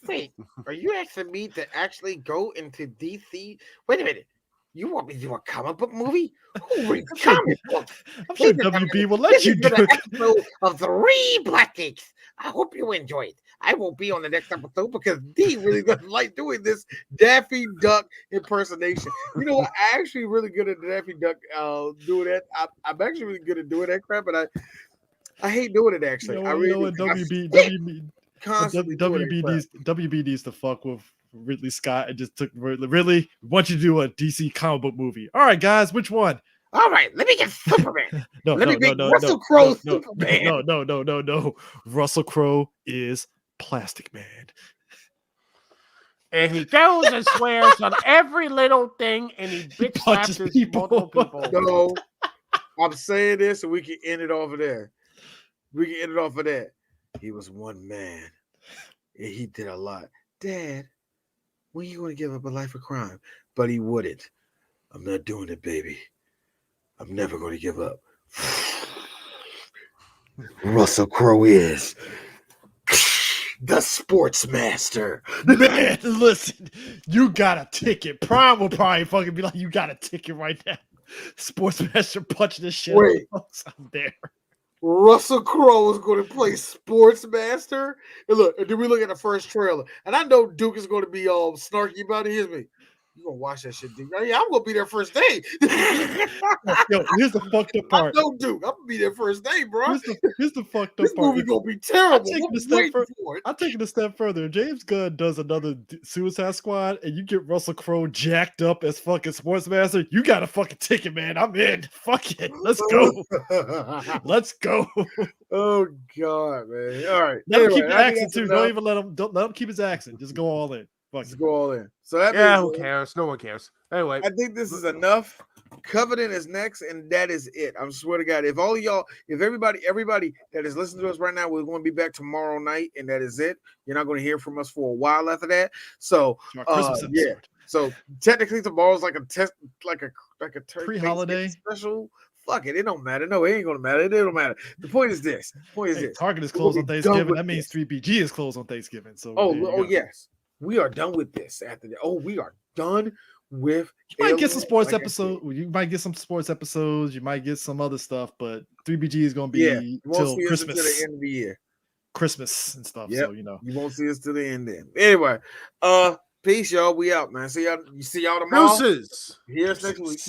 Speaker 5: Wait, are you asking me to actually go into DC? Wait a minute. You want me to do a comic book movie? Who reads comic books?
Speaker 3: I'm sure
Speaker 5: This is
Speaker 3: WB will
Speaker 5: This
Speaker 3: let you
Speaker 5: is
Speaker 3: do
Speaker 5: an
Speaker 3: it.
Speaker 5: episode of 3 Black Geeks. I hope you enjoy it. I won't be on the next episode because D really doesn't like doing this Daffy Duck impersonation. You know what? I'm actually really good at Daffy Duck doing that. I'm actually really good at doing that crap, but I hate doing it actually. I really
Speaker 3: what
Speaker 5: do.
Speaker 1: Constantly doing that crap.
Speaker 3: WB needs to fuck with Ridley Scott and just took Ridley. We want you to do a DC comic book movie. All right, guys, which one?
Speaker 5: All right, let me get Superman.
Speaker 3: Let
Speaker 5: me make Russell Crowe Superman.
Speaker 3: No. Russell Crowe is Plastic Man.
Speaker 4: And he goes and swears on every little thing, and he bitch slaps
Speaker 3: punches
Speaker 4: his
Speaker 3: people.
Speaker 4: multiple people.
Speaker 1: No, I'm saying this so we can end it off of there. We can end it off of that. He was one man, and he did a lot. Dad, when you going to give up a life of crime? But he wouldn't. I'm not doing it, baby. I'm never going to give up. Russell Crowe is the sports master.
Speaker 3: Man, listen, you got a ticket. Prime will probably fucking be like, you got a ticket right now. Sportsmaster punching this shit.
Speaker 1: Wait.
Speaker 3: I'm there.
Speaker 1: Russell Crowe is going to play Sportsmaster. And look, and then we look at the first trailer, and I know Duke is going to be all snarky about it. Here's me. You gonna watch that shit, Duke? Yeah, I'm gonna be there first day.
Speaker 3: Yo, here's the fucked up part.
Speaker 1: I know Duke. I'm gonna be there first day, bro.
Speaker 3: Here's the fucked up
Speaker 1: This
Speaker 3: part.
Speaker 1: movie gonna be terrible.
Speaker 3: I'm taking a step further. James Gunn does another Suicide Squad, and you get Russell Crowe jacked up as fucking Sportsmaster. You got a fucking ticket, man. I'm in. Fuck it. Let's go. Let's go.
Speaker 1: Oh God, man. All right.
Speaker 3: Let him keep the accent too. Don't even let him keep his accent. Just go all in.
Speaker 1: Let's go all in. So that
Speaker 4: Yeah,
Speaker 1: means,
Speaker 4: who cares? No one cares. Anyway,
Speaker 1: I think this is enough. Covenant is next, and that is it. I swear to God, if all of y'all, if everybody that is listening to us right now, we're going to be back tomorrow night, and that is it. You're not going to hear from us for a while after that. So, yeah. So technically, tomorrow's like a test, like a
Speaker 3: pre-holiday
Speaker 1: special. Fuck it, it don't matter. No, it ain't gonna matter. It don't matter. The point is this.
Speaker 3: Target is closed on Thanksgiving. That means 3BG is closed on Thanksgiving. So
Speaker 1: yes. We are done with this after that. We are done with.
Speaker 3: You might get some sports episodes. You might get some sports episodes. You might get some other stuff, but 3BG is going to be till Christmas.
Speaker 1: Until the end of the year.
Speaker 3: Christmas and stuff.
Speaker 1: Yep.
Speaker 3: So
Speaker 1: you won't see us till the end then. Anyway, peace, y'all. We out, man. See y'all tomorrow.
Speaker 4: Deuces.
Speaker 1: Here's next week.